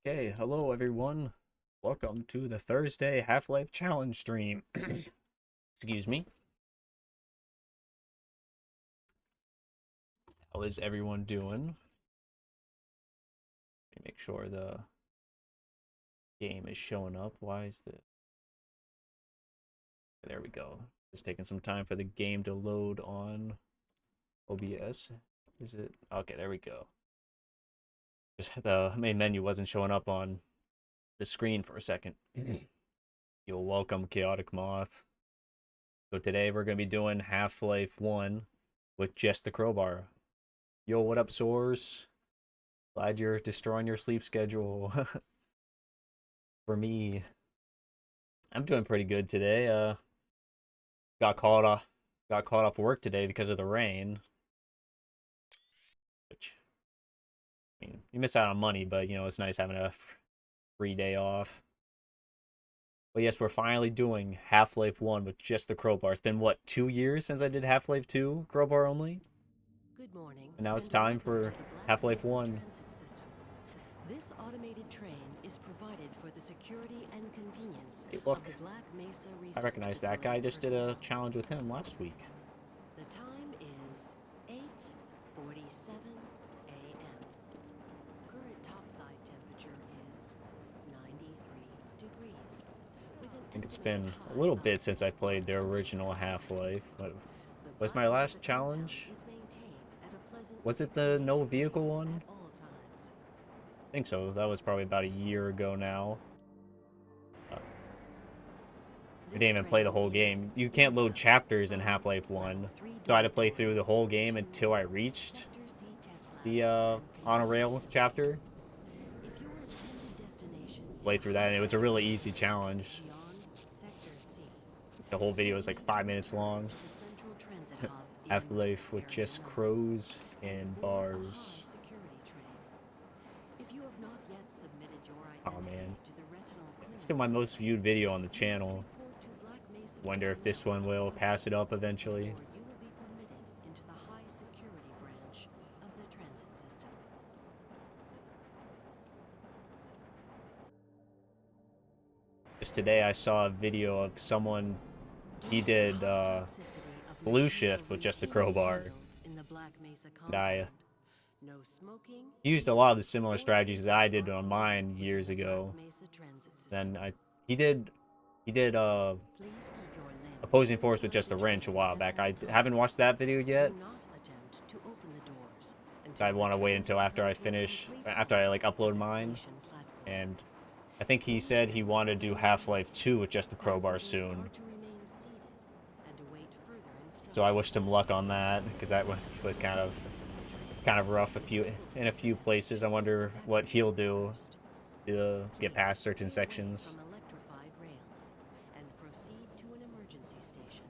Okay, hello everyone. Welcome to the Thursday Half-Life Challenge stream. Excuse me. How is everyone doing? Let me make sure the game is showing up. Why is the... There we go. Just taking some time for the game to load on OBS. Is it? Okay, there we go. Just the main menu wasn't showing up on the screen for a second. You're welcome, Chaotic Moth. So today we're going to be doing Half-Life 1 with just the crowbar. Yo, what up, Soars? Glad you're destroying your sleep schedule. For me, I'm doing pretty good today. Got caught off work today because of the rain. Which, I mean, you miss out on money, but it's nice having a free day off. But yes, we're finally doing Half-Life 1 with just the crowbar. It's been what, 2 years since I did Half-Life 2 crowbar only? Good morning, And now it's and time welcome for to the Black Half-Life Mesa 1. Transit System. This automated train is provided for the security and convenience Hey, of look, the Black Mesa I Research recognize that guy. I Facility just did a personnel. challenge with him last week. The time is 8:47 a.m. Current topside temperature is 93 degrees. With an I think it's estimated been a high little of bit since I played the 100 original Half-Life. But The was Black my Mesa last compound challenge? is maintained at a pleasant Was it the 68 no vehicle degrees one? at all times. I think so. That was probably about a year ago now. I This didn't even play train the whole is game. You can't load inbound chapters in from Half-Life level 1. 3 So I had to play through the dormitories whole game to until I reached Sector C test the labs and on a control rail facilities. chapter. If your intended destination is Play a through that, high and it was a really security easy branch challenge. beyond Sector C, The whole you video will is like need to 5 minutes return long. to the central transit hub in Half-Life with Area just 9 crows and and board a high bars. security train. If you have not yet submitted your Oh identity man. to the retinal It's still clearance my most system, viewed video on the you must channel. report to Black Mesa Wonder if personnel this one to will pass process it you up eventually. before you will be permitted into the high security branch of the transit system. Just today I saw a video of someone, Due he to the did high toxicity of blue material shift with just the routinely crowbar. handled in the Black Mesa And compound, no smoking, he used a lot of eating, the similar or strategies that drinking I did are on permitted mine within years the Black ago. Mesa transit system. Then he did Please keep your limbs opposing force with inside just the a wrench a train while at back. all I haven't times. watched that video Do yet. not attempt to open the doors So I until the want to wait train until has after come I to a finish, complete after I halt like at upload the mine. station platform. And I think he said he Inmates wanted to do will remain Half-Life seated. 2 with just the crowbar Passengers soon. are to remain seated and await further So I instruction. wished him luck on that If it because is that was necessary kind to of exit the train, rough disable in a few personnel places. I should wonder what evacuate he'll do first. to get Please past certain stay away sections. from electrified rails and proceed to an emergency station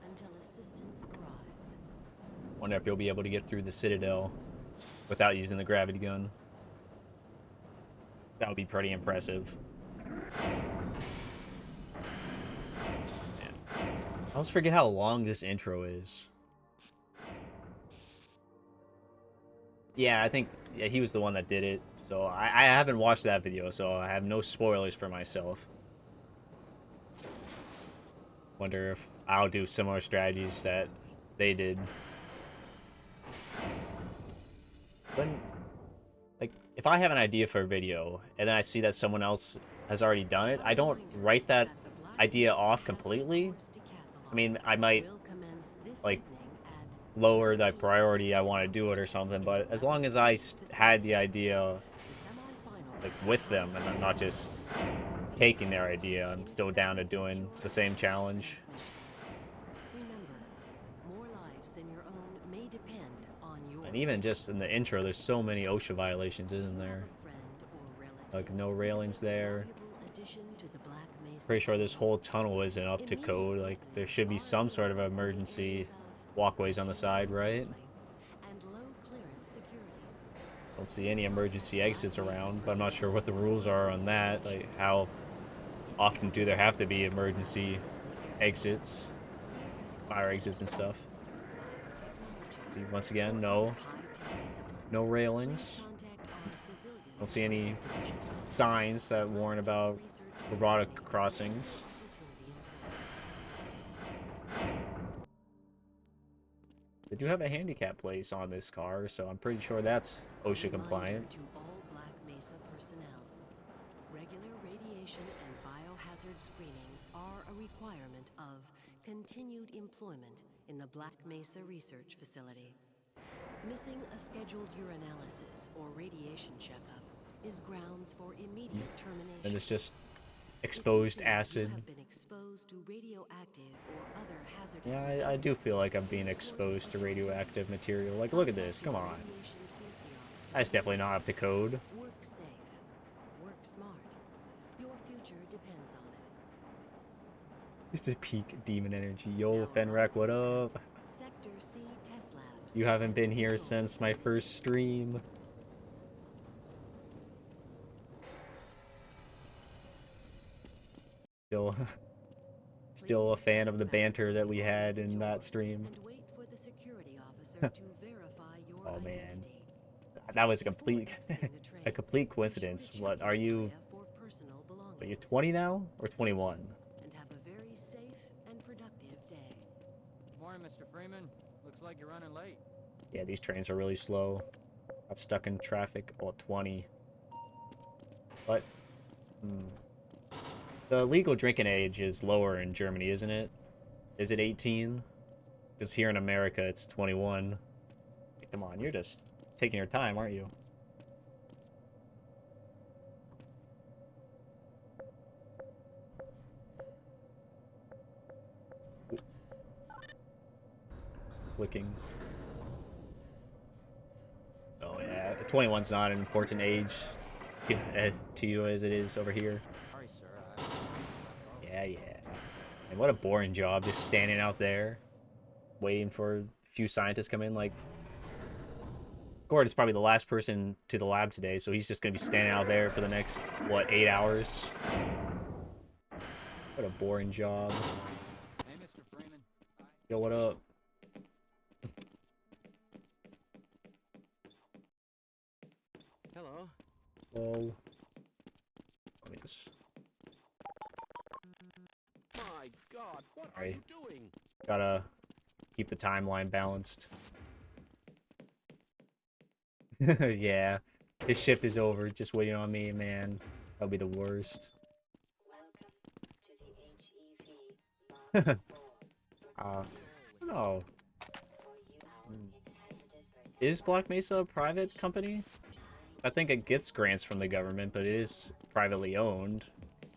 until assistance arrives. Wonder if he'll be able to get through the Citadel without using the gravity gun. That would be pretty impressive. Man. I always forget how long this intro is. Yeah, I think he was the one that did it. So I haven't watched that video, so I have no spoilers for myself. Wonder if I'll do similar strategies that they did. When, like, if I have an idea for a video and then I see that someone else has already done it, A I don't reminder write that that the Black idea Mesa off Hazard completely. Course I Decathlon mean, I might will commence this like evening at lower the priority I 1900 want to do it or hours something, in the but as long as I laboratory had the facility. idea The like semifinals for with high them and I'm not security just personnel will be taking their held idea, I'm in a still down to separate doing secure the same access challenge. transmission. Remember, more lives than your own may depend on your And even just in fitness. the intro, there's so many OSHA violations, If isn't you have there? a friend or relative Like no who would railings make a there. valuable addition to the Black Mesa Pretty sure this team, whole tunnel isn't up to immediate code. Like there openings should be are some sort of available in the emergency areas of walkways on the material side, right? recycling and low clearance security. Don't see Please any contact emergency Black exits Mesa around, but I'm not sure personnel what the for rules are further on that. information. Like how If you often have do there have to be specific emergency background in the area, exits, theoretical fire exits and physics, stuff? biotechnology, See, once again, or other no high-tech no disciplines, please railings. contact our Don't see any signs that warn about robotic crossings. They do have a handicap place on this car, so I'm pretty sure that's OSHA compliant. To all Black Mesa personnel, regular radiation and biohazard screenings are a requirement of continued employment in the Black Mesa Research Facility. Missing a scheduled urinalysis or radiation checkup is grounds for immediate termination. And it's just exposed acid. You have been exposed to radioactive or other hazardous Yeah, I do feel like I'm being exposed to radioactive material. Like, look at this. Come on. That's definitely not up to code. Work safe. Work smart. Your future depends on it. This is peak demon energy. Yo, Fenrek, what up? Sector C test labs. You haven't been here since my first stream. Still a fan of the banter that we had in that stream. And wait for the security officer to verify your Oh man, identity. that was a complete coincidence. What are you? But you're 20 now or 21? And have a very safe and productive day. Morning, Mr. Freeman. Looks like you're running late. Yeah, these trains are really slow. Got stuck in traffic. Oh, 20. But the legal drinking age is lower in Germany, isn't it? Is it 18? Because here in America, it's 21. Come on, you're just taking your time, aren't you? Clicking. Oh yeah, 21's not an important age to you as it is over here. Sorry, sir. Yeah. And what a boring job, just standing out there, waiting for a few scientists to come in. Like, Gord is probably the last person to the lab today, so he's just gonna be standing out there for the next, what, 8 hours? What a boring job. Hey, Mr. Freeman. Yo, what up? Hello. Whoa. Let me just... My God, what are Sorry. you doing? Gotta keep the timeline balanced. Yeah, his shift is over, just waiting on me, man. That'll be the worst. No. Is Black Mesa a private company? I think it gets grants from the government, but it is privately owned.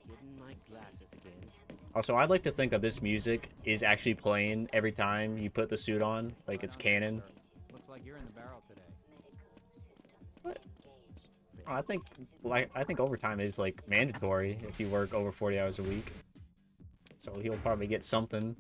Hidden my glasses again. Also, I'd like to think that this music is actually playing every time you put the suit on, like it's canon. Looks like you're in the barrel today. What? Oh, I think overtime is like mandatory if you work over 40 hours a week. So he'll probably get something.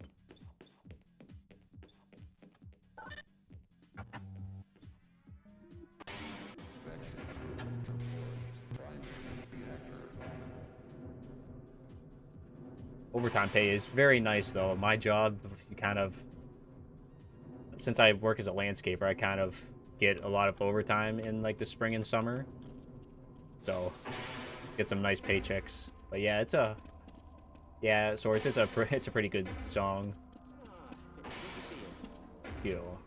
Overtime pay is very nice though. My job, you kind of, since I work as a landscaper, I kind of get a lot of overtime in like the spring and summer. So get some nice paychecks. But yeah, Source, it's a pretty good song. Yo.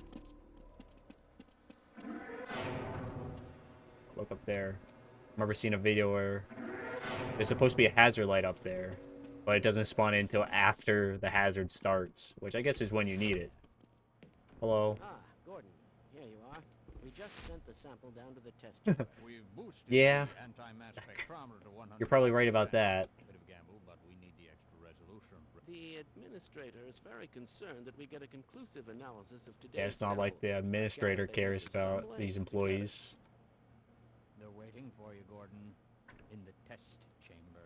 Look up there. I remember seeing a video where there's supposed to be a hazard light up there, but it doesn't spawn in until after the hazard starts, which I guess is when you need it. Hello. Ah, Gordon, here you are. We just sent the sample down to the test chamber. We've boosted Yeah. the anti-mass spectrometer to 100. You're probably right about that. Bit of a gamble, but we need the extra resolution. The administrator is very concerned that we get a conclusive analysis of today's Yeah, it's not like the administrator cares about these employees. They're waiting for you, Gordon, in the test chamber.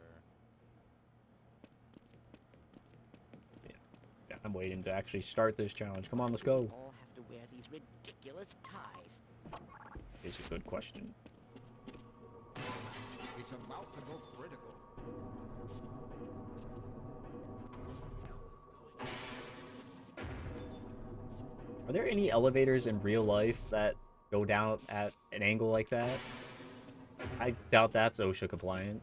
Yeah, I'm waiting to actually start this challenge. Come on, let's go. All have to wear these ridiculous ties. Is a good question. It's about to go critical. Are there any elevators in real life that go down at an angle like that? I doubt that's OSHA compliant.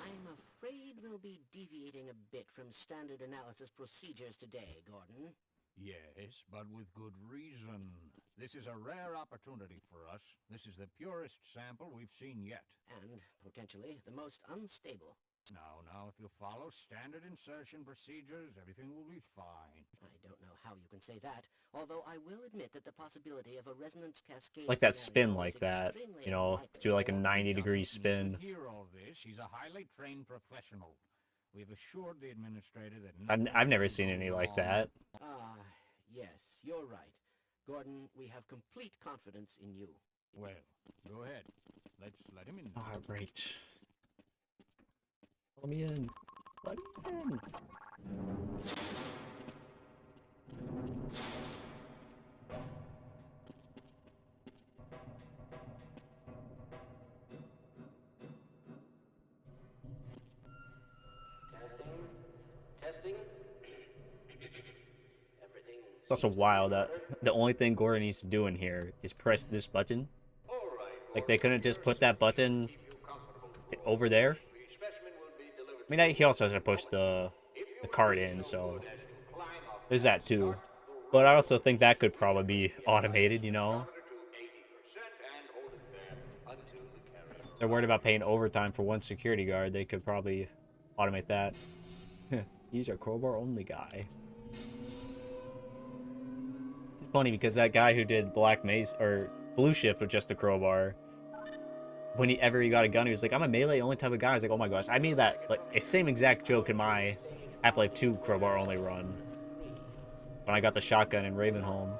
I'm afraid we'll be deviating a bit from standard analysis procedures today, Gordon. Yes, but with good reason. This is a rare opportunity for us. This is the purest sample we've seen yet. And, potentially, the most unstable. Now, if you follow standard insertion procedures, everything will be fine. I don't know how you can say that, although I will admit that the possibility of a resonance cascade Like that scenario spin is like that. extremely You know, unlikely. do like a Gordon 90-degree doesn't need spin. to hear all this. He's a highly trained professional. We've assured the administrator that I've, nothing I've never will seen go any like wrong. that. Ah, yes, you're right. Gordon, we have complete confidence in you. Well, go ahead. Let's let him in. All right. Let me in. Let me in. Testing. Everything It's also wild that the only thing Gordon needs to do in here is press this button. Like they couldn't just put that button over there. I mean, he also has to push the cart in, so there's that too. But I also think that could probably be automated, you know? They're worried about paying overtime for one security guard. They could probably automate that. He's a crowbar only guy. It's funny because that guy who did Black Maze or Blue Shift with just the crowbar, whenever he got a gun, he was like, "I'm a melee only type of guy." I was like, "Oh my gosh!" I made that like a same exact joke in my Half-Life 2 crowbar only run when I got the shotgun in Ravenholm.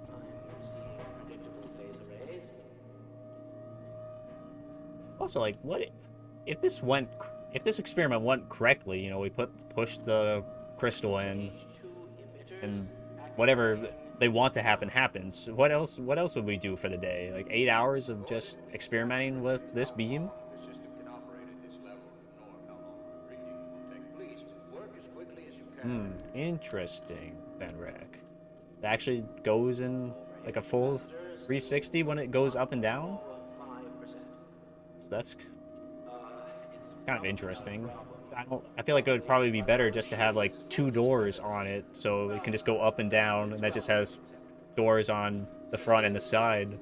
I'm seeing predictable phase arrays. Also, like, what if this if this experiment went correctly? You know, we pushed the crystal in, and whatever they want to happen happens. What else? What else would we do for the day? Like 8 hours of just experimenting with this beam? The system can operate at this level, nor how long the breeding will take. Please, work as quickly as you can. Interesting, Benrek. It actually goes in like a full 360 when it goes up and down. 5%. So that's It's kind of probably not a interesting. problem. I feel like it would probably be better just to have like two doors on it, so it can just go up and down, and that just has doors on the front and the side.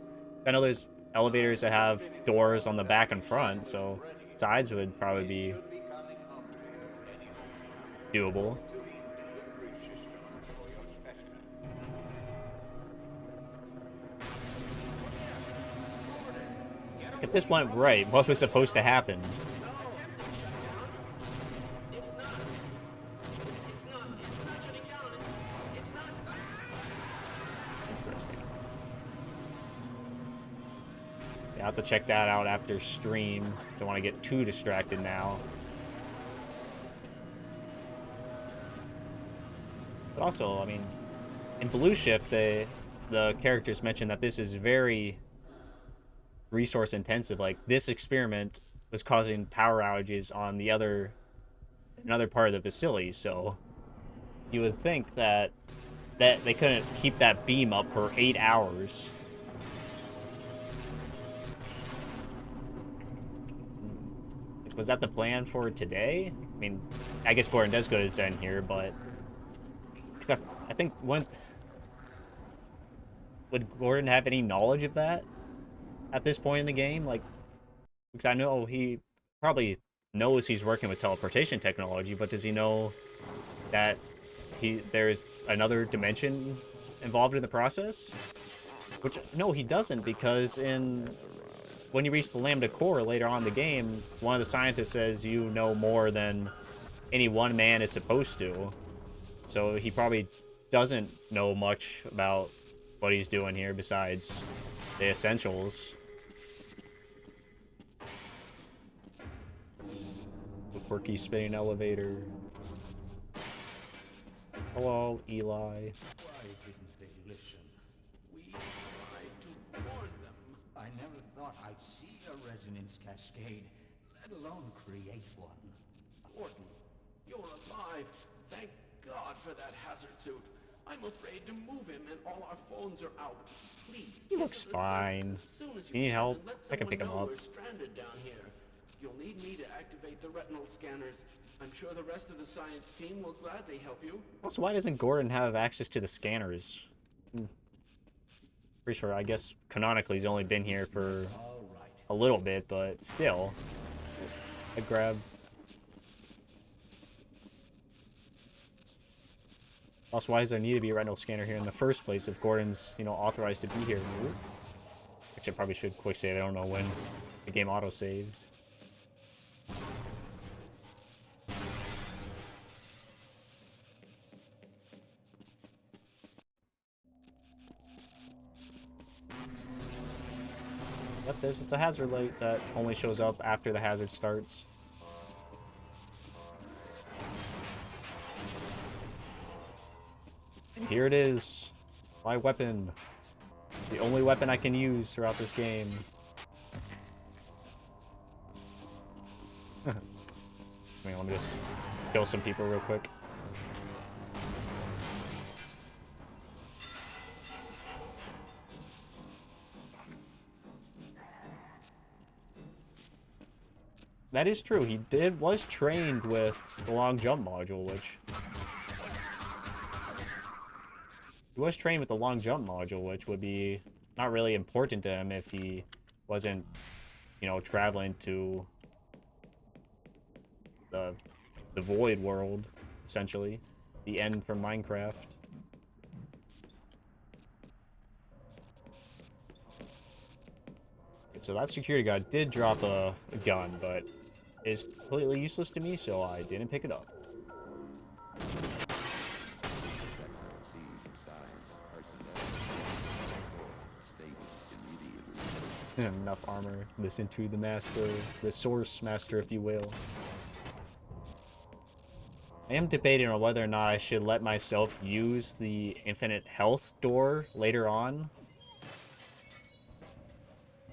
I know there's elevators that have doors on the back and front, so sides would probably It be should be coming up here any moment. doable. To the delivery system for your specimen. If this went right, what was supposed to happen? Interesting. Yeah, I'll have to check that out after stream. Don't want to get too distracted now. But also, I mean, in Blue Shift, the characters mentioned that this is very resource intensive. Like this experiment was causing power outages on another part of the facility, so you would think that they couldn't keep that beam up for 8 hours. Was that the plan for today? I mean, I guess Gordon does go to Zen here, but except I think would Gordon have any knowledge of that at this point in the game? Like, because I know he probably knows he's working with teleportation technology, but does he know that there's another dimension involved in the process? Which no, he doesn't, because when you reach the Lambda core later on in the game, one of the scientists says you know more than any one man is supposed to. So he probably doesn't know much about what he's doing here besides the essentials. The quirky spinning elevator. Hello, Eli. Why didn't they listen? We tried to warn them. I never thought I'd see a resonance cascade, let alone create one. Gordon, you're alive. Thank God for that hazard suit. I'm afraid to move him and all our phones are out. Please, He get looks to the surface fine. as soon as You need can help? and let I can someone pick him know up. we're stranded down here. You'll need me to activate the retinal scanners. I'm sure the rest of the science team will gladly help you. Also, why doesn't Gordon have access to the scanners? Pretty sure, I guess, canonically he's only been here for All right. a little bit, but still. I grab. Also, why does there need to be a retinal scanner here in the first place if Gordon's, authorized to be here? Actually, I probably should quick save. I don't know when the game auto saves. Yep, there's the hazard light that only shows up after the hazard starts. And here it is. My weapon. The only weapon I can use throughout this game. Let me just kill some people real quick. That is true. He was trained with the long jump module, which... He was trained with the long jump module, which would be not really important to him if he wasn't, traveling to the void world, essentially. The end from Minecraft. So that security guard did drop a gun, but is completely useless to me, so I didn't pick it up. Enough armor. Listen to the master, the source master, if you will. I am debating on whether or not I should let myself use the infinite health door later on.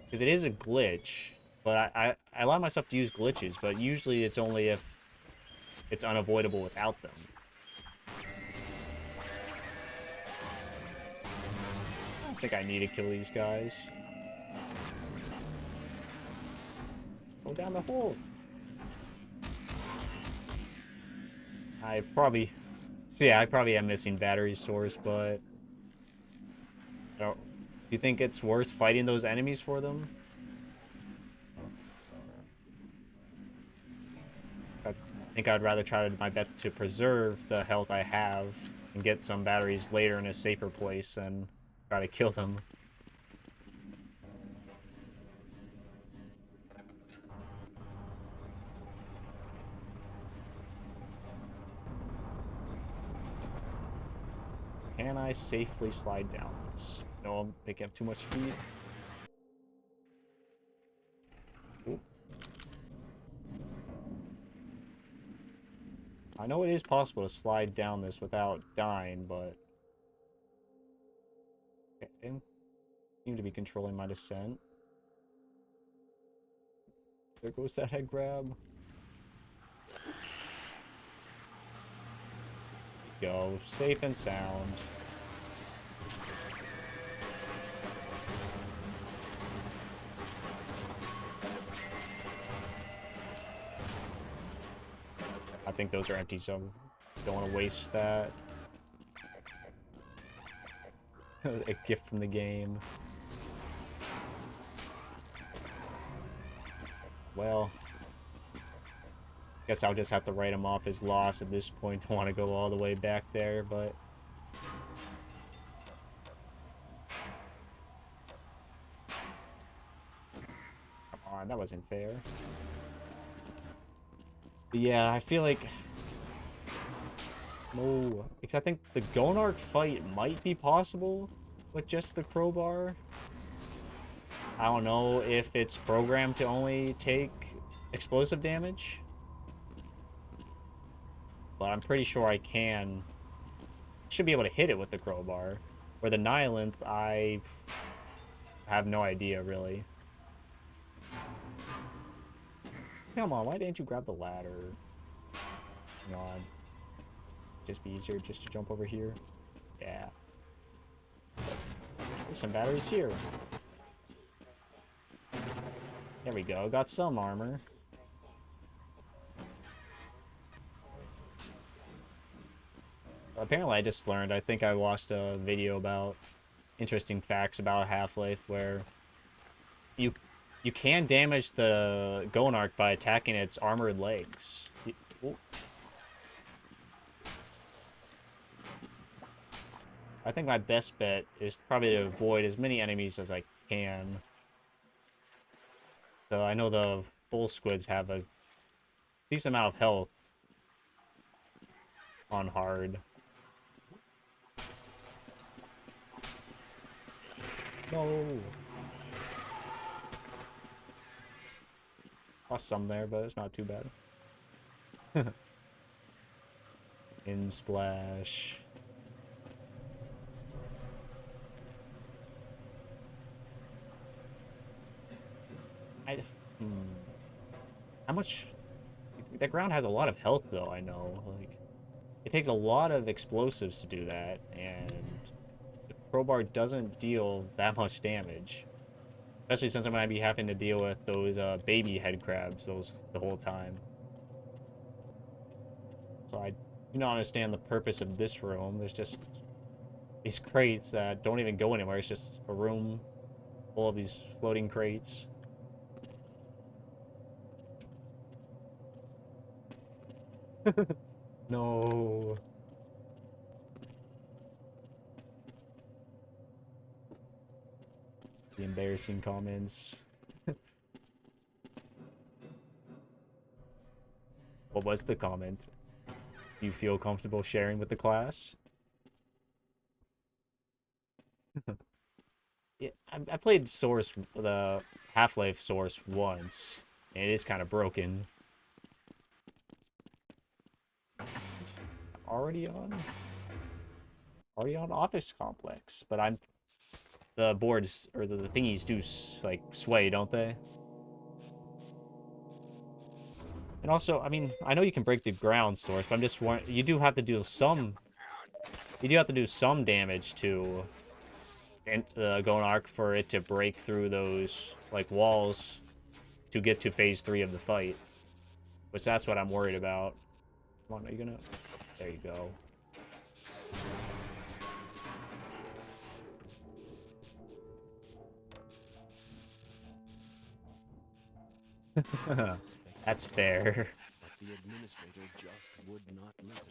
Because it is a glitch, but I allow myself to use glitches, but usually it's only if it's unavoidable without them. I don't think I need to kill these guys. Go down the hole. I probably am missing battery source, but do you think it's worth fighting those enemies for them? I think I'd rather try my best to preserve the health I have and get some batteries later in a safer place than try to kill them. Can I safely slide down this? No, I'm picking up too much speed. Ooh. I know it is possible to slide down this without dying, but... Okay. Seem to be controlling my descent. There goes that head grab. Go. Safe and sound. I think those are empty, so I don't want to waste that. A gift from the game. Well, guess I'll just have to write him off as lost at this point. Don't want to go all the way back there, but... Come on, that wasn't fair. But yeah, I feel like... No, because I think the Gonarch fight might be possible with just the crowbar. I don't know if it's programmed to only take explosive damage. But I'm pretty sure I should be able to hit it with the crowbar. Where the Nihilith, I have no idea, really. Come on, why didn't you grab the ladder? God. Just be easier just to jump over here. Yeah. There's some batteries here. There we go. Got some armor. Apparently, I just learned. I think I watched a video about interesting facts about Half-Life where you can damage the Gonarch by attacking its armored legs. Ooh. I think my best bet is probably to avoid as many enemies as I can. So I know the bull squids have a decent amount of health on hard. No. Lost some there, but it's not too bad. In splash. How much? That ground has a lot of health, though. I know. Like, it takes a lot of explosives to do that, and the crowbar doesn't deal that much damage. Especially since I'm gonna be having to deal with those baby head crabs the whole time. So I do not understand the purpose of this room. There's just these crates that don't even go anywhere. It's just a room full of these floating crates. No. The embarrassing comments. What was the comment? Do you feel comfortable sharing with the class? Yeah, I played Source, the Half-Life Source once, and it is kind of broken. Already on Office Complex, but the boards or the thingies do like sway, don't they? And also, I mean, I know you can break the ground source, but I'm just wondering, you do have to do some damage to the Gonarch for it to break through those like walls to get to phase 3 of the fight. Which that's what I'm worried about. Come on, are you gonna? There you go. That's fair. The administrator just would not listen.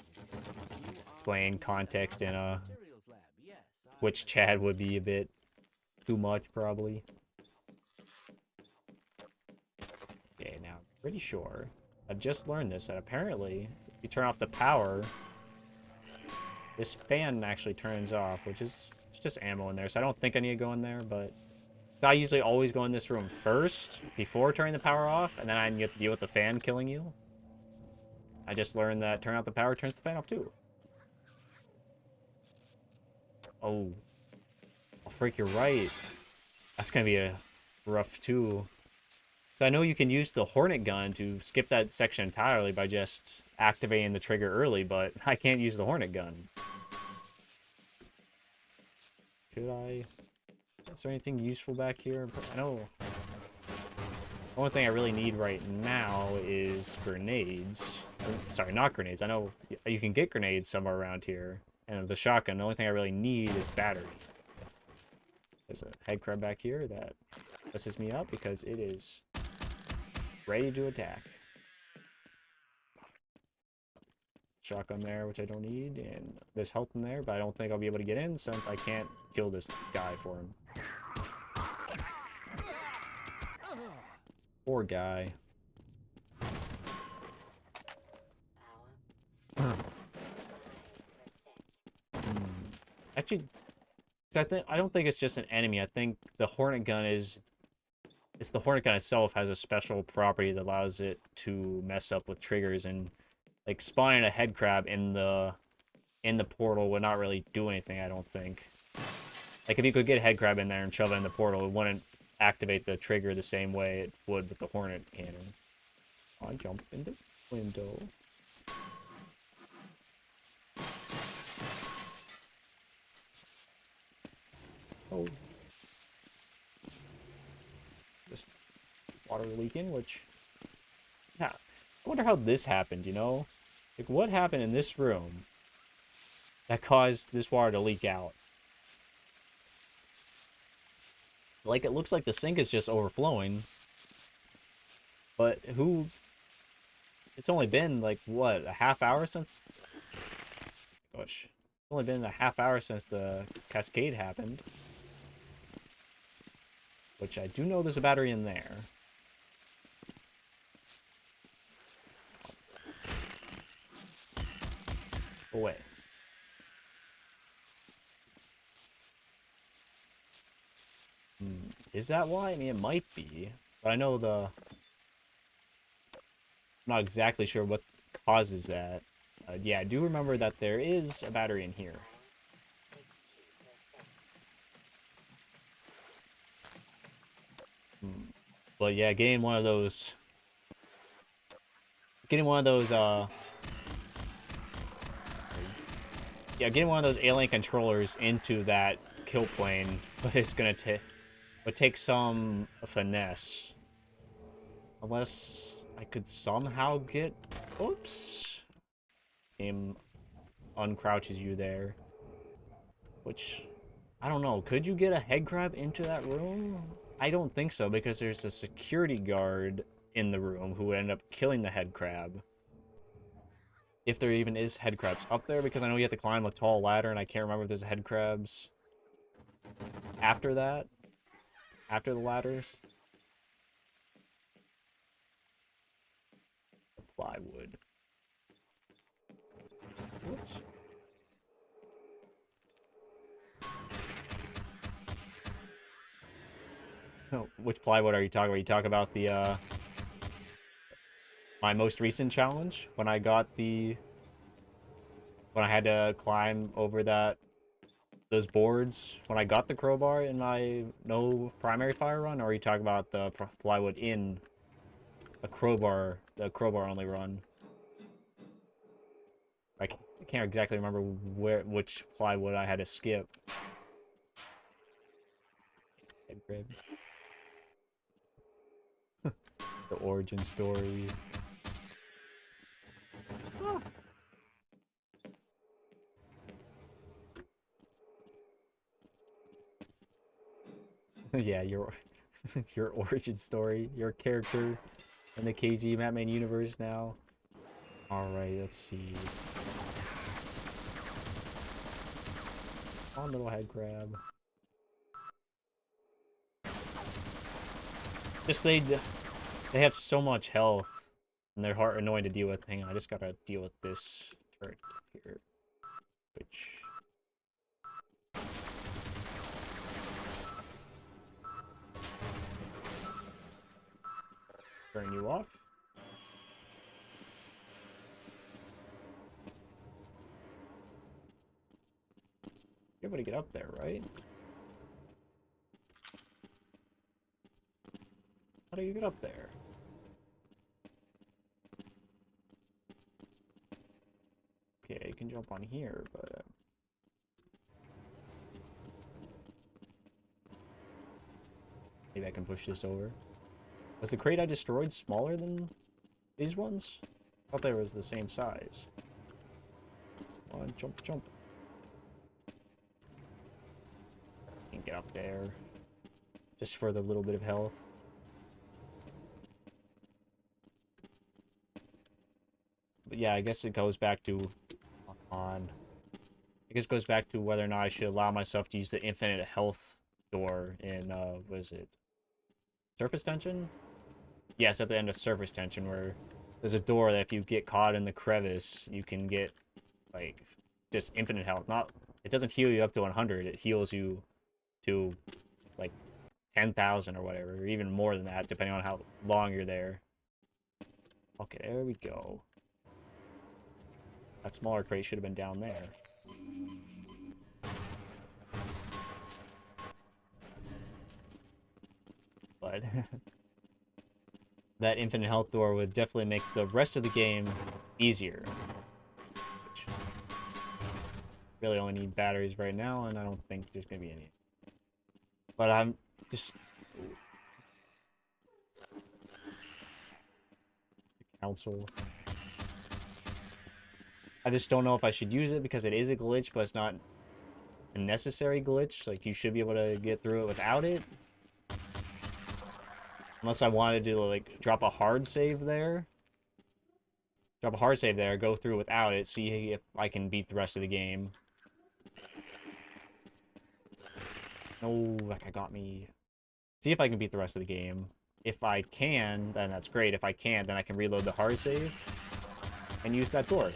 Explain context in a Materials lab, yes. Twitch chat would be a bit too much, probably. Okay, now, pretty sure. I've just learned this, that apparently, if you turn off the power, this fan actually turns off, which is it's just ammo in there, so I don't think I need to go in there, but I usually always go in this room first, before turning the power off, and then I have to deal with the fan killing you. I just learned that turn out the power turns the fan off, too. Oh. Oh, freak, you're right. That's gonna be a rough, too. So I know you can use the Hornet gun to skip that section entirely by just activating the trigger early, but I can't use the Hornet gun. Should I? Is there anything useful back here? I know the only thing I really need right now is grenades. Sorry, not grenades. I know you can get grenades somewhere around here. And the shotgun, the only thing I really need is battery. There's a head crab back here that messes me up because it is ready to attack. Shotgun there, which I don't need, and there's health in there, but I don't think I'll be able to get in since I can't kill this guy for him. Poor guy. Actually, I don't think it's just an enemy. I think the Hornet gun it's the Hornet gun itself has a special property that allows it to mess up with triggers, and like spawning a head crab in the portal would not really do anything, I don't think. Like if you could get a head crab in there and shove it in the portal, it wouldn't activate the trigger the same way it would with the Hornet cannon. I jump in the window. Oh. Just water leaking, which... Yeah. I wonder how this happened, you know? Like, what happened in this room that caused this water to leak out? Like, it looks like the sink is just overflowing. But who... It's only been, like, what, a half hour since... Gosh. It's only been a half hour since the cascade happened. Which I do know there's a battery in there. Go away. Is that why? I mean, it might be. But I know the... I'm not exactly sure what causes that. Yeah, I do remember that there is a battery in here. But yeah, getting one of those... Getting one of those, Yeah, getting one of those alien controllers into that kill plane, but it's gonna take some finesse. Unless I could somehow get... Oops. Game uncrouches you there. Which, I don't know. Could you get a head crab into that room? I don't think so, because there's a security guard in the room who would end up killing the head crab. If there even is head crabs up there, because I know you have to climb a tall ladder, and I can't remember if there's head crabs after that. After the ladders. The plywood. Whoops. Oh, which plywood are you talking about? You talk about the, my most recent challenge? When I got the... When I had to climb over those boards? When I got the crowbar in my no primary fire run? Or are you talking about the plywood in the crowbar only run? I can't exactly remember which plywood I had to skip. Head crab. The origin story. Oh. Yeah, your origin story, your character in the KZ Batman universe now. Alright, let's see. On little head crab. Just they have so much health, and they're hard annoying to deal with. Hang on, I just gotta deal with this turret here, which... Turn you off. You're able to get up there, right? How do you get up there? Okay, you can jump on here, but... Maybe I can push this over. Was the crate I destroyed smaller than these ones? I thought they was the same size. Come on, jump, jump. Can get up there. Just for the little bit of health. But yeah, I guess it goes back to... I guess it goes back to whether or not I should allow myself to use the infinite health door in, what is it? Surface tension? Yes, at the end of surface tension, where there's a door that if you get caught in the crevice, you can get, like, just infinite health. It doesn't heal you up to 100, it heals you to, like, 10,000 or whatever, or even more than that, depending on how long you're there. Okay, there we go. That smaller crate should have been down there. But that infinite health door would definitely make the rest of the game easier. Which really only need batteries right now, and I don't think there's going to be any. But I'm just council. I just don't know if I should use it because it is a glitch, but it's not a necessary glitch. Like, you should be able to get through it without it. Unless I wanted to, like, drop a hard save there. Drop a hard save there, go through without it, see if I can beat the rest of the game. No, that guy got me. See if I can beat the rest of the game. If I can, then that's great. If I can't, then I can reload the hard save and use that door.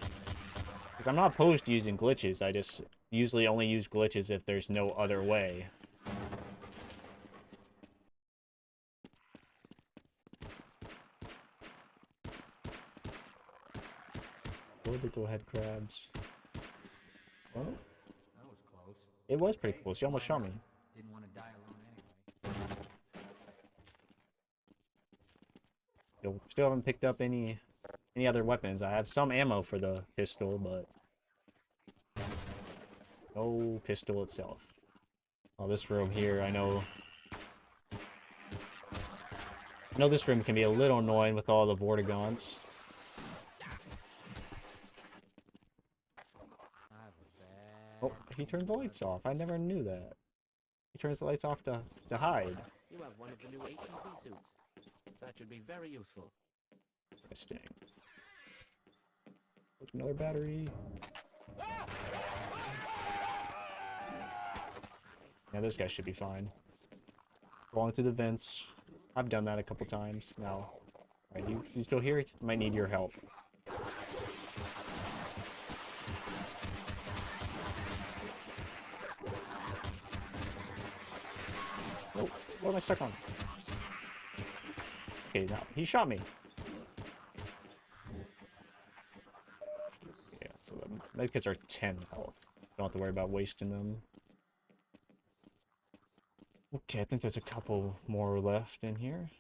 Because I'm not opposed to using glitches, I just usually only use glitches if there's no other way. Poor little head crabs. Well, That was close. it was pretty close. You almost shot me. Didn't want to die alone anyway. Still haven't picked up any other weapons. I have some ammo for the pistol, but no pistol itself. Oh, this room here, I know this room can be a little annoying with all the Vortigons. Oh, he turned the lights off. I never knew that. He turns the lights off to hide. You have one of the new ATV suits. That should be very useful. Interesting. Look, another battery. Yeah, this guy should be fine. Crawling through the vents. I've done that a couple times now. Alright, you still here? Might need your help. Oh, what am I stuck on? Okay, now he shot me. Yeah, so the medkits are 10 health. Don't have to worry about wasting them. Okay, I think there's a couple more left in here.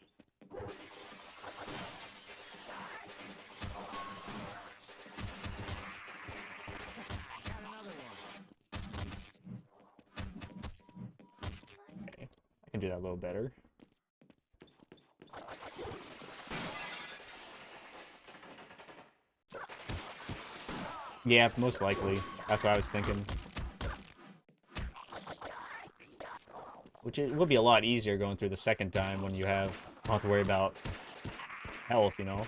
Okay, I can do that a little better. Yeah, most likely. That's what I was thinking. Which it would be a lot easier going through the second time when you don't have to worry about health, you know?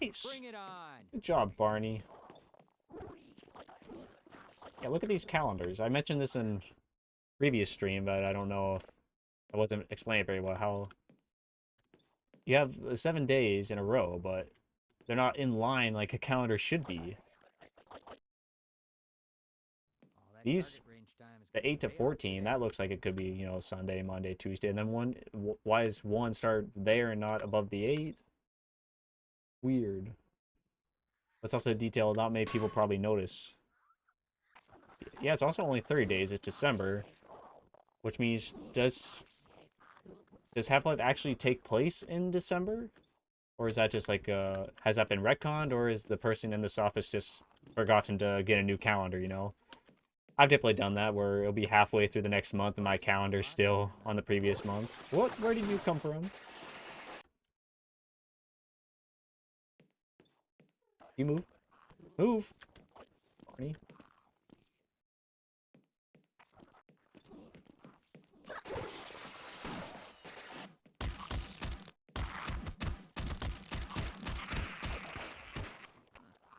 Nice. Bring it on. Good job, Barney. Yeah, look at these calendars. I mentioned this in previous stream, but I don't know if I wasn't explaining it very well. How you have 7 days in a row, but they're not in line like a calendar should be. These, the 8 to 14, that looks like it could be, you know, Sunday, Monday, Tuesday, and then why is one start there and not above the 8? Weird. That's also a detail not many people probably notice. Yeah, it's also only 30 days. It's December, which means does Half-Life actually take place in December? Or is that just like, has that been retconned, or is the person in this office just forgotten to get a new calendar, you know? I've definitely done that, where it'll be halfway through the next month and my calendar's still on the previous month. What? Where did you come from? You move. Move! Barney.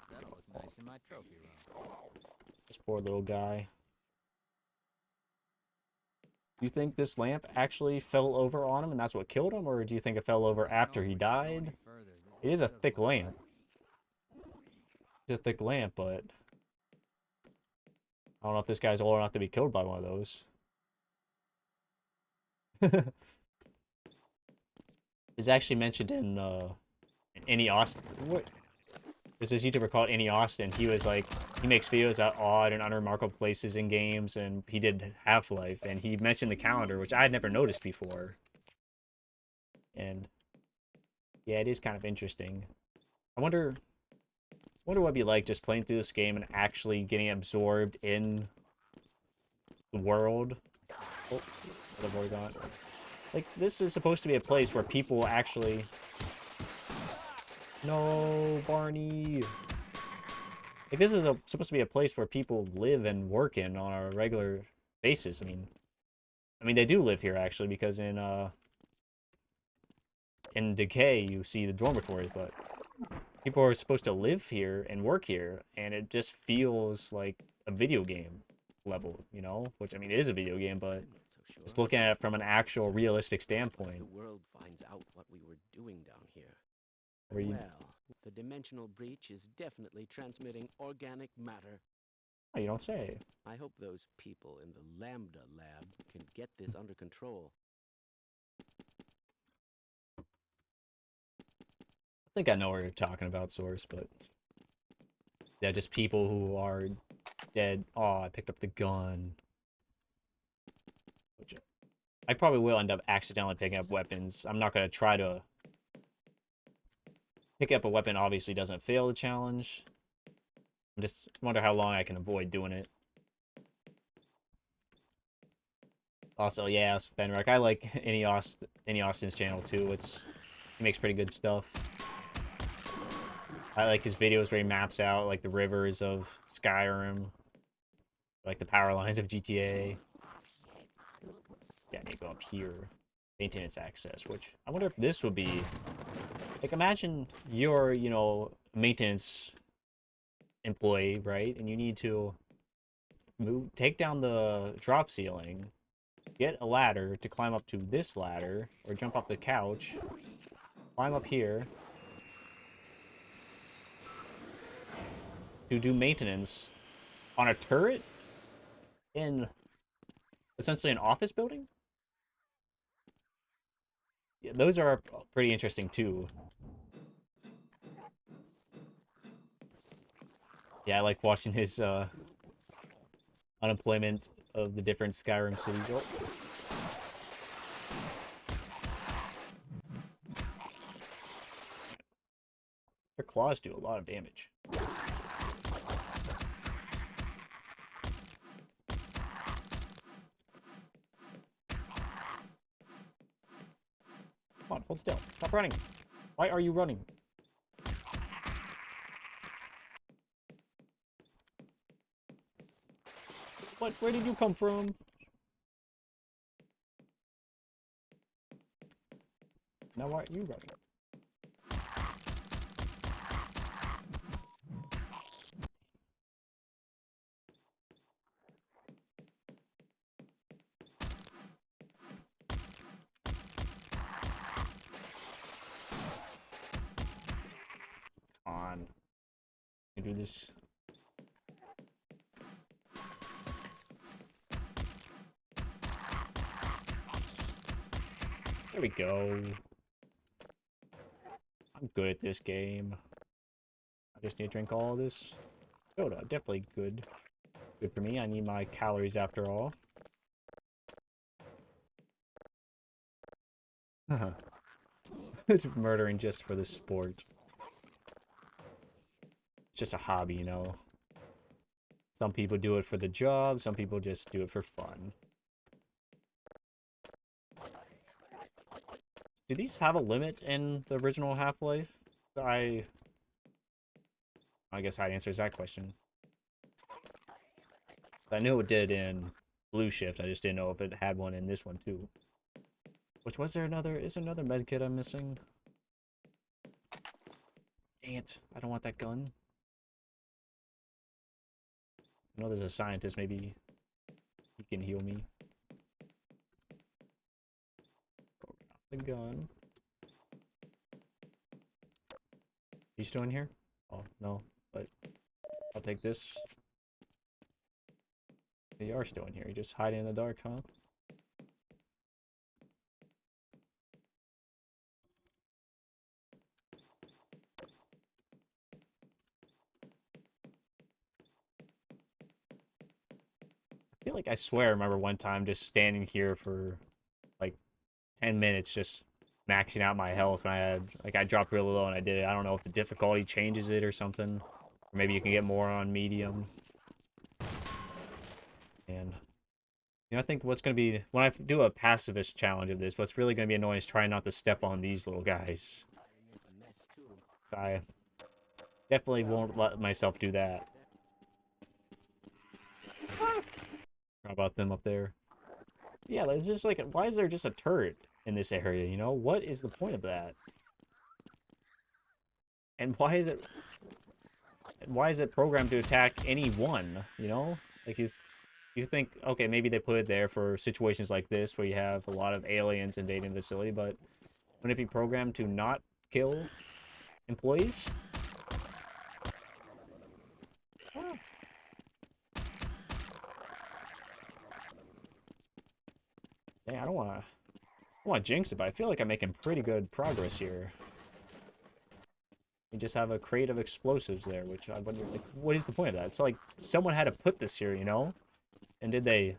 That'll look nice in my trophy room. This poor little guy. Do you think this lamp actually fell over on him and that's what killed him? Or do you think it fell over after he died? It is a thick lamp. It's a thick lamp, but I don't know if this guy's old enough to be killed by one of those. It's actually mentioned in Any Austin. What? There's this YouTuber called Any Austin. He was like, he makes videos about odd and unremarkable places in games, and he did Half-Life, and he mentioned the calendar, which I had never noticed before. And yeah, it is kind of interesting. I wonder what it'd be like just playing through this game and actually getting absorbed in the world. Oh, the boy got. Like, this is supposed to be a place where people actually... No, Barney! Like, this is supposed to be a place where people live and work in on a regular basis. I mean, they do live here, actually, because in Decay, you see the dormitories, but people are supposed to live here and work here, and it just feels like a video game level, you know? Which, I mean, it is a video game, but I'm not so just sure. looking at it from an actual realistic The standpoint, world finds out what we were doing down here. where you... Well, the dimensional breach is definitely transmitting organic matter. Oh, you don't say. I hope those people in the Lambda lab can get this under control. I think I know what you're talking about, Source, but... Yeah, just people who are dead. Oh, I picked up the gun. Which I probably will end up accidentally picking up weapons. I'm not going to try to... Pick up a weapon obviously doesn't fail the challenge. I just wonder how long I can avoid doing it. Also, yeah, Fenric. I like any Austin's channel too. He makes pretty good stuff. I like his videos where he maps out like the rivers of Skyrim, like the power lines of GTA. Yeah, I need to go up here. Maintenance access, which I wonder if this would be like, imagine you're, you know, maintenance employee, right? And you need to take down the drop ceiling, get a ladder to climb up to this ladder, or jump off the couch, climb up here to do maintenance on a turret in essentially an office building? Yeah, those are pretty interesting too. Yeah, I like watching his unemployment of the different Skyrim cities. Oh. Their claws do a lot of damage. Come on, hold still. Stop running. Why are you running? What? Where did you come from? Now why are you running? Come on. You do this. There we go. I'm good at this game. I just need to drink all of this soda. Definitely good. Good for me. I need my calories after all. Murdering just for the sport. It's just a hobby, you know. Some people do it for the job, some people just do it for fun. Do these have a limit in the original Half-Life? I guess that answers that question. I knew it did in Blue Shift, I just didn't know if it had one in this one too. Which, is there another medkit I'm missing? Dang it, I don't want that gun. I know there's a scientist, maybe he can heal me. The gun. You still in here? Oh, no, but I'll take this. You are still in here, you're just hiding in the dark, huh? I feel like I swear I remember one time just standing here for like 10 minutes just maxing out my health when I had, like, I dropped really low and I did it. I don't know if the difficulty changes it or something. Or maybe you can get more on medium. And You know, I think what's going to be, when I do a pacifist challenge of this, what's really going to be annoying is trying not to step on these little guys. I definitely won't let myself do that. How about them up there? Yeah, it's just like, why is there just a turret in this area, you know? What is the point of that? And why is it programmed to attack anyone, you know? Like, you think, okay, maybe they put it there for situations like this where you have a lot of aliens invading the facility, but wouldn't it be programmed to not kill employees? Oh. Dang, I don't want to jinx it, but I feel like I'm making pretty good progress here. We just have a crate of explosives there, which I wonder, like, what is the point of that? It's like someone had to put this here, you know? And did they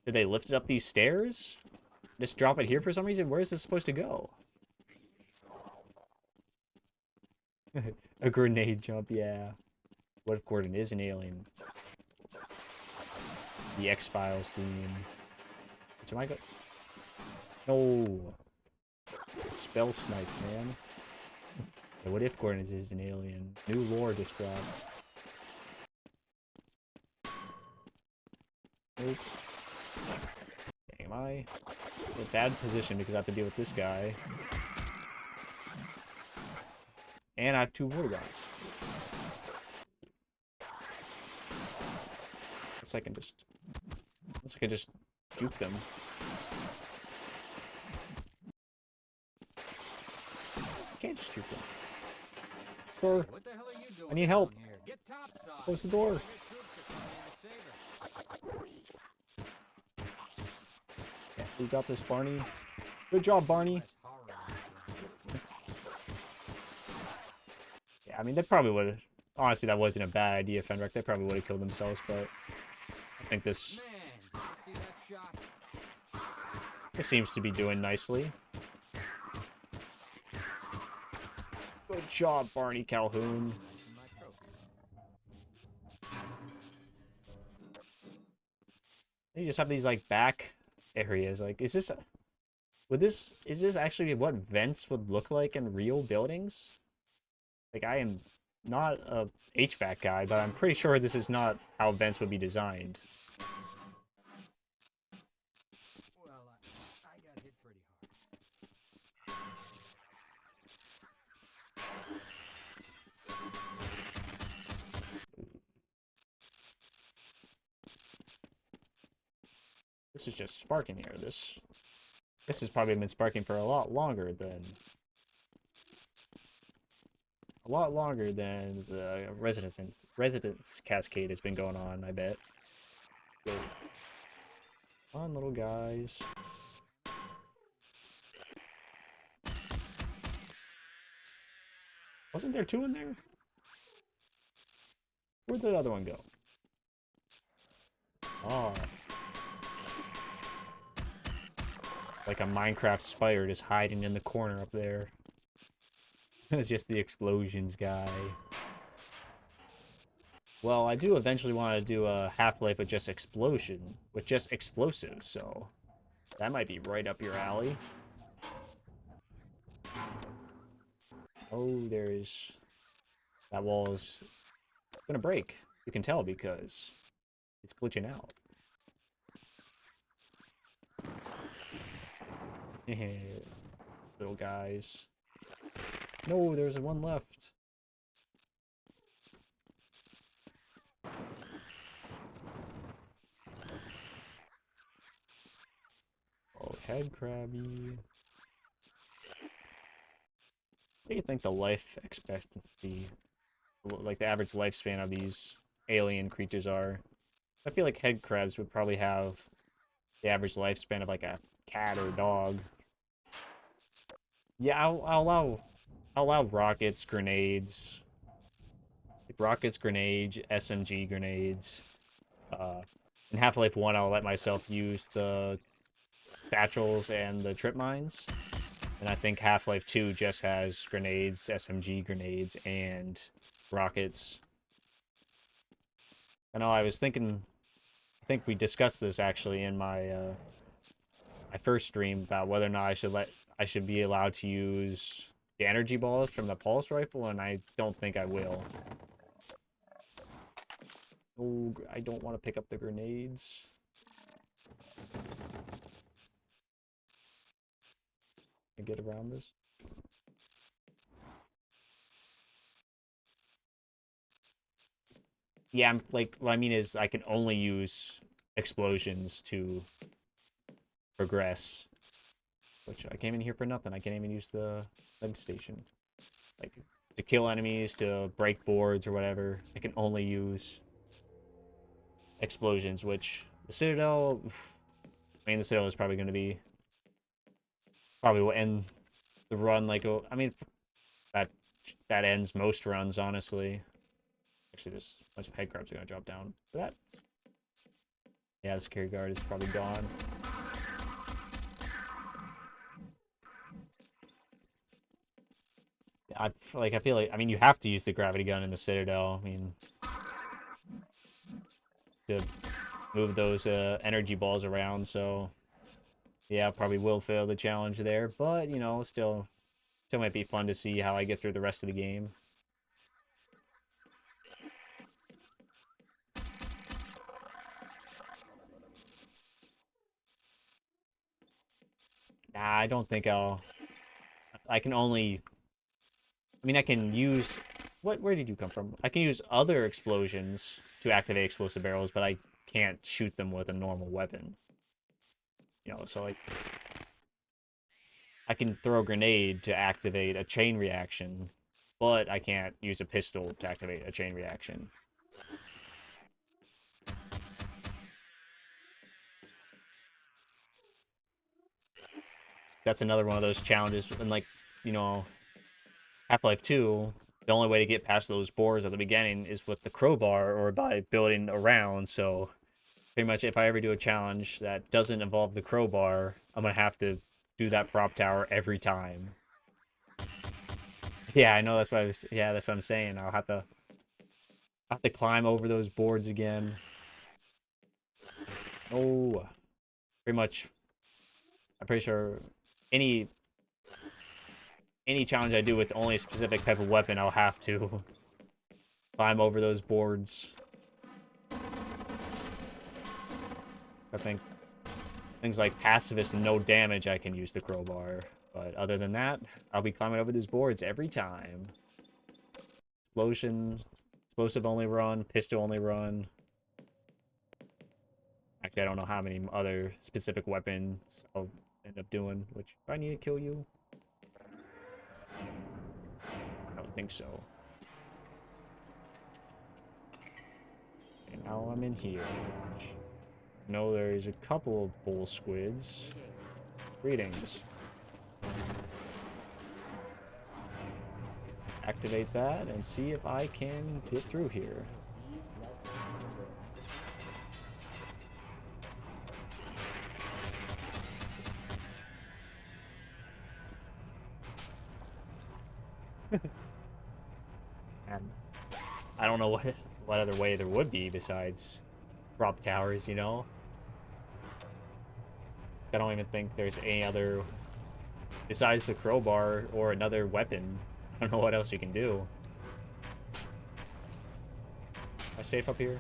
lift it up these stairs? Just drop it here for some reason? Where is this supposed to go? A grenade jump, yeah. What if Gordon is an alien? The X-Files theme. Which am I go? No. Spell snipe, man. Yeah, what if Gordon is an alien? New lore just dropped. Nope. Dang, am I in a bad position because I have to deal with this guy? And I have 2 Vortigots. Guess I can just juke them. Can't just juke them. Door. What the hell are you doing? I need help. Down here? Get topside. Close the door. Get troops to come in and save her. Yeah, we got this, Barney. Good job, Barney. Less horror in this Yeah, I mean, they probably would have... Honestly, that wasn't a bad idea, Fenric. They probably would have killed themselves, but... I think this... one. Man, did you see that shot? This seems to be doing nicely. Good job, Barney Calhoun. Mention my trophy. You just have these, like, back areas. Like, is this... Is this actually what vents would look like in real buildings? Like, I am not a HVAC guy, but I'm pretty sure this is not how vents would be designed. Well, I got hit pretty hard. This is just sparking here. This has probably been sparking for a lot longer than the residence cascade has been going on, I bet. Go. Come on, little guys. Wasn't there 2 in there? Where'd the other one go? Oh. Like a Minecraft spider just hiding in the corner up there. It's just the explosions guy. Well, I do eventually want to do a Half-Life with just explosives, so that might be right up your alley. Oh, there's... That wall is gonna break. You can tell because it's glitching out. Little guys. No, there's one left. Oh, head crabby. What do you think the life expectancy, like the average lifespan of these alien creatures are? I feel like head crabs would probably have the average lifespan of like a cat or dog. Yeah, I'll allow rockets, grenades, SMG grenades. In Half-Life 1, I'll let myself use the satchels and the trip mines. And I think Half-Life 2 just has grenades, SMG grenades, and rockets. I know I was thinking think we discussed this actually in my my first stream about whether or not I should be allowed to use the energy balls from the pulse rifle, and I don't think I will. Oh, I don't want to pick up the grenades. Can I get around this? Yeah, I'm like what I mean is I can only use explosions to progress. Which I came in here for nothing. I can't even use the med station. Like to kill enemies, to break boards or whatever. I can only use explosions, which the Citadel, I mean the Citadel is probably going to be probably will end the run like I mean that that ends most runs honestly. Actually, there's a bunch of head crabs are going to drop down. But that's yeah, the security guard is probably gone. I feel like I mean you have to use the gravity gun in the Citadel. I mean to move those energy balls around. So yeah, probably will fail the challenge there, but you know, still might be fun to see how I get through the rest of the game. Nah, I don't think I'll. I can only. I mean, I can use. What? Where did you come from? I can use other explosions to activate explosive barrels, but I can't shoot them with a normal weapon. You know, so like I can throw a grenade to activate a chain reaction, but I can't use a pistol to activate a chain reaction. That's another one of those challenges, and like, you know, Half-Life 2, the only way to get past those boars at the beginning is with the crowbar or by building around. So pretty much if I ever do a challenge that doesn't involve the crowbar, I'm gonna have to do that prop tower every time. Yeah, I know that's what yeah, that's what I'm saying. I'll have to climb over those boards again. Oh, pretty much I'm pretty sure any any challenge I do with only a specific type of weapon, I'll have to climb over those boards. I think things like pacifist and no damage, I can use the crowbar. But other than that, I'll be climbing over these boards every time. Explosion, explosive only run, pistol only run. Actually, I don't know how many other specific weapons I'll end up doing. Which, do I need to kill you? I don't think so. And now I'm in here. No, there's a couple of bull squids. Greetings. Activate that and see if I can get through here. And I don't know what other way there would be besides prop towers, you know? I don't even think there's any other besides the crowbar or another weapon. I don't know what else you can do. Am I safe up here?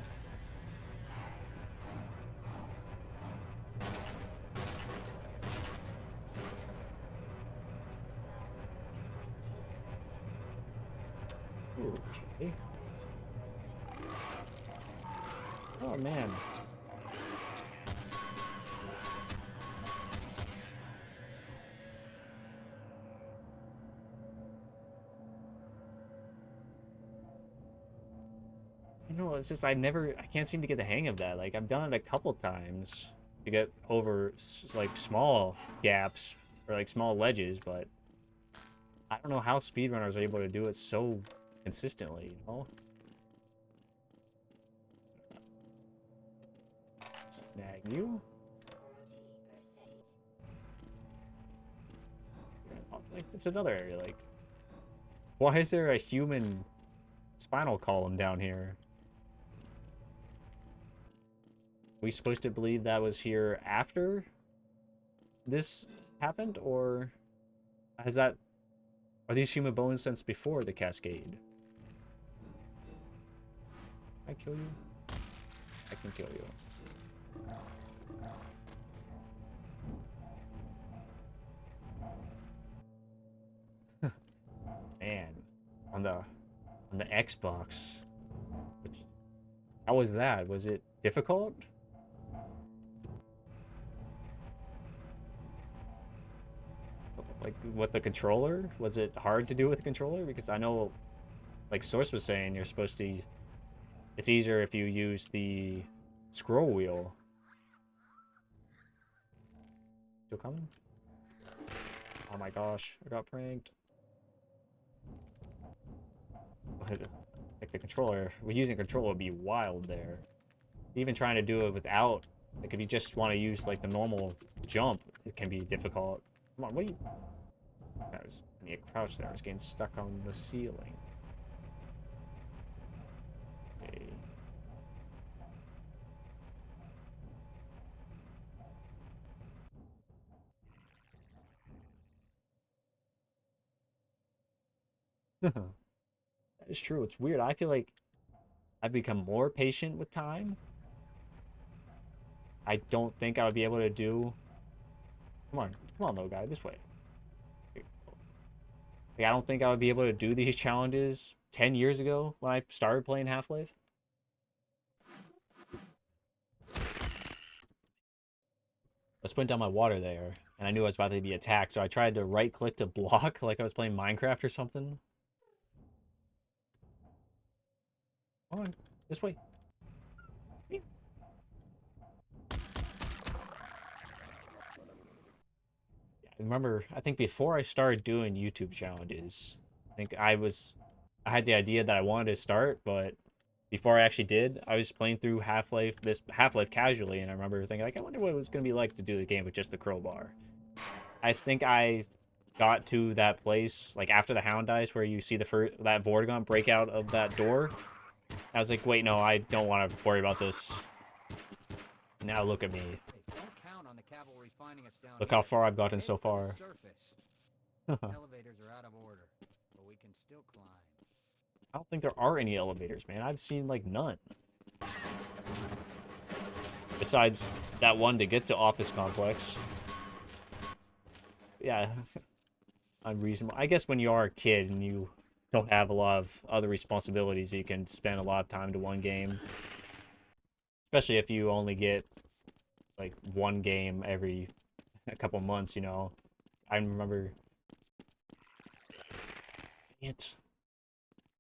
Okay. Oh man. You know, it's just I can't seem to get the hang of that. Like I've done it a couple times to get over like small gaps or like small ledges, but I don't know how speedrunners are able to do it so consistently, you know? Snag you. Like it's another area. Like, why is there a human spinal column down here? we supposed to believe that was here after this happened, or has that... Are these human bones since before the cascade? Can I kill you? I can kill you. Man, on the Xbox, how was that? Was it difficult? Like with the controller? Was it hard to do with the controller? Because I know, like Source was saying, you're supposed to... It's easier if you use the scroll wheel. Still coming? Oh my gosh, I got pranked. Like the controller, using a controller would be wild there. Even trying to do it without, like if you just want to use like the normal jump, it can be difficult. Come on, what are you... I need to crouch there. I was getting stuck on the ceiling. Okay. That is true. It's weird. I feel like I've become more patient with time. I don't think I would be able to do... Come on, little guy, this way. Like, I don't think I would be able to do these challenges 10 years ago when I started playing Half-Life. I was putting down my water there, and I knew I was about to be attacked, so I tried to right-click to block like I was playing Minecraft or something. Come on, this way. Remember, I think before I started doing YouTube challenges, I think I had the idea that I wanted to start, but before I actually did, I was playing through this Half-Life casually, and I remember thinking, like, I wonder what it was going to be like to do the game with just the crowbar. I think I got to that place, like, after the Hound dies, where you see that Vortigaunt break out of that door. I was like, wait, no, I don't want to worry about this. Now look at me. Look how far I've gotten so far. Elevators are out of order, but we can still climb. I don't think there are any elevators, man. I've seen, like, none. Besides that one to get to Office Complex. Yeah, unreasonable. I guess when you are a kid and you don't have a lot of other responsibilities, you can spend a lot of time to one game. Especially if you only get, like, one game every a couple months, you know. I remember... Dang it.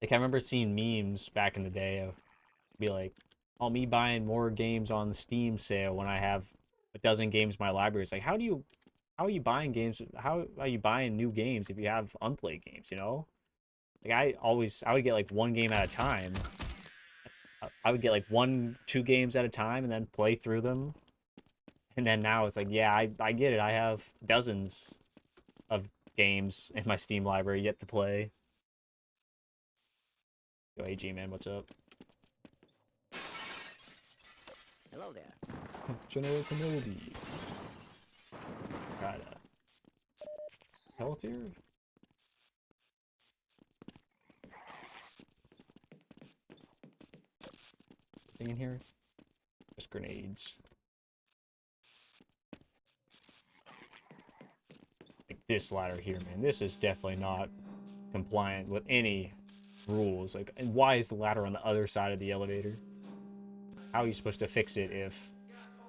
Like, I remember seeing memes back in the day of, be like, oh, me buying more games on the Steam sale when I have a dozen games in my library. It's like, how are you buying games? How are you buying new games if you have unplayed games, you know? Like, I would get, like, one game at a time. I would get, like, 2 games at a time and then play through them. And then now it's like, yeah, I get it. I have dozens of games in my Steam library yet to play. Yo, hey, G-Man, what's up? Hello there. General Kenobi. Got a health here? Thing in here? Just grenades. Like this ladder here, man. This is definitely not compliant with any rules. Like, and why is the ladder on the other side of the elevator? How are you supposed to fix it if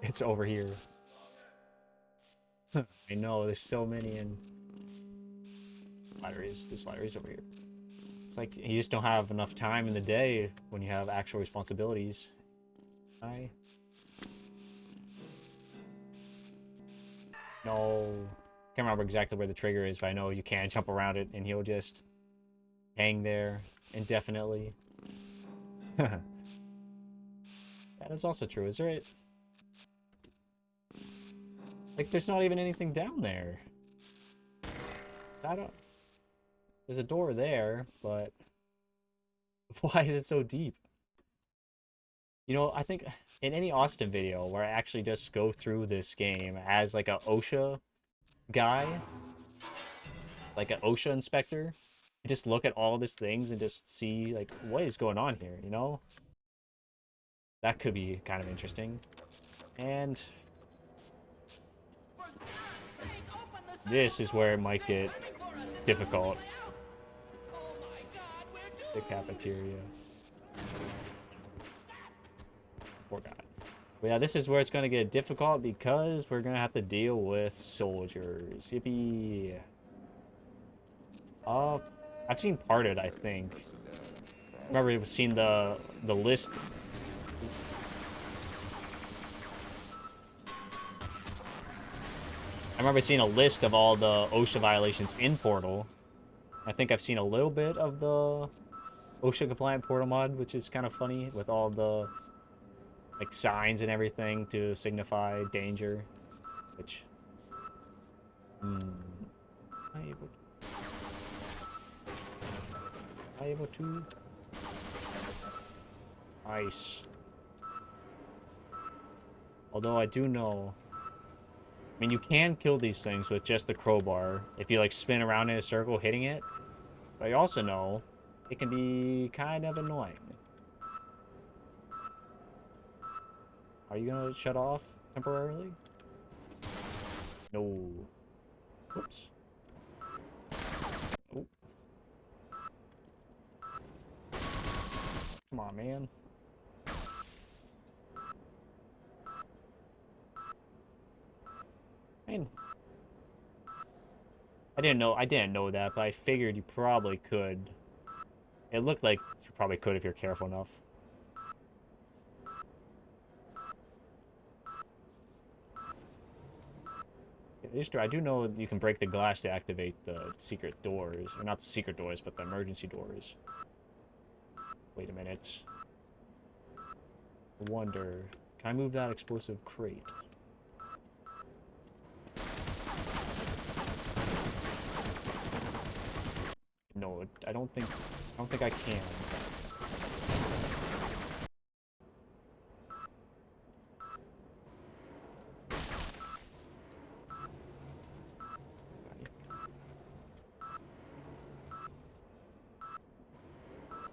it's over here? I know, there's so many, and this ladder is over here. It's like you just don't have enough time in the day when you have actual responsibilities. No. Can't remember exactly where the trigger is, but I know you can't jump around it, and he'll just hang there indefinitely. That is also true. Is there like, there's not even anything down there. I don't... There's a door there, but why is it so deep? You know, I think in any Austin video where I actually just go through this game as like a OSHA guy, like an OSHA inspector, and just look at all these things and just see like what is going on here, you know? That could be kind of interesting. And this is where it might get difficult. The cafeteria. Poor guy. But yeah, this is where it's going to get difficult because we're going to have to deal with soldiers. Yippee. I've seen part of it, I think. Remember, we've seen the list. I remember seeing a list of all the OSHA violations in Portal. I think I've seen a little bit of the OSHA compliant Portal mod, which is kind of funny with all the like signs and everything to signify danger. Which, am I able to? Nice. Although I do know, I mean, you can kill these things with just the crowbar if you like spin around in a circle hitting it. But I also know it can be kind of annoying. Are you gonna shut off temporarily? No. Whoops. Oh. Come on, man. I mean, I didn't know that, but I figured you probably could. It looked like you probably could if you're careful enough. It's true. I do know you can break the glass to activate the secret doors. Or not the secret doors, but the emergency doors. Wait a minute. I wonder, can I move that explosive crate? No, I don't think I can.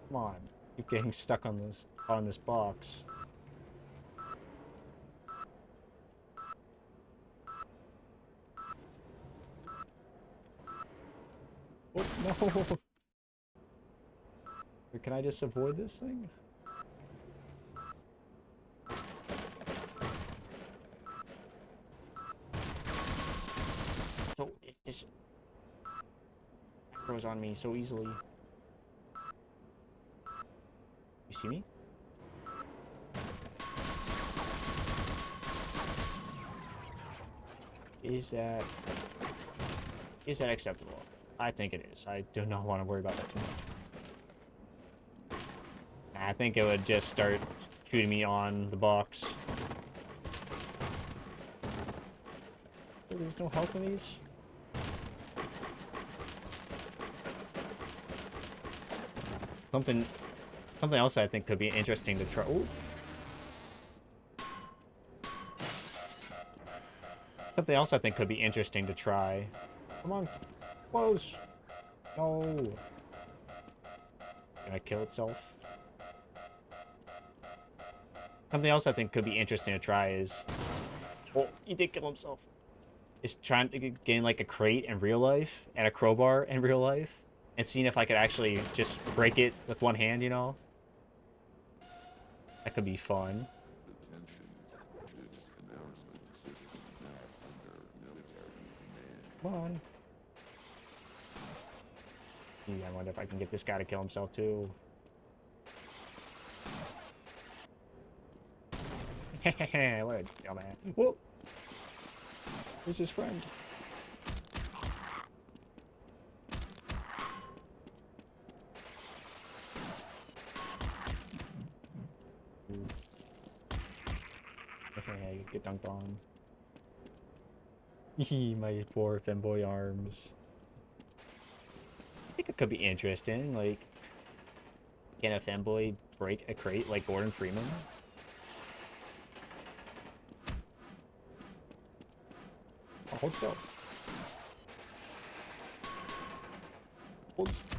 Come on. Keep getting stuck on this box. Oh, no. Can I just avoid this thing? So it just grows on me so easily. You see me? Is that acceptable? I think it is. I do not want to worry about that too much. I think it would just start shooting me on the box. There's no help in these? Something else I think could be interesting to try. Ooh. Something else I think could be interesting to try. Come on. Close. No. Gonna kill itself. Something else I think could be interesting to try is... Oh, he did kill himself. Is trying to gain like a crate in real life and a crowbar in real life. And seeing if I could actually just break it with one hand, you know? That could be fun. Come on. Yeah, I wonder if I can get this guy to kill himself too. What a dumbass. Whoa! Where's his friend? Get dunked on. My poor femboy arms. I think it could be interesting, like, can a femboy break a crate like Gordon Freeman? Oh, hold still. Hold still.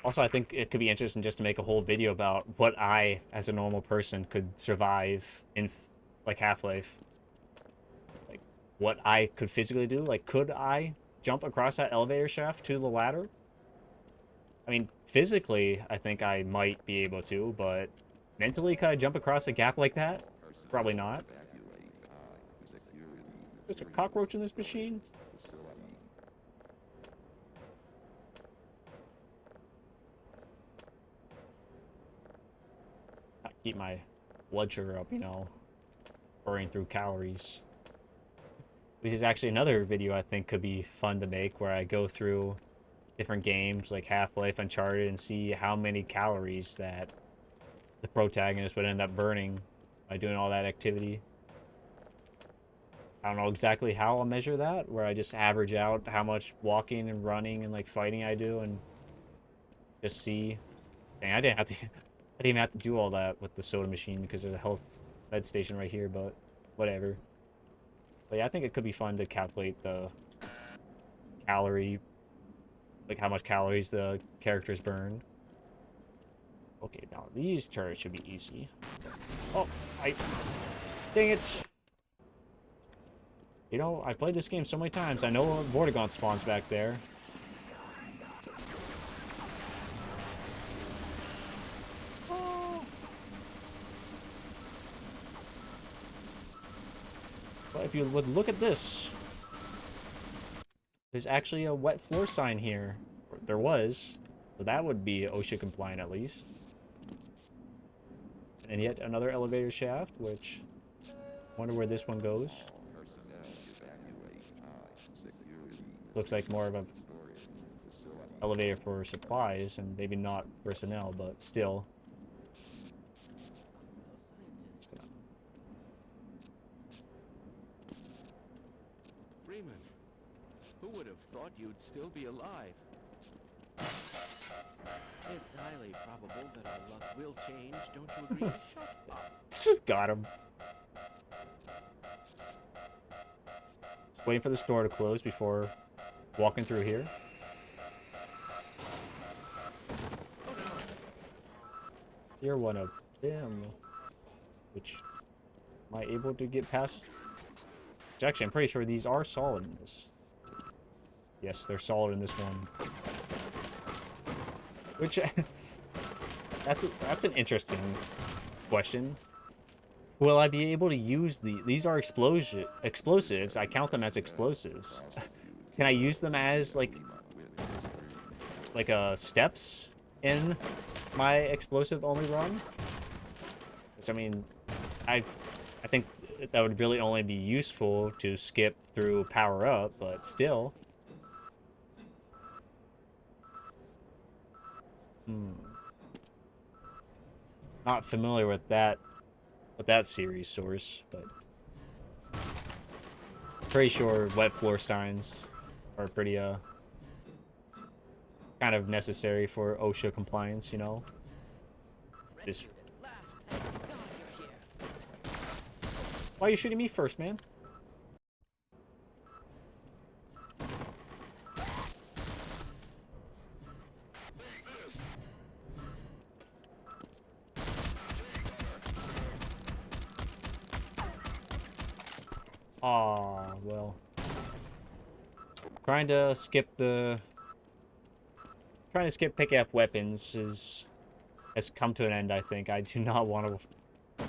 Also, I think it could be interesting just to make a whole video about what I, as a normal person, could survive in, like, Half-Life. Like, what I could physically do. Like, could I jump across that elevator shaft to the ladder? I mean, physically, I think I might be able to, but mentally, could I jump across a gap like that? Probably not. There's a cockroach in this machine? Keep my blood sugar up, you know, burning through calories. Which is actually another video I think could be fun to make, where I go through different games like Half-Life, Uncharted, and see how many calories that the protagonist would end up burning by doing all that activity. I don't know exactly how I'll measure that, where I just average out how much walking and running and like fighting I do and just see. Dang, I didn't even have to do all that with the soda machine because there's a health med station right here, but whatever. But yeah, I think it could be fun to calculate the calorie, like how much calories the characters burn. Okay, now these turrets should be easy. Oh, dang it. You know, I played this game so many times. I know Vortigaunt spawns back there. Oh. But if you would look at this, there's actually a wet floor sign here. There was. So that would be OSHA compliant at least. And yet another elevator shaft, which I wonder where this one goes. Looks like more of a elevator for supplies and maybe not personnel, but still. Freeman, who would have thought you'd still be alive? It's highly probable that our luck will change, don't you agree? Shut up. Got him. Just waiting for this door to close before walking through here. You're one of them. Which, am I able to get past? Actually, I'm pretty sure these are solid in this. Yes, they're solid in this one. Which, that's an interesting question. Will I be able to use these are explosives. I count them as explosives. Can I use them as like steps in my explosive only run? Which, I mean, I think that would really only be useful to skip through power up, but still. Not familiar with that series source, but pretty sure wet floor steins are pretty kind of necessary for OSHA compliance, you know. This. Why are you shooting me first, man? Aw, well. Trying to skip picking up weapons has come to an end, I think. I do not want to.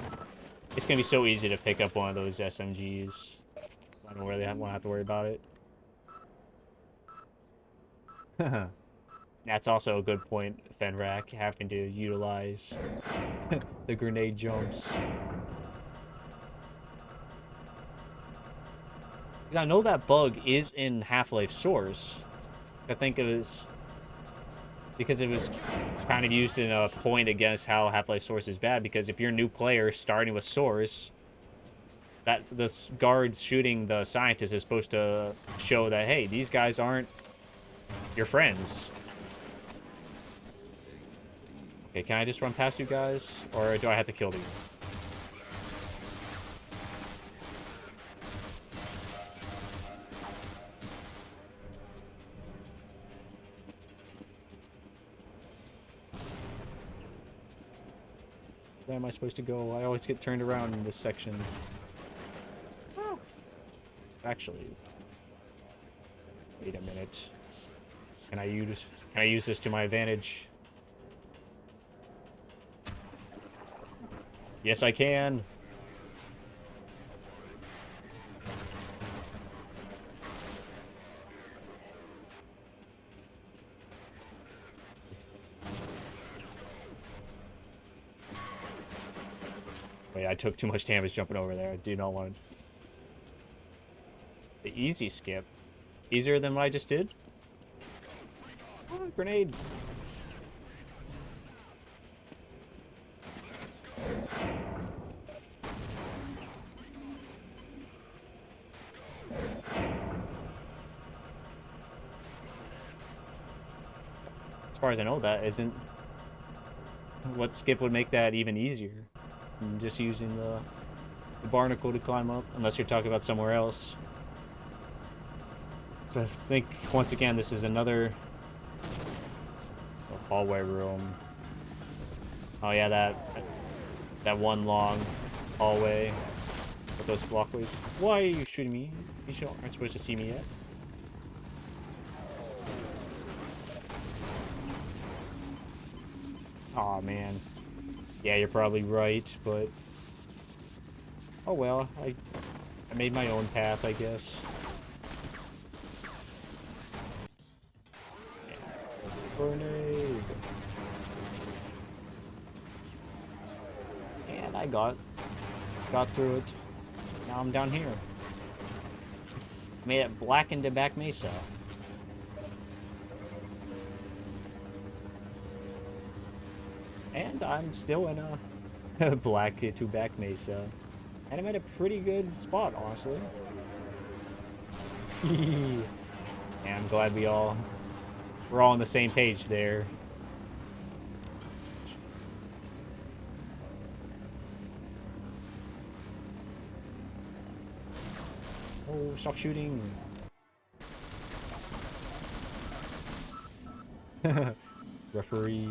It's gonna be so easy to pick up one of those SMGs. I don't really want to have to worry about it. That's also a good point, Fenrak, having to utilize the grenade jumps. I know that bug is in Half-Life Source. I think it was because it was kind of used in a point against how Half-Life Source is bad, because if you're a new player starting with Source, that this guard shooting the scientist is supposed to show that, hey, these guys aren't your friends. Okay, can I just run past you guys? Or do I have to kill these? Where am I supposed to go? I always get turned around in this section. Actually, wait a minute. Can I use this to my advantage? Yes, I can. Wait, I took too much damage jumping over there. I do not want the easy skip. Easier than what I just did? Oh, grenade. As far as I know, that isn't... What skip would make that even easier? Just using the barnacle to climb up, unless you're talking about somewhere else. So I think, once again, this is another hallway room. Oh yeah, that one long hallway with those walkways. Why are you shooting me? You aren't supposed to see me yet. Aw, man. Yeah, you're probably right, but... Oh well, I made my own path, I guess. Yeah. Grenade! And I got through it. Now I'm down here. Made it black into back Mesa. And I'm still in a black to back Mesa. And I'm at a pretty good spot, honestly. And I'm glad we're all on the same page there. Oh, stop shooting. Referee.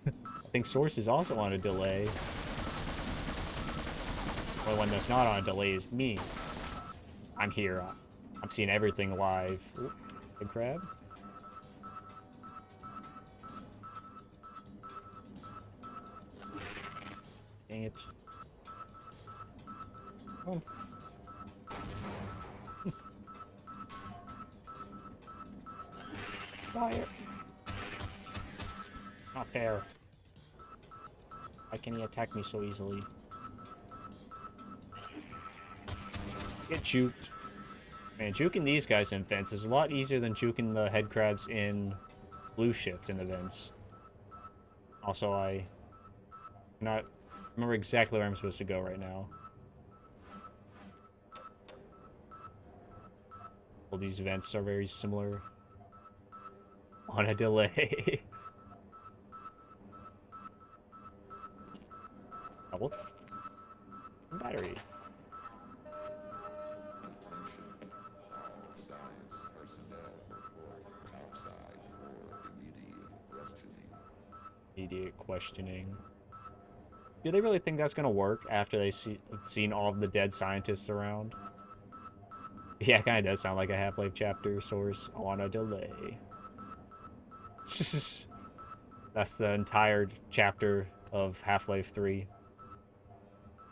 I think Source is also on a delay. Only one that's not on a delay is me. I'm here. I'm seeing everything live. Ooh, big crab. Dang it. Oh. Fire. It's not fair. Why can he attack me so easily? Get juked. Man, juking these guys in vents is a lot easier than juking the head crabs in blue shift in the vents. Also, I not remember exactly where I'm supposed to go right now. All these vents are very similar. On a delay. Oh, battery. Immediate questioning. Do they really think that's gonna work after they've seen all of the dead scientists around? Yeah, it kinda does sound like a Half-Life chapter Source on a delay. That's the entire chapter of Half-Life 3.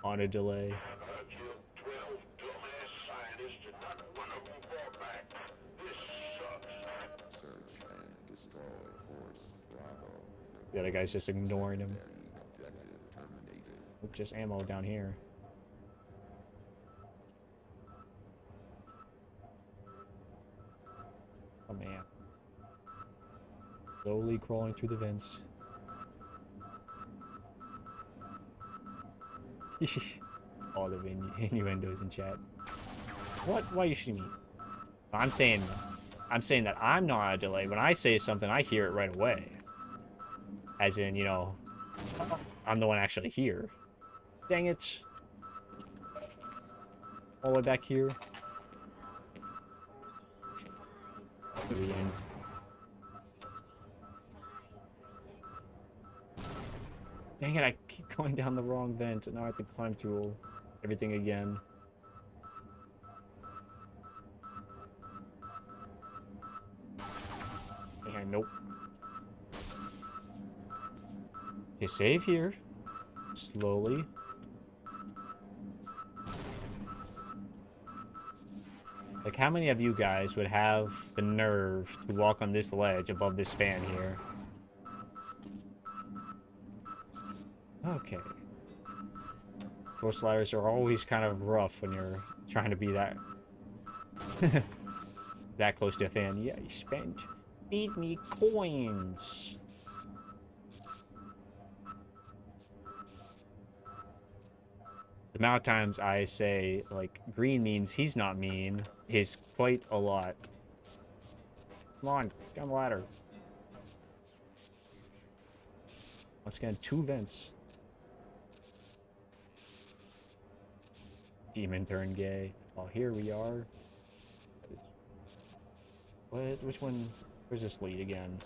On a delay. The other guy's just ignoring him. Oop, just ammo down here. Oh man. Slowly crawling through the vents. All the innuendos in chat. What? Why are you shooting me? I'm saying that I'm not on a delay. When I say something, I hear it right away. As in, you know, I'm the one actually here. Dang it. All the way back here. To the end. Dang it, I keep going down the wrong vent, and now I have to climb through everything again. Yeah, nope. Okay, save here. Slowly. Like, how many of you guys would have the nerve to walk on this ledge above this fan here? Okay. Floor sliders are always kind of rough when you're trying to be that that close to a fan. Yeah, you spend. Feed me coins. The amount of times I say, like, green means he's not mean is quite a lot. Come on, get on the ladder. Once again, 2 vents. Demon turn gay. Oh, here we are. What? Which one? Where's this lead again?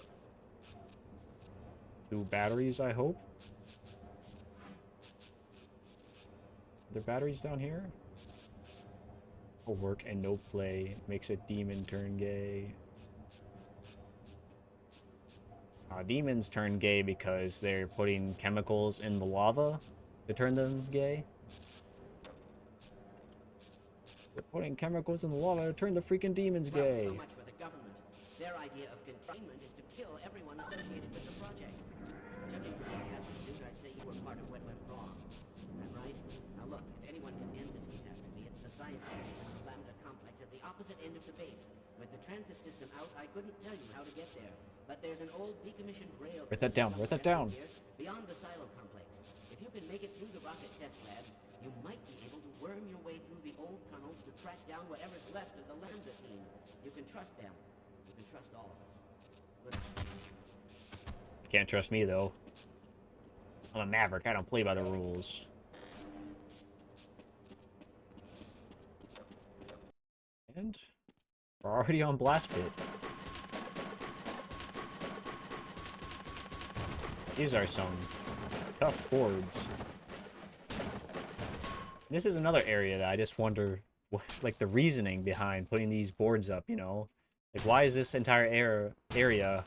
2 batteries, I hope? Are there batteries down here? No work and no play makes a demon turn gay. Demons turn gay because they're putting chemicals in the lava to turn them gay. They're putting chemicals in the lava to turn the freaking demons gay. Well, so much for the government. Their idea of containment is to kill everyone associated with the project. Judging from your attitude, I'd say you were part of what went wrong. Is that right? Now look, if anyone can end this catastrophe, it's the science center in the Lambda complex at the opposite end of the base. With the transit system out, I couldn't tell you how to get there. But there's an old decommissioned rail... Write that down, write that down. Beyond the silo complex. If you can make it through the rocket test lab, you might be able to worm your way through the old tunnels to track down whatever's left of the Lambda team. You can trust them. You can trust all of us. Good. Can't trust me, though. I'm a maverick. I don't play by the rules. And we're already on Blast Pit. These are some tough boards. This is another area that I just wonder, like, the reasoning behind putting these boards up, you know? Like, why is this entire area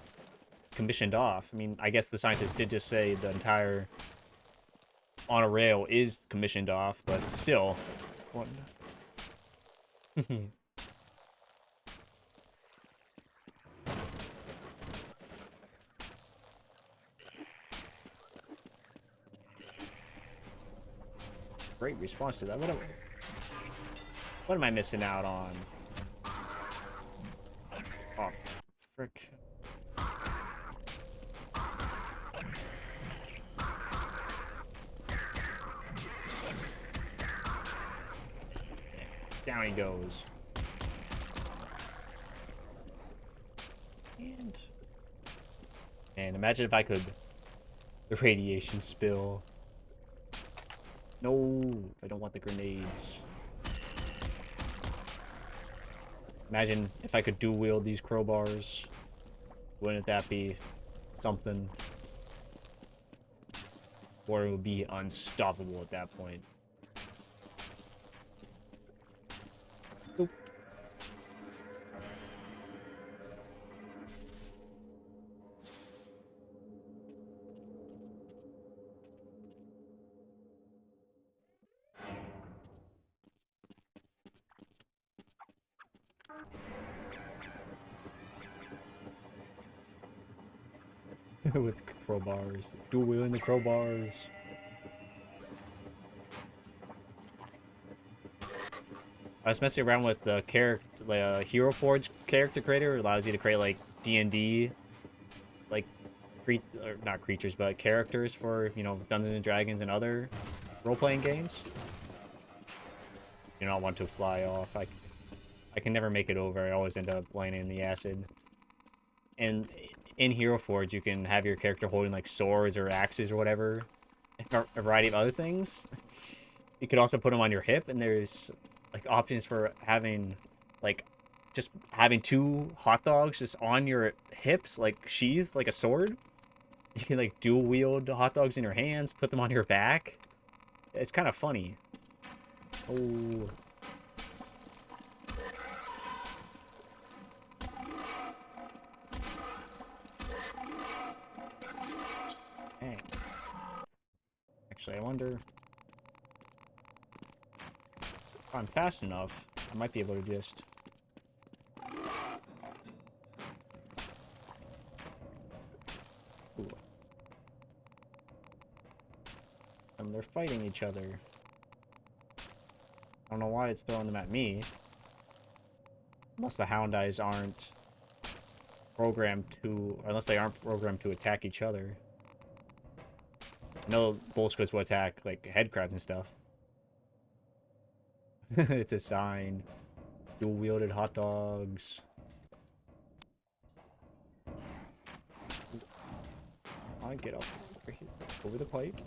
commissioned off? I mean, I guess the scientists did just say the entire on a rail is commissioned off, but still. What? Great response to that. What am I missing out on? Oh, frick. Down he goes. And imagine if I could... The radiation spill. No, I don't want the grenades. Imagine if I could dual wield these crowbars. Wouldn't that be something? Or it would be unstoppable at that point. Oop. With crowbars. Dual wielding the crowbars. I was messing around with the character, like, Hero Forge character creator. It allows you to create, like, D&D, like, or not creatures, but characters for, you know, Dungeons and Dragons and other role-playing games. You don't want to fly off. I can never make it over. I always end up landing in the acid. And in Hero Forge, you can have your character holding like swords or axes or whatever, and a variety of other things. You could also put them on your hip, and there's like options for having like just having 2 hot dogs just on your hips, like sheathed like a sword. You can like dual wield hot dogs in your hands, put them on your back. It's kind of funny. Oh. Dang. Actually, I wonder if I'm fast enough, I might be able to just... Ooh. And they're fighting each other. I don't know why it's throwing them at me. Unless the Hound Eyes aren't programmed to... Unless they aren't programmed to attack each other. I know Bull Squids will attack, like, head crabs and stuff. It's a sign. Dual-wielded hot dogs. I get up over here, over the pipe.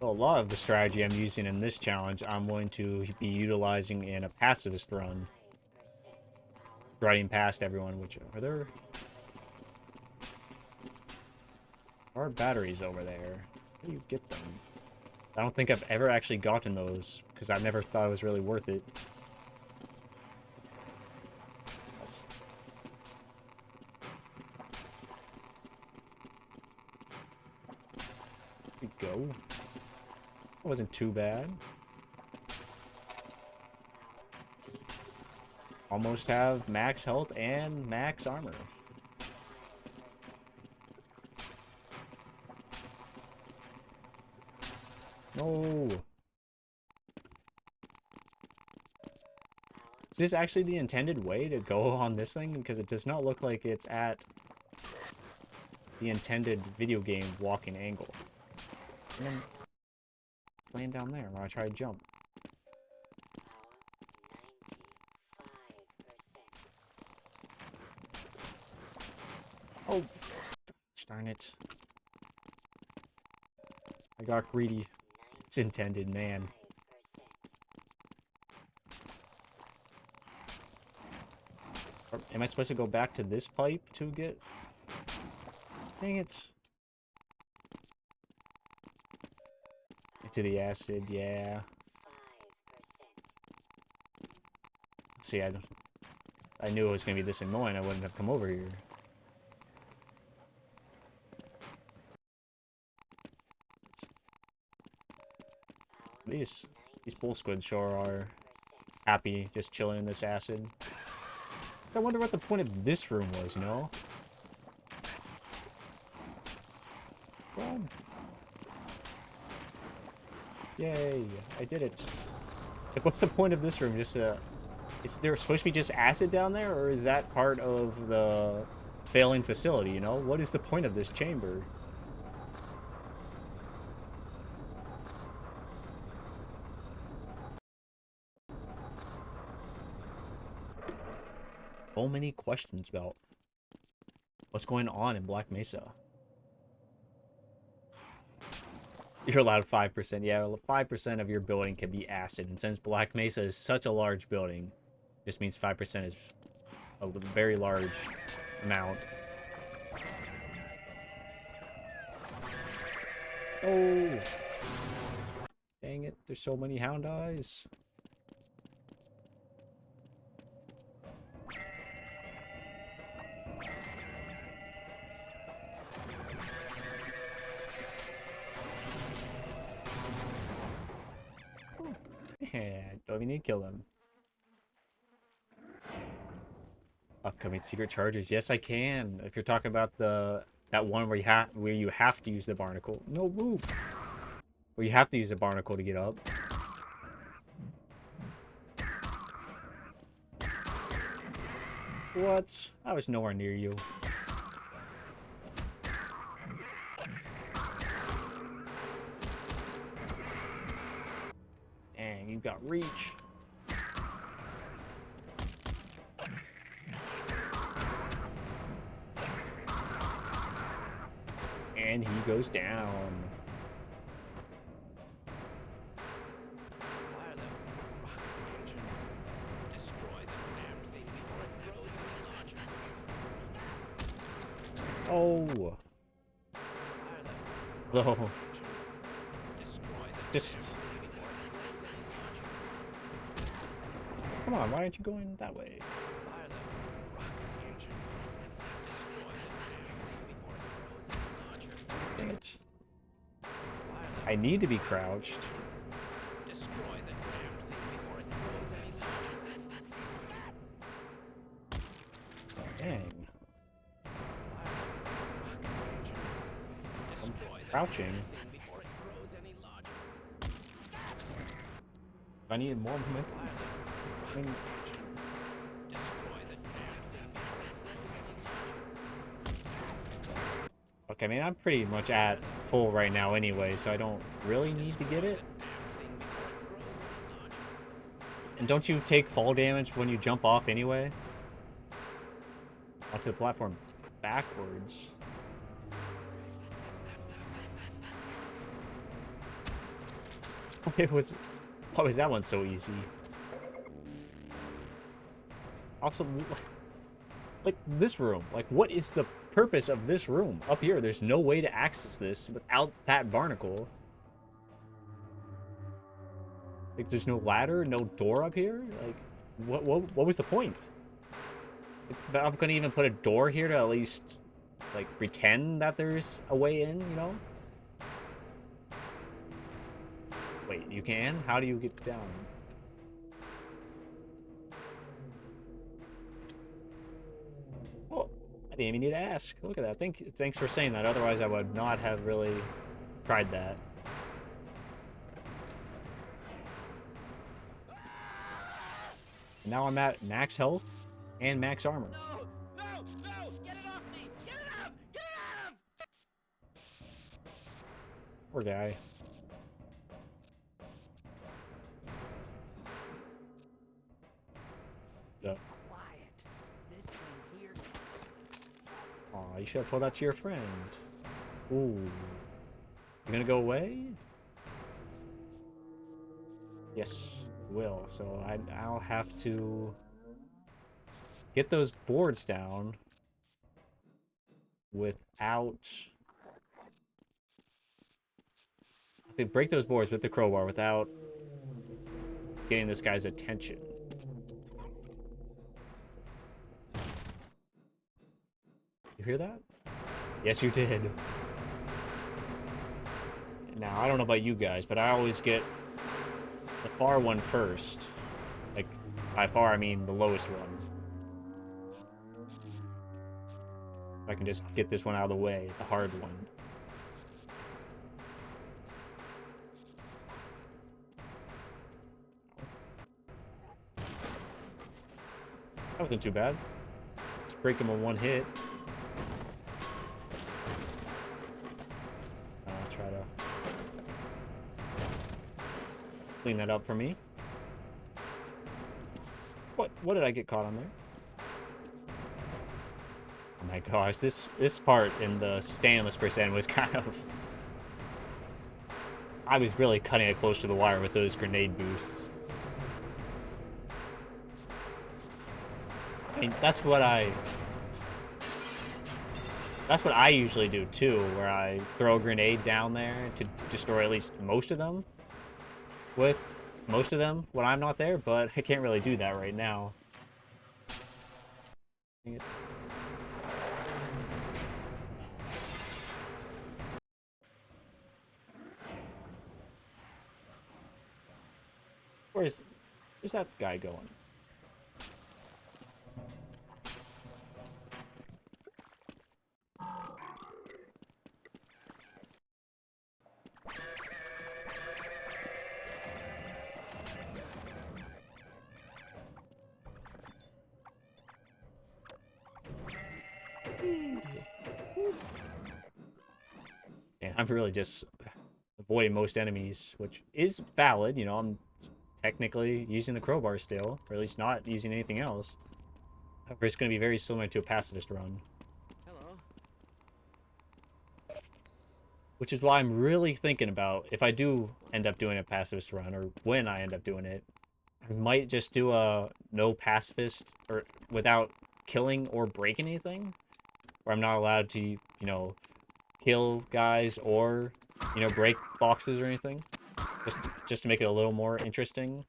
So a lot of the strategy I'm using in this challenge, I'm going to be utilizing in a pacifist run. Riding past everyone, which are there... There are batteries over there. How do you get them? I don't think I've ever actually gotten those, because I've never thought it was really worth it. There we go. It wasn't too bad. Almost have max health and max armor. No. Is this actually the intended way to go on this thing? Because it does not look like it's at the intended video game walking angle. And then it's laying down there when I try to jump. Oh, darn it. I got greedy. It's intended, man. Am I supposed to go back to this pipe to get... Dang it. Into the acid, yeah. See, I knew it was going to be this annoying. I wouldn't have come over here. These bull squids sure are happy just chilling in this acid. I wonder what the point of this room was, you know? Run. Yay, I did it. Like, what's the point of this room? Just is there supposed to be just acid down there, or is that part of the failing facility, you know? What is the point of this chamber? So many questions about what's going on in Black Mesa. You're allowed 5%. Yeah, 5% of your building can be acid. And since Black Mesa is such a large building, this means 5% is a very large amount. Oh! Dang it, there's so many Hound Eyes. Yeah, don't even need to kill them. Upcoming secret charges. Yes, I can. If you're talking about that one where you have to use the barnacle. No, move. Where you have to use the barnacle to get up. What? I was nowhere near you. Dang. reach. And he goes down. Fire the rocket engine. Destroy the damned thing before it grows any larger. Oh. Fire the Though. rocket engine. Destroy the Just. damned thing before it grows any larger. Come on, why aren't you going that way? Fire the rocket engine. Destroy the damned thing before it grows any larger. Dang it. Fire the I need to be crouched. destroy the damned thing before it grows any larger. Dang. Fire the rocket engine. Destroy the Crouching. damned thing before it grows any larger. I need more momentum. Fire the I mean, engine. Destroy the damned thing before it grows any larger. okay, I mean, I'm pretty much at full right now anyway, so I don't really need to get it. And don't you take fall damage when you jump off anyway? Onto the platform backwards. It was... Why was that one so easy? Also, like, this room. Like, what is the purpose of this room? Up here, there's no way to access this without that barnacle. Like, there's no ladder, no door up here? Like, what was the point? Like, I'm gonna even put a door here to at least, like, pretend that there's a way in, you know? Wait, you can? How do you get down? Oh, I didn't even need to ask. Look at that. Thanks for saying that. Otherwise, I would not have really tried that. And now I'm at max health and max armor. No! No! No! Get it off me! Get it off! Get it off! Poor guy. Yep. Quiet. This thing here knows. Aw, you should have told that to your friend. Ooh. You gonna go away? Yes, you will. So I'll have to get those boards down without... They break those boards with the crowbar without getting this guy's attention. You hear that? Yes, you did. Now, I don't know about you guys, but I always get the far one first. Like, by far, I mean the lowest one. If I can just get this one out of the way, the hard one. That wasn't too bad. Let's break him in one hit. I'll try to clean that up for me. What did I get caught on there? Oh my gosh, this part in the stainless percent was kind of... I was really cutting it close to the wire with those grenade boosts. I mean, that's what I usually do too, where I throw a grenade down there to destroy at least most of them. With most of them when I'm not there, but I can't really do that right now. Dang it. Where's that guy going? And I'm really just avoiding most enemies, which is valid, you know, I'm technically using the crowbar still, or at least not using anything else. However, it's going to be very similar to a pacifist run. Hello. Which is why I'm really thinking about, if I do end up doing a pacifist run, or when I end up doing it, I might just do a no pacifist, or without killing or breaking anything, where I'm not allowed to, you know, kill guys or, you know, break boxes or anything, just to make it a little more interesting.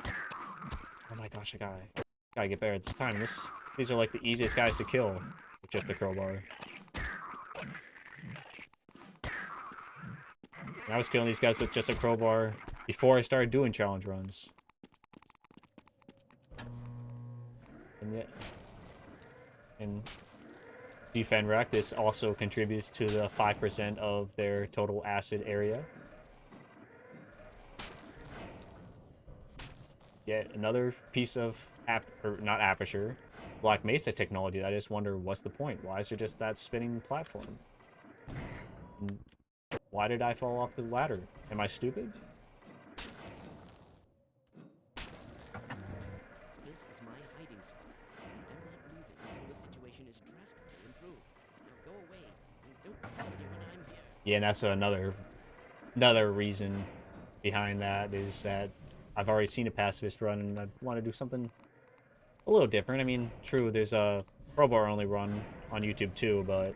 Oh my gosh, I gotta get better at this time. These are like the easiest guys to kill with just the crowbar. And I was killing these guys with just a crowbar before I started doing challenge runs. And yet, and defend rack, this also contributes to the 5% of their total acid area. Yet another piece of not aperture, Black Mesa technology. I just wonder, what's the point? Why is there just that spinning platform? And why did I fall off the ladder? Am I stupid? This is my hiding spot. I'm not moving until the situation is drastically improved. Now go away and don't bother me when I'm here. Yeah, and that's another reason behind that is that I've already seen a pacifist run and I want to do something a little different. I mean, true, there's a crowbar only run on YouTube too, but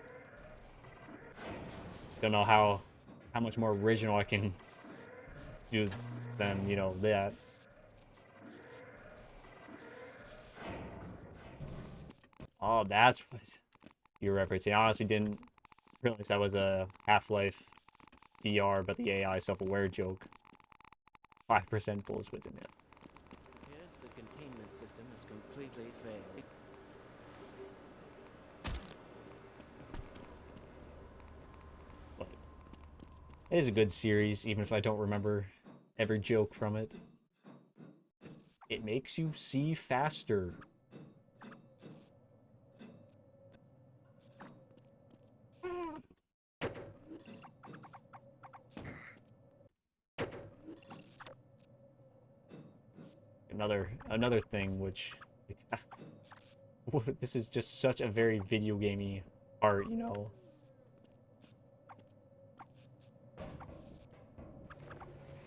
don't know how much more original I can do than, you know, that. Oh, that's what you're referencing. I honestly didn't realize that was a Half-Life VR, but the AI self-aware joke. 5% bulls was in it. Yes, the containment system has completely failed. But it is a good series, even if I don't remember every joke from it. It makes you see faster. Another thing which this is just such a very video gamey art, you know.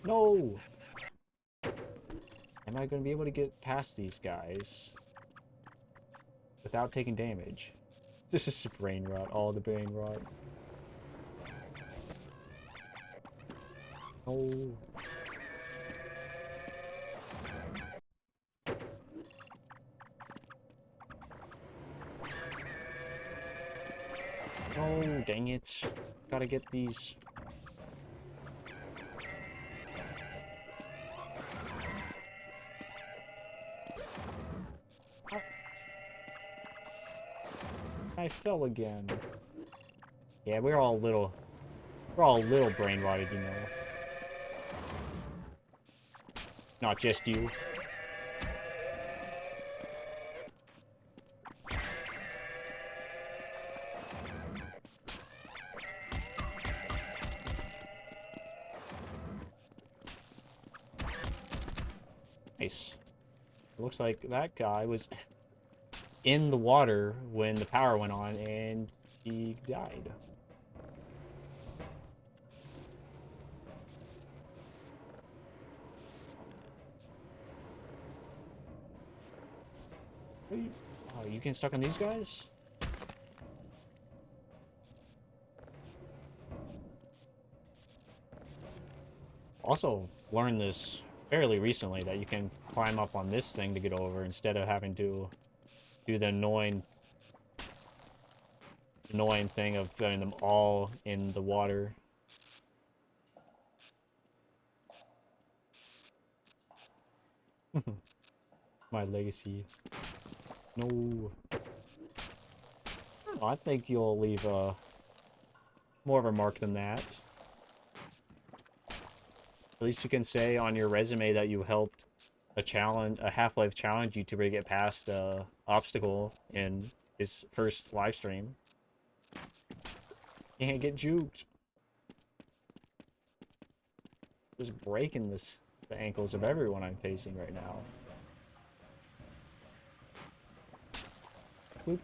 No! Am I gonna be able to get past these guys without taking damage? This is brain rot, all the brain rot. Oh. Oh, dang it. Gotta get these. I fell again. Yeah, we're all a little brain rotted, you know. It's not just you. Nice. It looks like that guy was in the water when the power went on and he died. Oh, you getting stuck on these guys? Also learned this fairly recently, that you can climb up on this thing to get over instead of having to do the annoying thing of getting them all in the water. My legacy. No. I think you'll leave more of a mark than that. At least you can say on your resume that you helped a Half-Life challenge YouTuber get past obstacle in his first live stream. Can't get juked. just breaking the ankles of everyone I'm facing right now. Boop.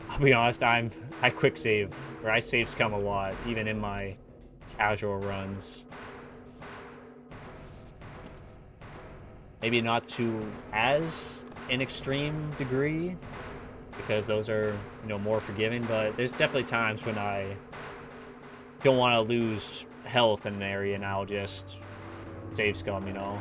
I'll be honest, I quick save, or I save scum a lot, even in my casual runs. Maybe not to as an extreme degree, because those are, you know, more forgiving, but there's definitely times when I don't want to lose health in an area and I'll just save scum, you know?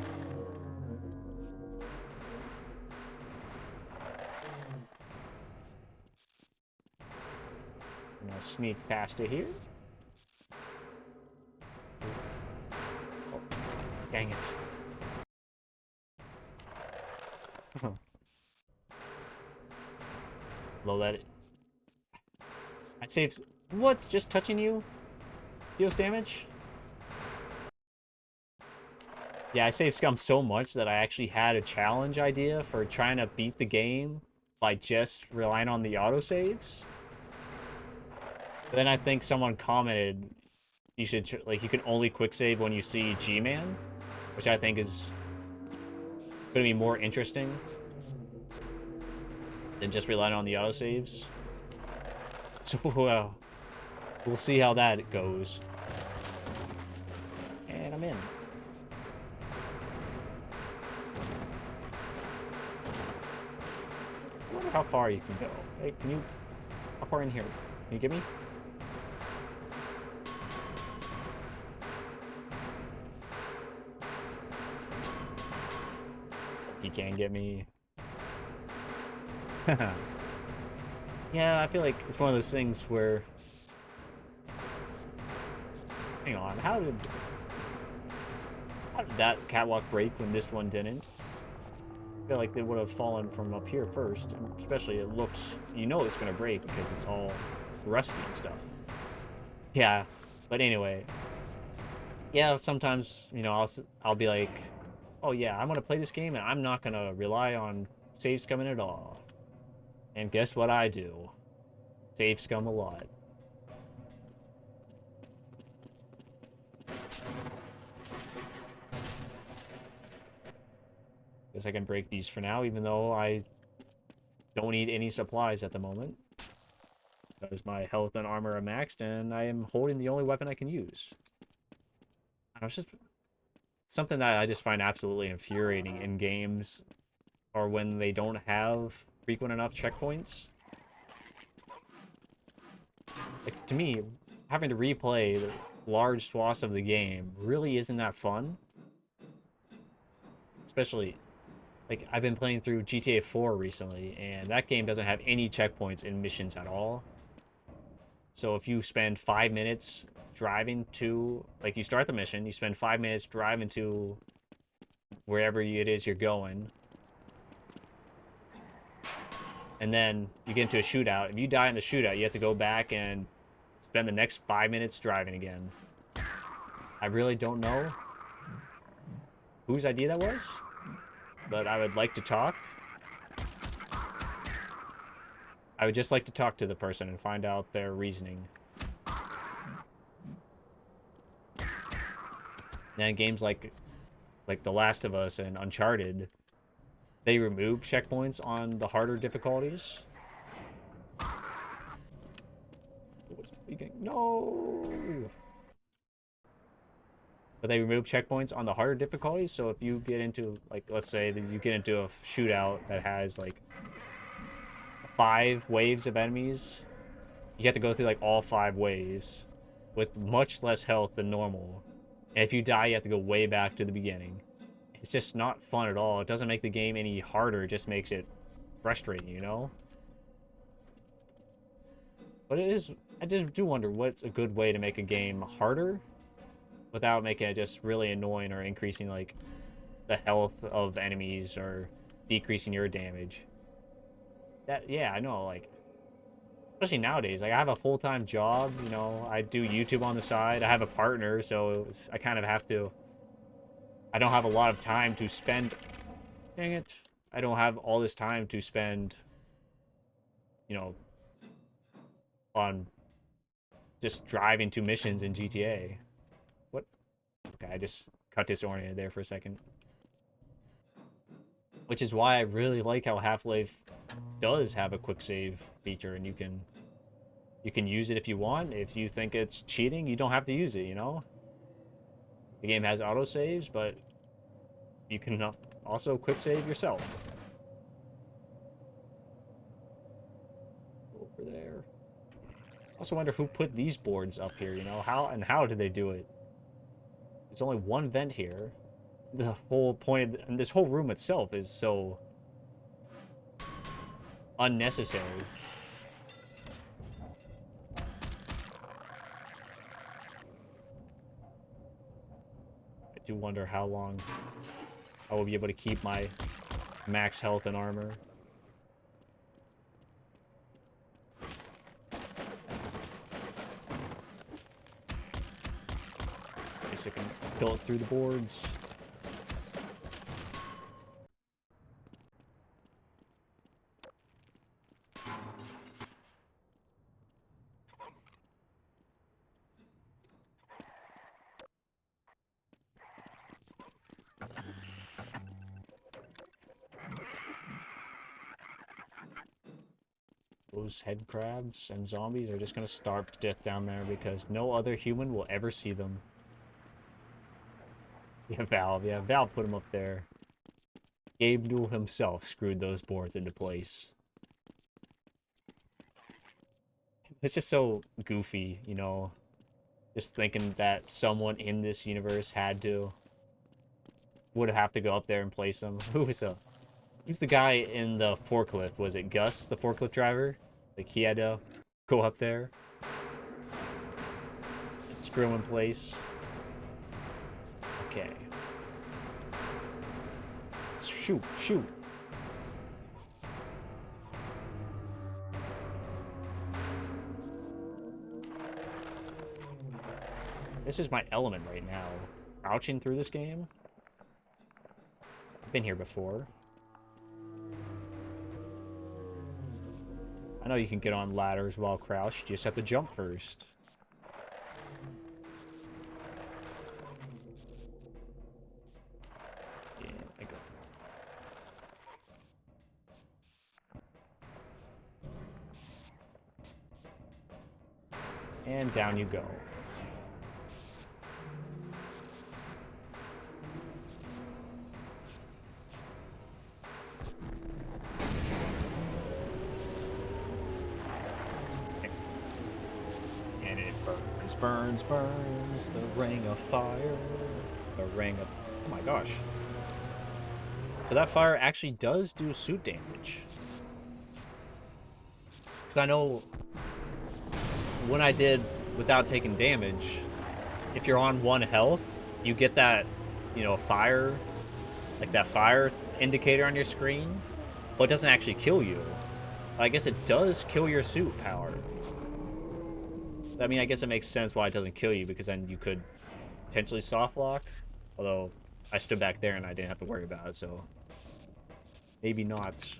I'm gonna sneak past it here. Oh, dang it. Low that it. I saved. What? Just touching you deals damage? Yeah, I saved scum so much that I actually had a challenge idea for trying to beat the game by just relying on the autosaves. But then I think someone commented you should, like, you can only quick save when you see G-Man, which I think is going to be more interesting than just relying on the autosaves. So, we'll see how that goes. And I'm in. I wonder how far you can go. Hey, can you... How far in here? Can you get me? He can get me. Yeah, I feel like it's one of those things where... Hang on, how did that catwalk break when this one didn't? I feel like they would have fallen from up here first, and especially it looks... You know it's going to break because it's all rusty and stuff. Yeah, but anyway. Yeah, sometimes, you know, I'll be like, oh yeah, I'm going to play this game and I'm not going to rely on save scumming at all. And guess what I do? Save scum a lot. Guess I can break these for now, even though I don't need any supplies at the moment. Because my health and armor are maxed, and I am holding the only weapon I can use. It's just something that I just find absolutely infuriating in games, or when they don't have frequent enough checkpoints. Like, to me, having to replay the large swaths of the game really isn't that fun. Especially, like, I've been playing through GTA 4 recently, and that game doesn't have any checkpoints in missions at all. So if you spend 5 minutes driving to, like, you start the mission, you spend 5 minutes driving to wherever it is you're going, and then you get into a shootout. If you die in the shootout, you have to go back and spend the next 5 minutes driving again. I really don't know whose idea that was, but I would like to talk. I would just like to talk to the person and find out their reasoning. Then games like The Last of Us and Uncharted, they remove checkpoints on the harder difficulties. No! But they remove checkpoints on the harder difficulties, so if you get into, like, let's say that you get into a shootout that has, like, 5 waves of enemies, you have to go through, like, all 5 waves with much less health than normal. And if you die, you have to go way back to the beginning. It's just not fun at all. It doesn't make the game any harder. It just makes it frustrating, you know? But it is... I just do wonder what's a good way to make a game harder without making it just really annoying or increasing, like, the health of enemies or decreasing your damage. That, yeah, I know, like, especially nowadays, like, I have a full-time job, you know, I do YouTube on the side, I have a partner, so I kind of have to, I don't have a lot of time to spend, dang it, I don't have all this time to spend, you know, on just driving to missions in GTA. What? Okay, I just cut disoriented there for a second. Which is why I really like how Half-Life does have a quick save feature, and you can use it if you want. If you think it's cheating, you don't have to use it, you know? The game has autosaves, but you can also quick save yourself. Over there. Also wonder who put these boards up here, you know? How did they do it? There's only one vent here. The whole point of this whole room itself is so unnecessary. I do wonder how long I will be able to keep my max health and armor. I guess I can kill it through the boards. Those head crabs and zombies are just gonna starve to death down there because no other human will ever see them. Yeah, Valve. Yeah, Valve put them up there. Gabe Newell himself screwed those boards into place. It's just so goofy, you know? Just thinking that someone in this universe would have to go up there and place them. Who's the guy in the forklift? Was it Gus, the forklift driver? Like, he had to go up there and screw him in place. Okay. Shoot, shoot. This is my element right now. Crouching through this game. I've been here before. I know you can get on ladders while crouched. You just have to jump first. Yeah, I go. And down you go. And it burns, burns, burns, the ring of fire. The ring of... Oh my gosh. So that fire actually does do suit damage. Because I know when I did without taking damage, if you're on 1 health, you get that, you know, fire, like that fire indicator on your screen, but it doesn't actually kill you. I guess it does kill your suit power. I mean, I guess it makes sense why it doesn't kill you, because then you could potentially soft lock. Although, I stood back there and I didn't have to worry about it, so... maybe not.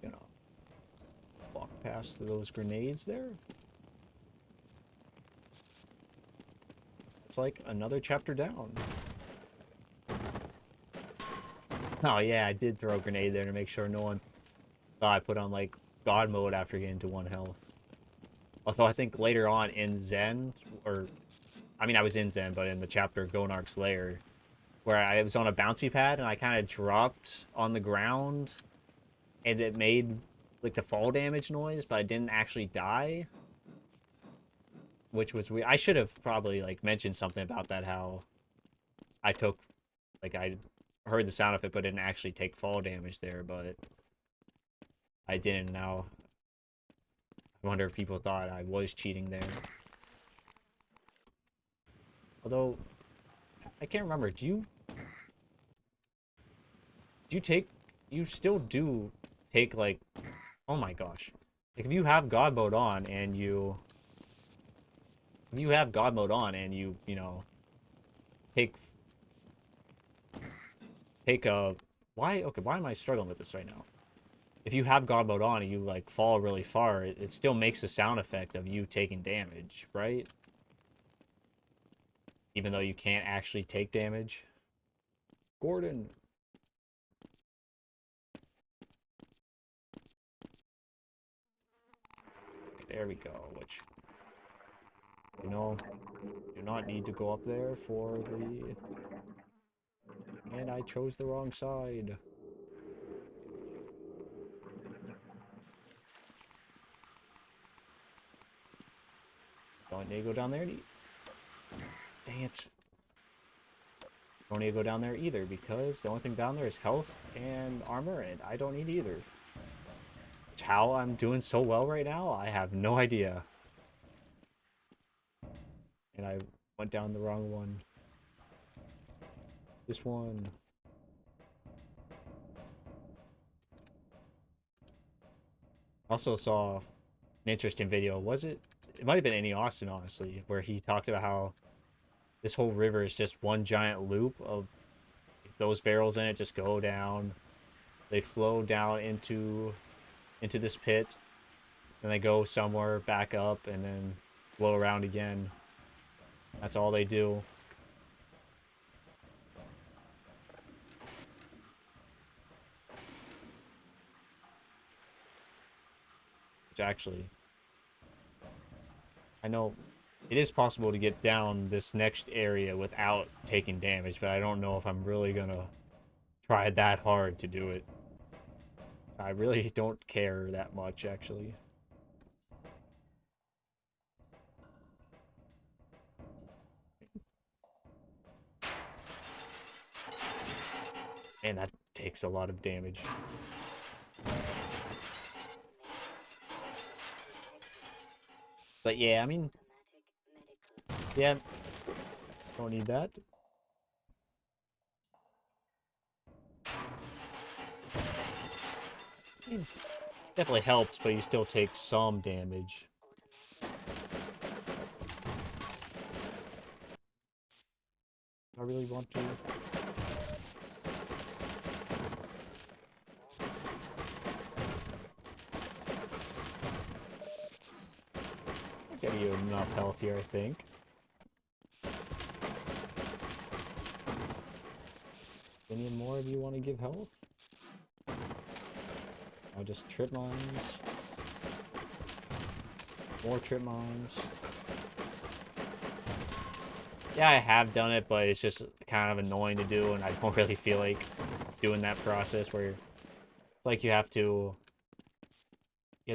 Gonna walk past those grenades there. It's like another chapter down. Oh yeah, I did throw a grenade there to make sure no one thought I put on like God mode after getting to 1 health. Although I think later on in Zen, or I mean I was in Zen, but in the chapter Gonarch's Lair, where I was on a bouncy pad and I kind of dropped on the ground and it made like the fall damage noise, but I didn't actually die. Which was weird. I should have probably like mentioned something about that, how I took, like I heard the sound of it, but didn't actually take fall damage there, but I didn't. Now I wonder if people thought I was cheating there. Although, I can't remember, you still do take, like, oh my gosh. Like, if you have God mode on and you know, take a, why am I struggling with this right now? if you have God mode on and you like fall really far, it still makes the sound effect of you taking damage, right? Even though you can't actually take damage. Gordon. There we go, which, you know, do not need to go up there for the... And I chose the wrong side. Don't need to go down there. Dang it. Don't need to go down there either, because the only thing down there is health and armor, and I don't need either. How I'm doing so well right now, I have no idea. And I went down the wrong one. This one. Also saw an interesting video. Was it? It might have been Annie Austin, honestly, where he talked about how this whole river is just one giant loop of those barrels in it just go down. They flow down into this pit, and they go somewhere back up, and then flow around again. That's all they do. Which actually, I know it is possible to get down this next area without taking damage, but I don't know if I'm really gonna try that hard to do it. I really don't care that much, actually. And that takes a lot of damage. But yeah, I mean, yeah, don't need that. I mean, definitely helps, but you still take some damage. I really want to. I'll give you enough health here, I think. Any more of you want to give health? I'll just trip mines. More trip mines. Yeah, I have done it, but it's just kind of annoying to do, and I don't really feel like doing that process where it's like you have to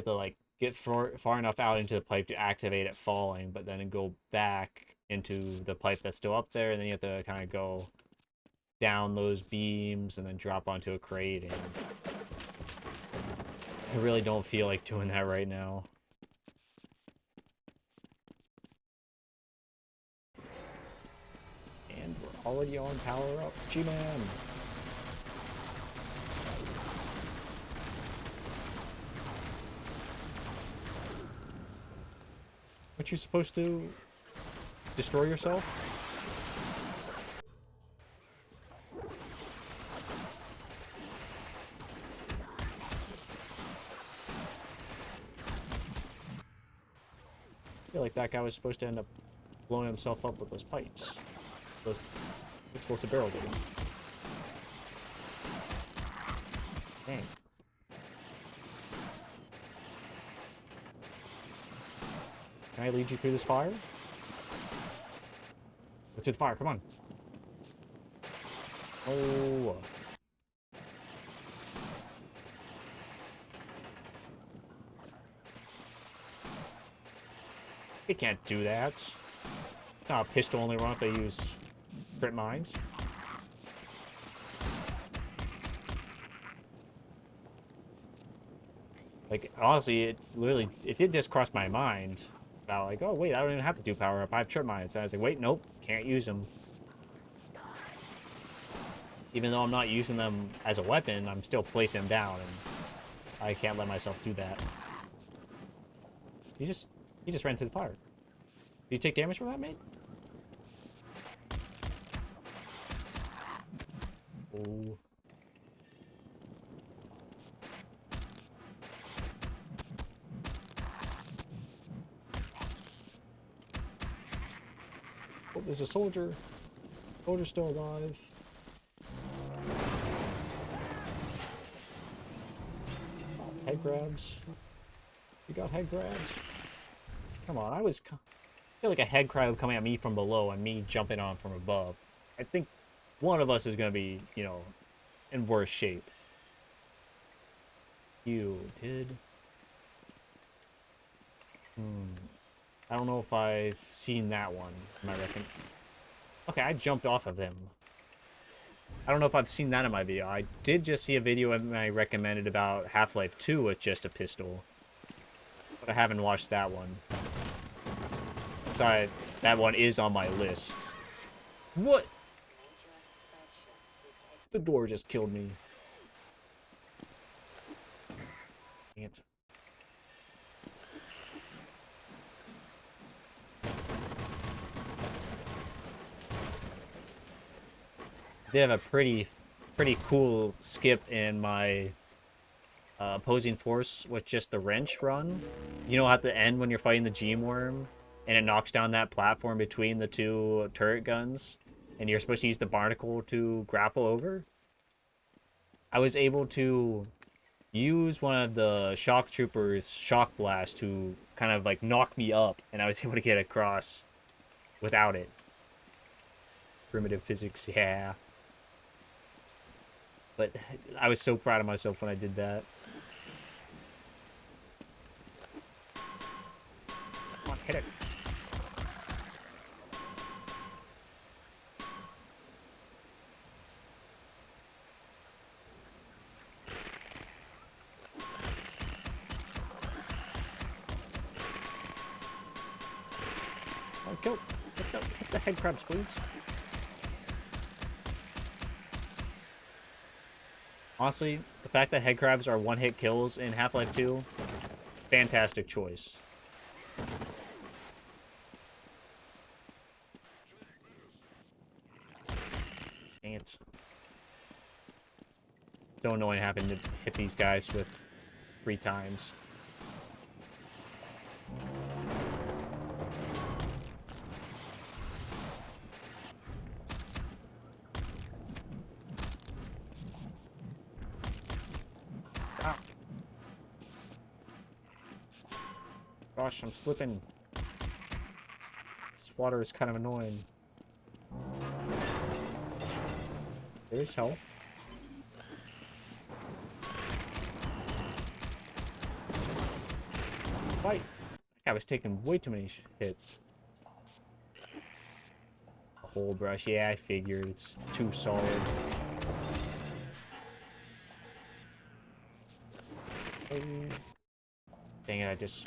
like get far enough out into the pipe to activate it falling, but then go back into the pipe that's still up there, and then you have to kind of go down those beams and then drop onto a crate, and I really don't feel like doing that right now. And we're already on power up. G-Man! Aren't you supposed to destroy yourself? I feel like that guy was supposed to end up blowing himself up with those pipes. Those explosive barrels at him. Dang. Can I lead you through this fire? Let's do the fire, come on. Oh. It can't do that. It's not a pistol only run if they use crit mines. Like, honestly, it did just cross my mind about, like, oh, wait, I don't even have to do power up. I have trip mines. And I was like, wait, nope, can't use them. Even though I'm not using them as a weapon, I'm still placing them down, and I can't let myself do that. He just ran through the fire. Did you take damage from that, mate? Oh. Oh, there's a soldier. Soldier's still alive. Head grabs. You got head grabs? Come on, I feel like a head crab coming at me from below and me jumping on from above. I think one of us is gonna be, you know, in worse shape. You did. I don't know if I've seen that one. I reckon. Okay, I jumped off of them. I don't know if I've seen that in my video. I did just see a video I recommended about Half-Life 2 with just a pistol. But I haven't watched that one. Sorry, that one is on my list. What? The door just killed me. Answer. They have a pretty cool skip in my opposing force with just the wrench run. You know, at the end when you're fighting the G-worm and it knocks down that platform between the two turret guns and you're supposed to use the barnacle to grapple over? I was able to use one of the shock troopers' shock blast to kind of like knock me up, and I was able to get across without it. Primitive physics, yeah. But I was so proud of myself when I did that. Come on, hit it. Oh, go. Hit the head crabs, please. Honestly, the fact that head crabs are one-hit kills in Half-Life 2, fantastic choice. Dang it. So annoying having to hit these guys with 3 times. Ah. Gosh, I'm slipping. This water is kind of annoying. There's health. Fight. That guy was taking way too many hits. A hole brush. Yeah, I figured. It's too solid. Dang it, I just...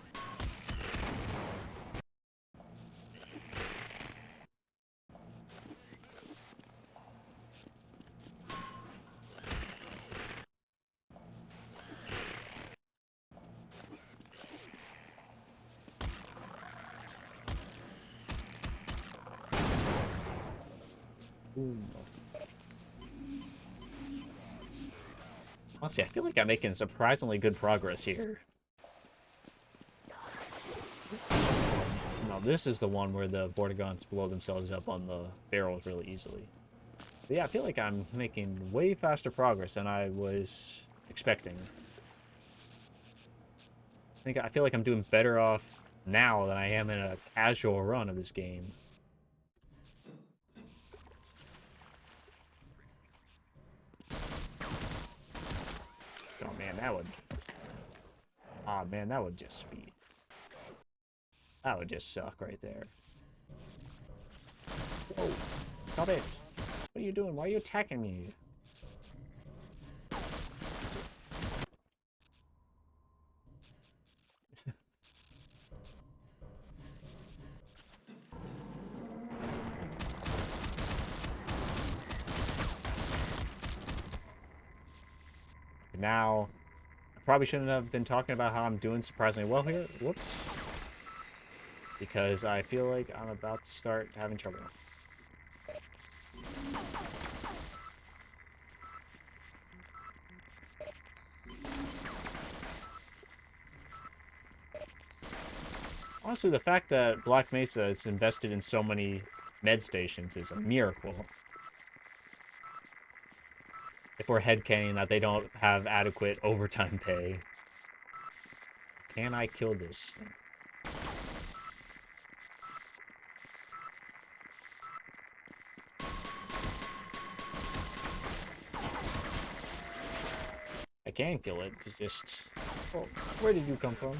Ooh. Honestly, I feel like I'm making surprisingly good progress here. No, this is the one where the Vortigaunts blow themselves up on the barrels really easily. But yeah, I feel like I'm making way faster progress than I was expecting. I feel like I'm doing better off now than I am in a casual run of this game. Oh man, that would... Ah man, that would just be... That would just suck right there. Whoa! Stop it! What are you doing? Why are you attacking me? Now, I probably shouldn't have been talking about how I'm doing surprisingly well here. Whoops. Because I feel like I'm about to start having trouble. Honestly, the fact that Black Mesa is invested in so many med stations is a miracle. If we're headcaning that they don't have adequate overtime pay. Can I kill this thing? I can kill it. It's just... Oh, where did you come from?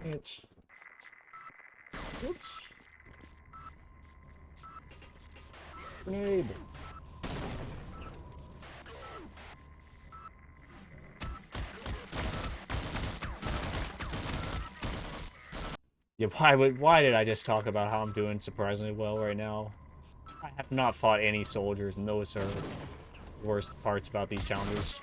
It's... Oops. Grenade. Yeah, why did I just talk about how I'm doing surprisingly well right now? I have not fought any soldiers, and those are the worst parts about these challenges.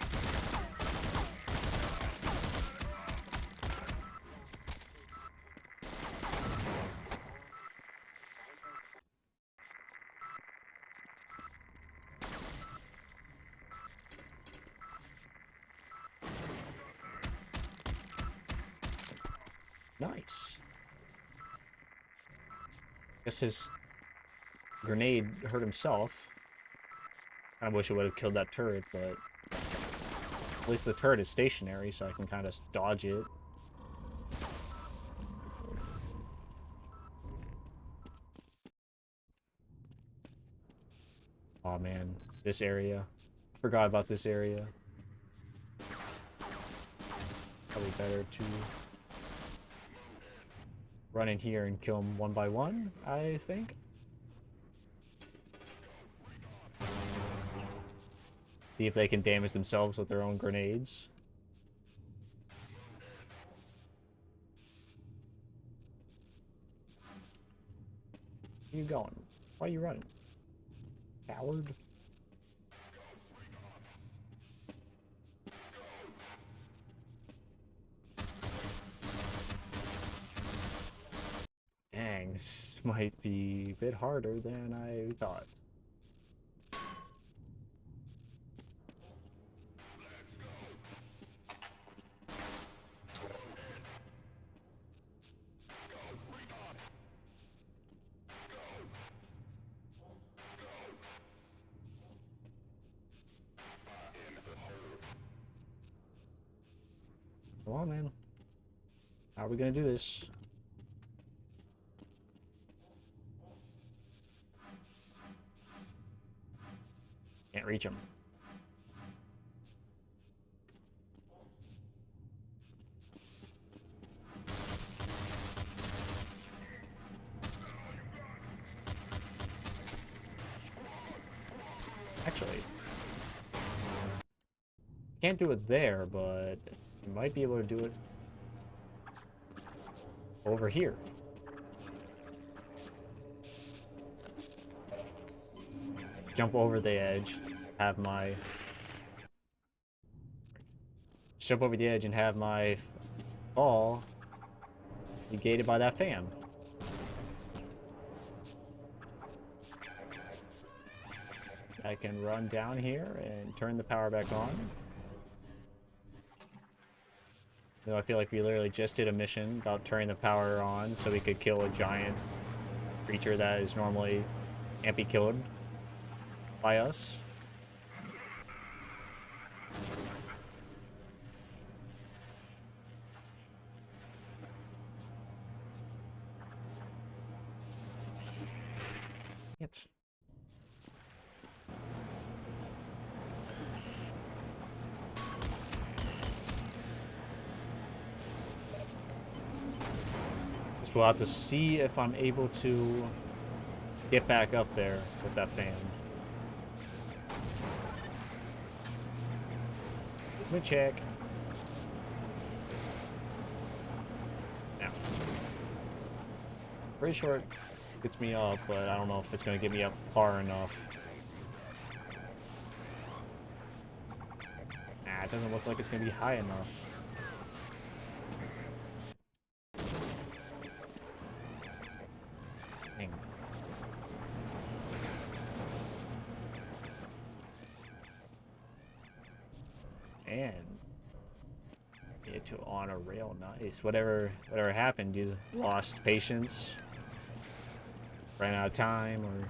Nice. Guess his grenade hurt himself. I wish it would have killed that turret, but at least the turret is stationary, so I can kind of dodge it. Oh man, this area. I forgot about this area. Probably better to run in here and kill them one by one, I think. See if they can damage themselves with their own grenades. Where are you going? Why are you running? Coward. Dang, this might be a bit harder than I thought. Come on, man. How are we gonna do this? Can't reach him. Actually, can't do it there, but you might be able to do it over here. Jump over the edge, have my... Jump over the edge and have my ball negated by that fan. I can run down here and turn the power back on. I feel like we literally just did a mission about turning the power on so we could kill a giant creature that is normally can't be killed by us. It's we'll have to see if I'm able to get back up there with that fan. Let me check. Now, pretty sure it gets me up, but I don't know if it's going to get me up far enough. Nah, it doesn't look like it's going to be high enough. Dang. And it to on a rail. Nice. Whatever happened, you lost patience, ran out of time, or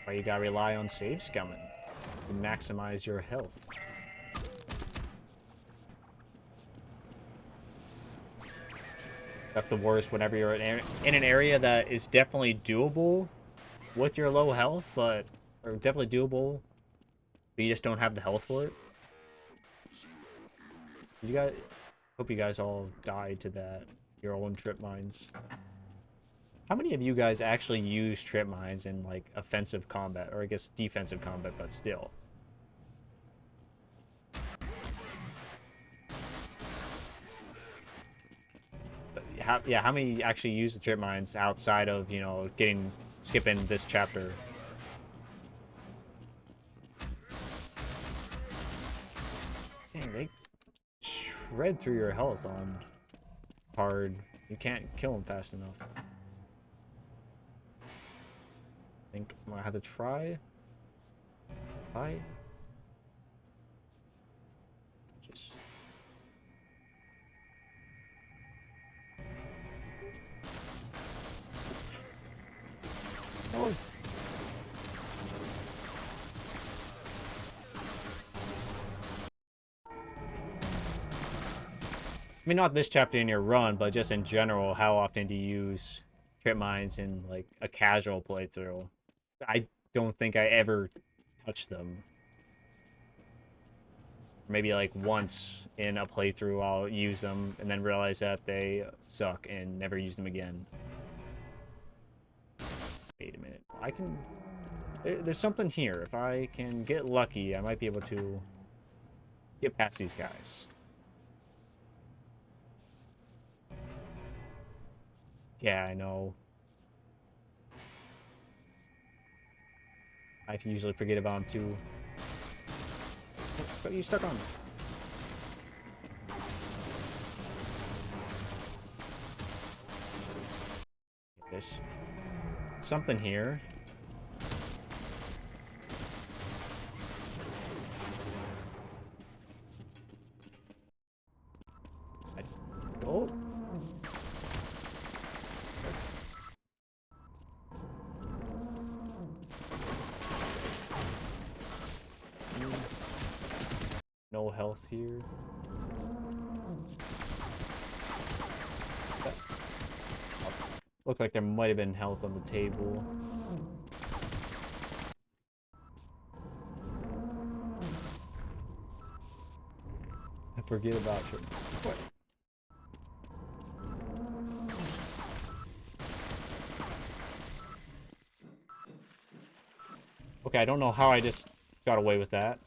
why you gotta rely on save scumming to maximize your health. That's the worst whenever you're in an area that is definitely doable with your low health, or definitely doable, but you just don't have the health for it. You guys, hope you guys all died to that, your own trip mines. How many of you guys actually use trip mines in like offensive combat, or I guess defensive combat, but still? How many actually use the trip mines outside of, you know, skipping this chapter? Dang, they shred through your health on hard. You can't kill them fast enough. I think I might have to try. Just... Oh. I mean, not this chapter in your run, but just in general, how often do you use trip mines in like a casual playthrough? I don't think I ever touched them. Maybe like once in a playthrough I'll use them and then realize that they suck and never use them again. Wait a minute. I can... There's something here. If I can get lucky, I might be able to get past these guys. Yeah, I know. I usually forget about them too. But you stuck on me. There's something here. Oh. No health here. Looked like there might have been health on the table. I forget about you. What? Okay, I don't know how I just got away with that.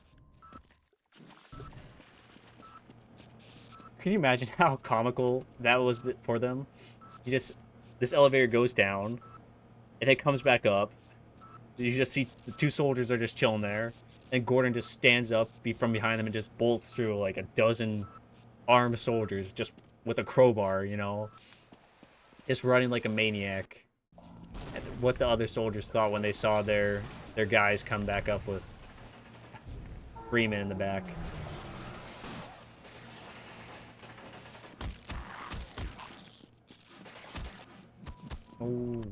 Can you imagine how comical that was for them? This elevator goes down, and it comes back up. You just see the two soldiers are just chilling there, and Gordon just stands up from behind them and just bolts through like a dozen armed soldiers just with a crowbar, you know? Just running like a maniac. And what the other soldiers thought when they saw their guys come back up with Freeman in the back. Oh,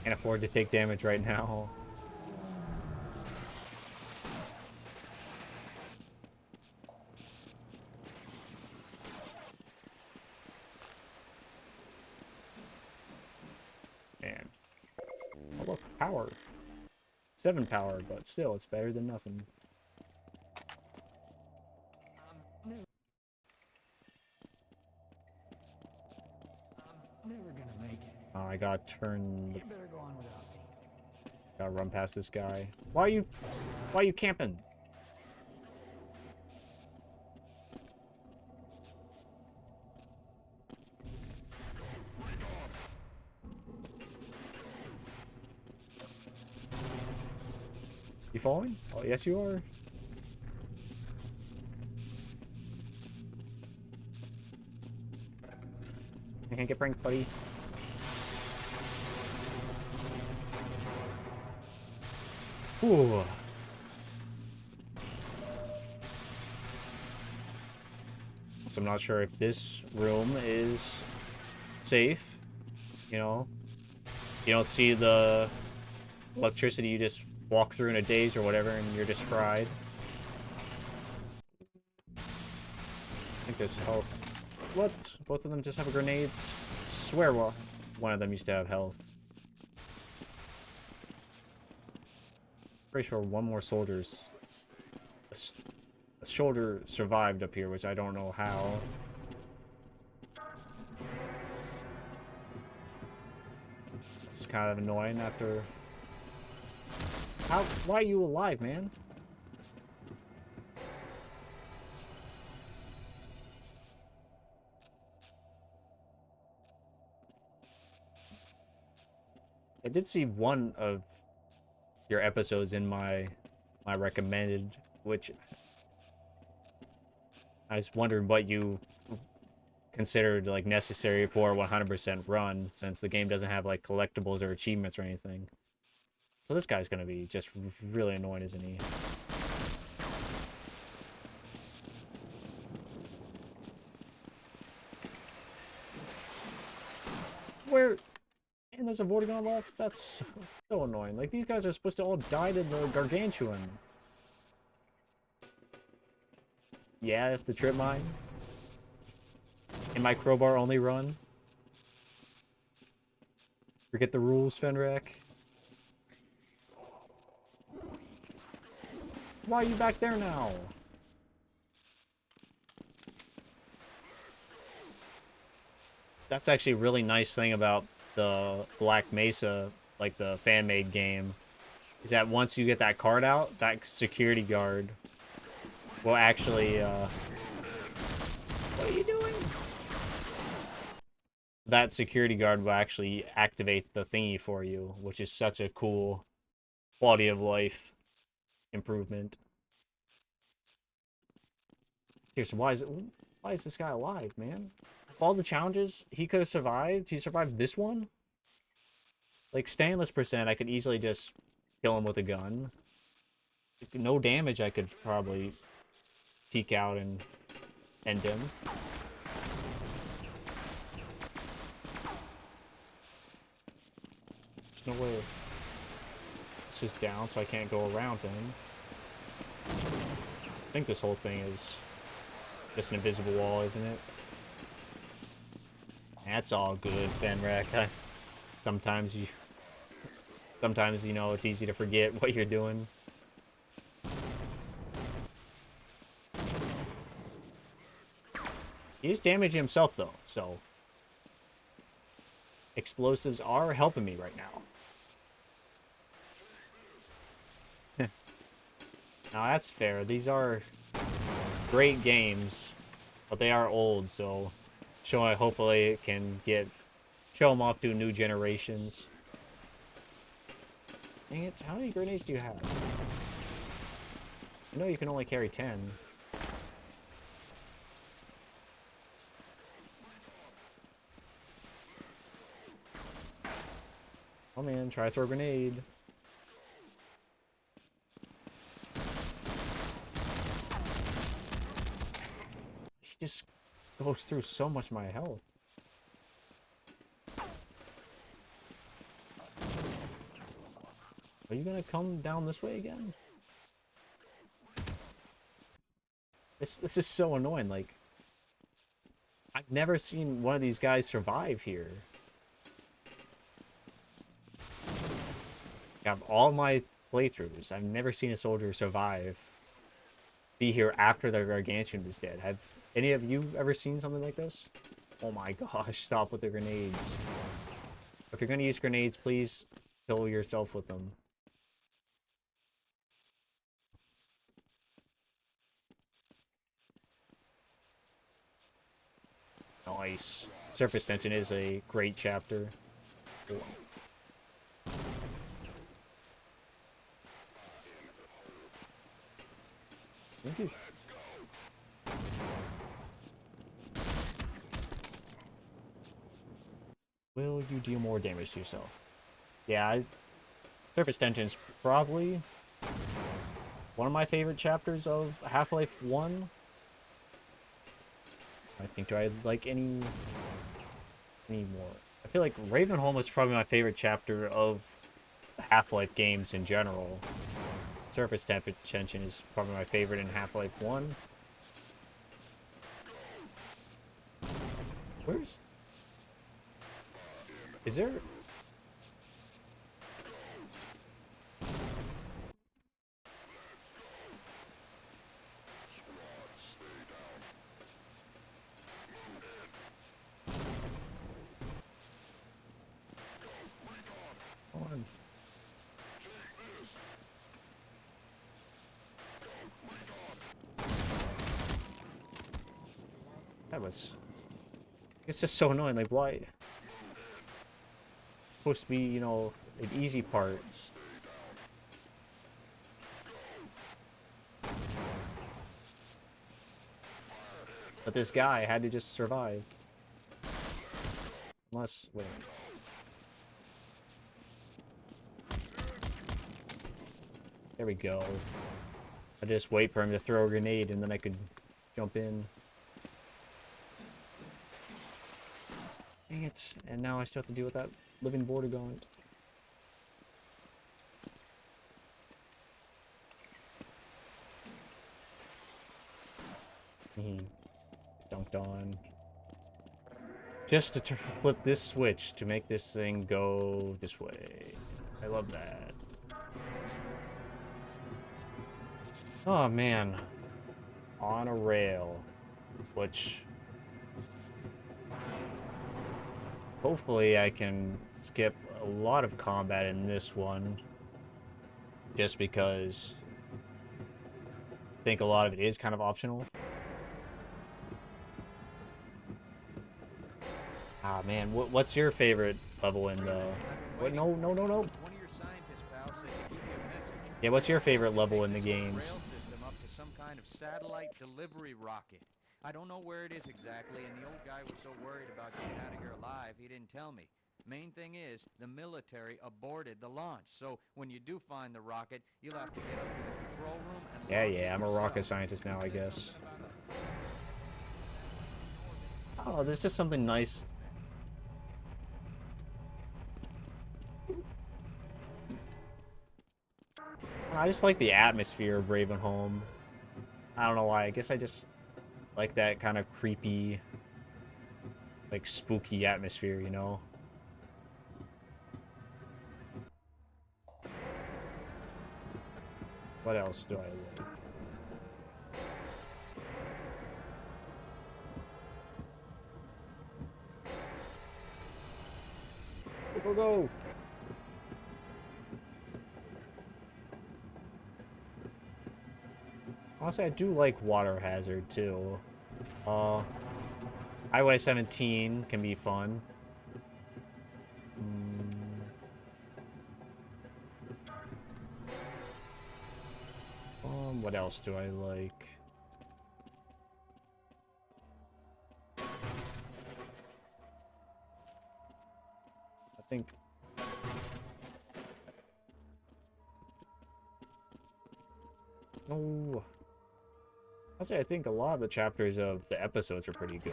can't afford to take damage right now. Man. Oh, look, power. 7 power, but still, it's better than nothing. I'm never gonna make it. Oh, I gotta turn. You better go on without me. Gotta run past this guy. Why are you camping? You falling? Oh, yes you are. I can't get pranked, buddy. Ooh. So I'm not sure if this room is safe. You know, you don't see the electricity, you just walk through in a daze or whatever and you're just fried. I think there's health. What? Both of them just have grenades? I swear one of them used to have health. Pretty sure one more soldier's... A soldier survived up here, which I don't know how. It's kind of annoying after... How? Why are you alive, man? I did see one of your episodes in my recommended, which I was wondering what you considered like necessary for 100% run, since the game doesn't have like collectibles or achievements or anything. So this guy's gonna be just really annoying, isn't he? Where? And there's a Vortigaunt left? That's so annoying. Like, these guys are supposed to all die to the Gargantuan. Yeah, if the trip mine. In my Crowbar only run. Forget the rules, Fenrek. Why are you back there now? That's actually a really nice thing about the Black Mesa, like the fan-made game, is that once you get that card out, that security guard will actually, what are you doing? That security guard will actually activate the thingy for you, which is such a cool quality of life improvement. Seriously, why is this guy alive, man? All the challenges he could have survived, he survived this one? Like, stainless percent, I could easily just kill him with a gun. Like, no damage, I could probably peek out and end him. There's no way. This is down, so I can't go around him. I think this whole thing is just an invisible wall, isn't it? That's all good, Fenrek. Sometimes you know, it's easy to forget what you're doing. He's damaging himself, though, so... Explosives are helping me right now. Now, that's fair. These are great games, but they are old, so... hopefully it can show them off to new generations. Dang it, how many grenades do you have? I know you can only carry 10. Oh man, try to throw a grenade. He just goes through so much of my health. Are you gonna come down this way again? This is so annoying, like... I've never seen one of these guys survive here. Out of all my playthroughs, I've never seen a soldier survive. Be here after the Gargantuan is dead. Have any of you ever seen something like this? Oh my gosh, stop with the grenades. If you're gonna use grenades, please kill yourself with them. Nice. Surface Tension is a great chapter. think he's... Will you deal more damage to yourself? Yeah, Surface Tension's probably one of my favorite chapters of Half-Life 1. I think, do I like any more? I feel like Ravenholm is probably my favorite chapter of Half-Life games in general. Surface Tension is probably my favorite in Half-Life 1. Where's... Is there... Hold on. That was... It's just so annoying, like, why? It's supposed to be, you know, an easy part. But this guy had to just survive. Unless, wait a minute. There we go. I just wait for him to throw a grenade and then I could jump in. Dang it. And now I still have to deal with that living Vortigaunt. He dunked on. Just to flip this switch to make this thing go this way. I love that. Oh man. On a rail. Which... Hopefully I can skip a lot of combat in this one. Just because I think a lot of it is kind of optional. Ah man, what's your favorite level in the... What? No. One of your scientists, pal, said to give you a message. Yeah, what's your favorite level in the games? Rail system up to some kind of satellite delivery rocket. I don't know where it is exactly, and the old guy was so worried about getting out of here alive, he didn't tell me. Main thing is, the military aborted the launch, so when you do find the rocket, you'll have to get up to the control room and launch it Yeah, I'm a yourself. rocket scientist now, I Said guess. something about Oh, there's just something nice. I just like the atmosphere of Ravenholm. I don't know why. I guess I just like that kind of creepy, like spooky atmosphere, you know? What else do I like? Go! Honestly, I do like Water Hazard, too. Highway 17 can be fun. What else do I like? I think... No... Honestly, I think a lot of the chapters of the episodes are pretty good.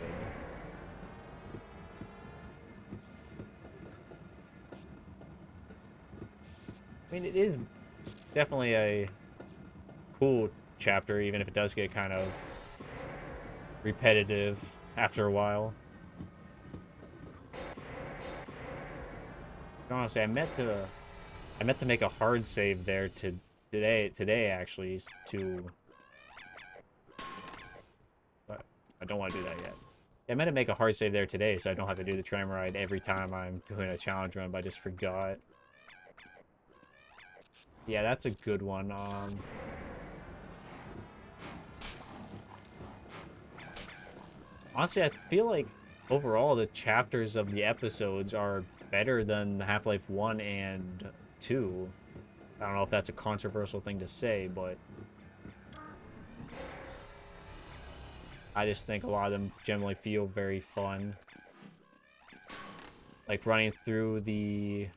I mean, it is definitely a cool chapter, even if it does get kind of repetitive after a while. Honestly, I meant to make a hard save there today actually, but I don't want to do that yet. Yeah, I meant to make a hard save there today so I don't have to do the tram ride every time I'm doing a challenge run, but I just forgot. Yeah, that's a good one. Honestly, I feel like overall the chapters of the episodes are better than Half-Life 1 and 2. I don't know if that's a controversial thing to say, but I just think a lot of them generally feel very fun. Like running through the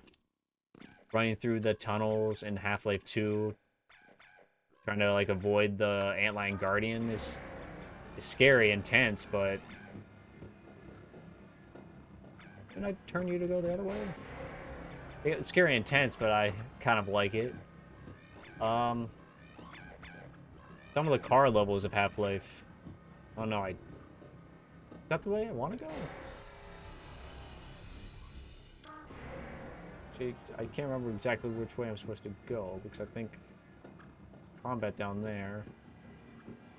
tunnels in Half-Life 2, trying to like avoid the Antlion Guardian is scary, intense, but can I turn you to go the other way? It's scary, intense, but I kind of like it. Some of the car levels of Half-Life. Oh no, is that the way I want to go? Actually, I can't remember exactly which way I'm supposed to go, because I think it's combat down there.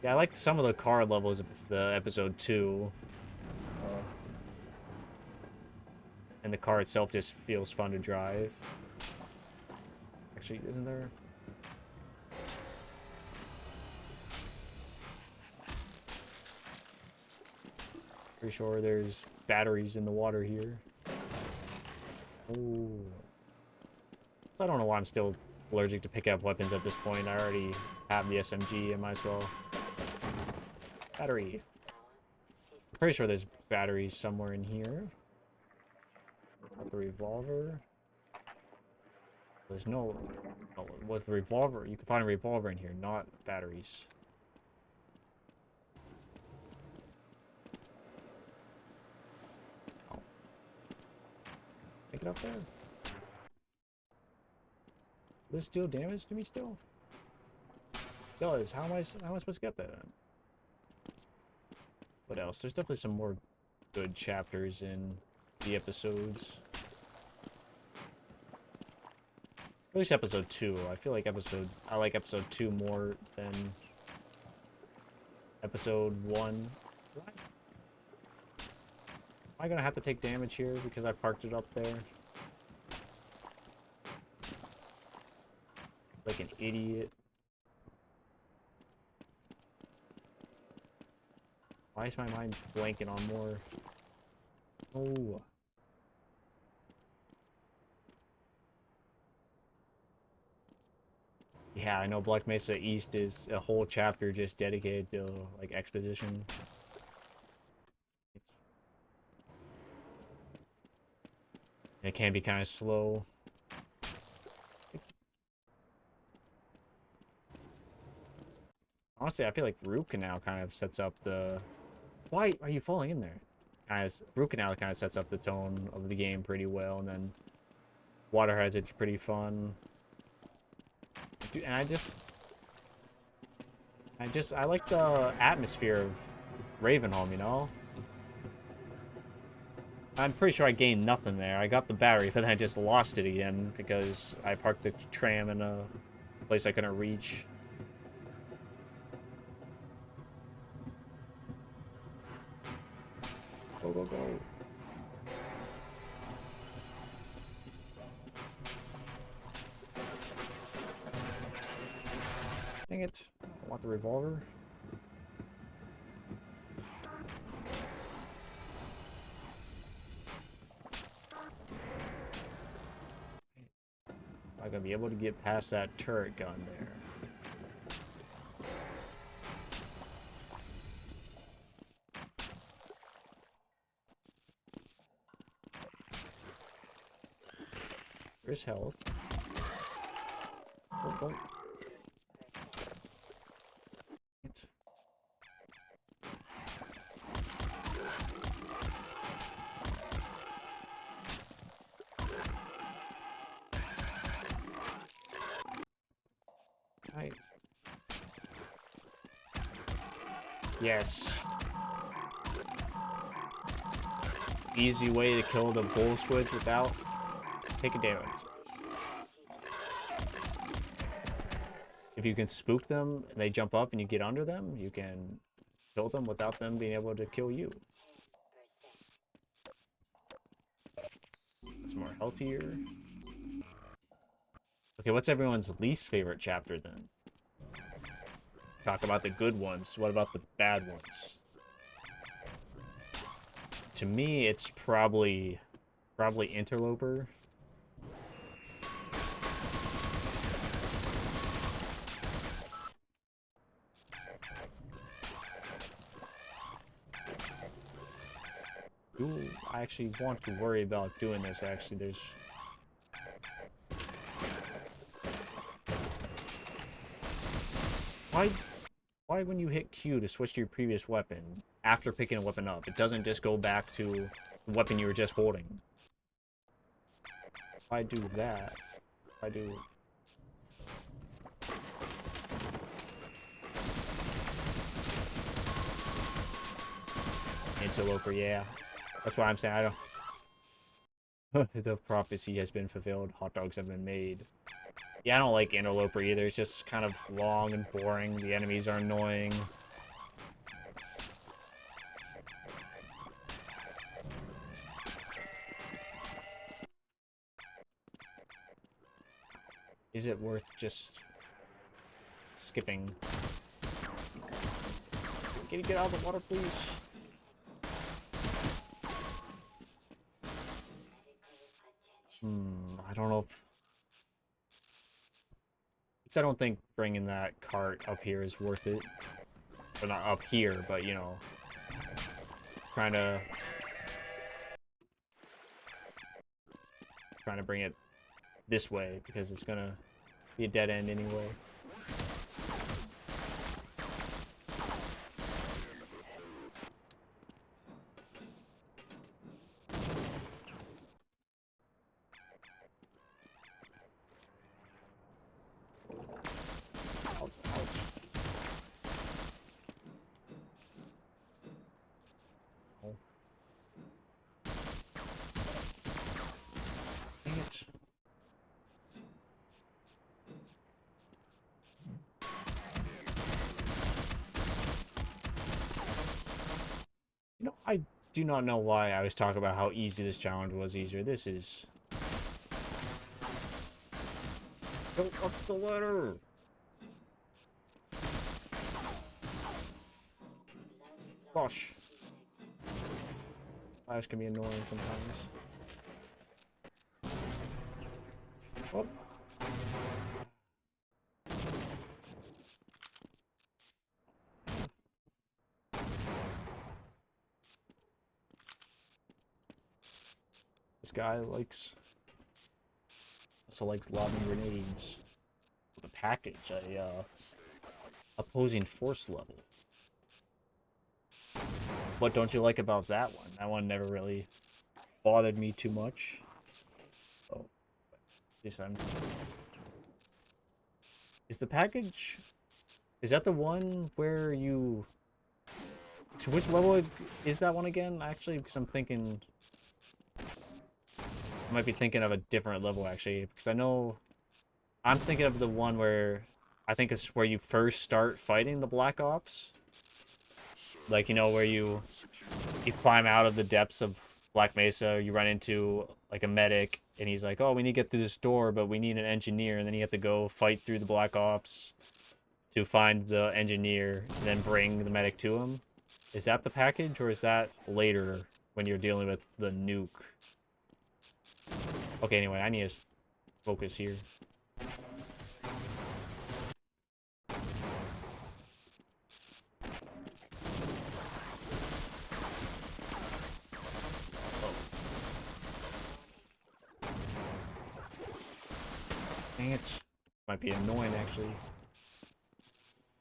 Yeah, I like some of the car levels of the episode 2. And the car itself just feels fun to drive. Actually, isn't there? Pretty sure there's batteries in the water here. Oh. I don't know why I'm still allergic to pick up weapons at this point. I already have the SMG, I might as well. Battery. I'm pretty sure there's batteries somewhere in here. Not the revolver. There's no... Oh, was the revolver? You can find a revolver in here, not batteries. Oh. Pick it up there. Does this deal damage to me still? It does. How am I supposed to get that then? What else? There's definitely some more good chapters in the episodes. At least episode 2. I feel like I like episode 2 more than episode 1. Am I gonna have to take damage here because I parked it up there? Like an idiot. Why is my mind blanking on more? Oh. Yeah, I know Black Mesa East is a whole chapter just dedicated to, like, exposition. It can be kind of slow. Honestly, I feel like Root Canal kind of sets up the... Why are you falling in there? Root Canal kind of sets up the tone of the game pretty well, and then Water Hazard's pretty fun. Dude, and I like the atmosphere of Ravenholm, you know? I'm pretty sure I gained nothing there. I got the battery, but then I just lost it again because I parked the tram in a place I couldn't reach. Go, go, go. Dang it. I want the revolver. Am I gonna be able to get past that turret gun there? There's health. Oh, don't. It. Right. Yes. Easy way to kill the bull squids without taking damage. If you can spook them and they jump up and you get under them, you can kill them without them being able to kill you. It's more healthier. Okay, what's everyone's least favorite chapter then? Talk about the good ones. What about the bad ones? To me, it's probably Interloper. I actually want to worry about doing this, actually. There's... Why when you hit Q to switch to your previous weapon, after picking a weapon up, it doesn't just go back to the weapon you were just holding? If I do that, if I do... Interloper, yeah. That's what I'm saying, I don't... The prophecy has been fulfilled, hot dogs have been made. Yeah, I don't like Interloper either, it's just kind of long and boring, the enemies are annoying. Is it worth just skipping? Can you get out of the water, please? I don't know if... Because I don't think bringing that cart up here is worth it. Or not up here, but, you know... Trying to bring it this way, because it's gonna be a dead end anyway. Ouch, ouch. Oh. Dang it. You know, I do not know why I was talking about how easy this challenge was easier. This is... Go up the ladder! Gosh. Fires can be annoying sometimes. Oh. This guy also likes lobbing grenades. The package, opposing force level. What don't you like about that one? That one never really bothered me too much. Oh, at least I'm... Is the package... Is that the one where you... So which level is that one again? Actually, because I'm thinking... I might be thinking of a different level, actually. Because I know... I'm thinking of the one where... I think it's where you first start fighting the Black Ops. Like, you know, where you climb out of the depths of Black Mesa, you run into, like, a medic, and he's like, oh, we need to get through this door, but we need an engineer, and then you have to go fight through the Black Ops to find the engineer, and then bring the medic to him. Is that the package, or is that later when you're dealing with the nuke? Okay, anyway, I need to focus here. Dang it. Might be annoying,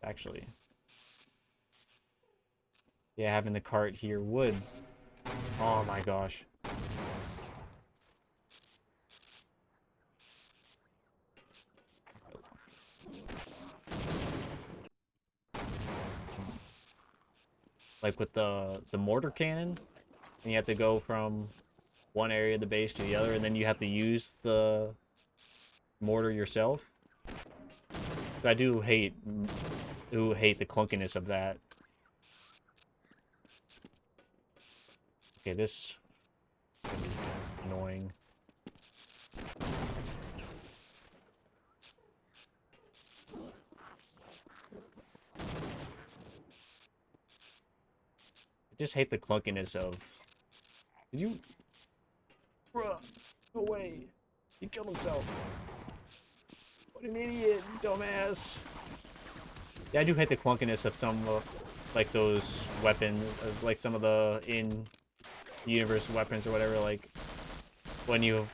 actually. Yeah, having the cart here would. Oh my gosh. Like with the mortar cannon, and you have to go from one area of the base to the other, and then you have to use the mortar yourself. Because I do hate the clunkiness of that. Okay, this is gonna be annoying. I just hate the clunkiness of... Did you... Bruh, go away. He killed himself. What an idiot, dumbass. Yeah, I do hate the clunkiness of some, like, those weapons, as like some of the universe weapons or whatever, like when you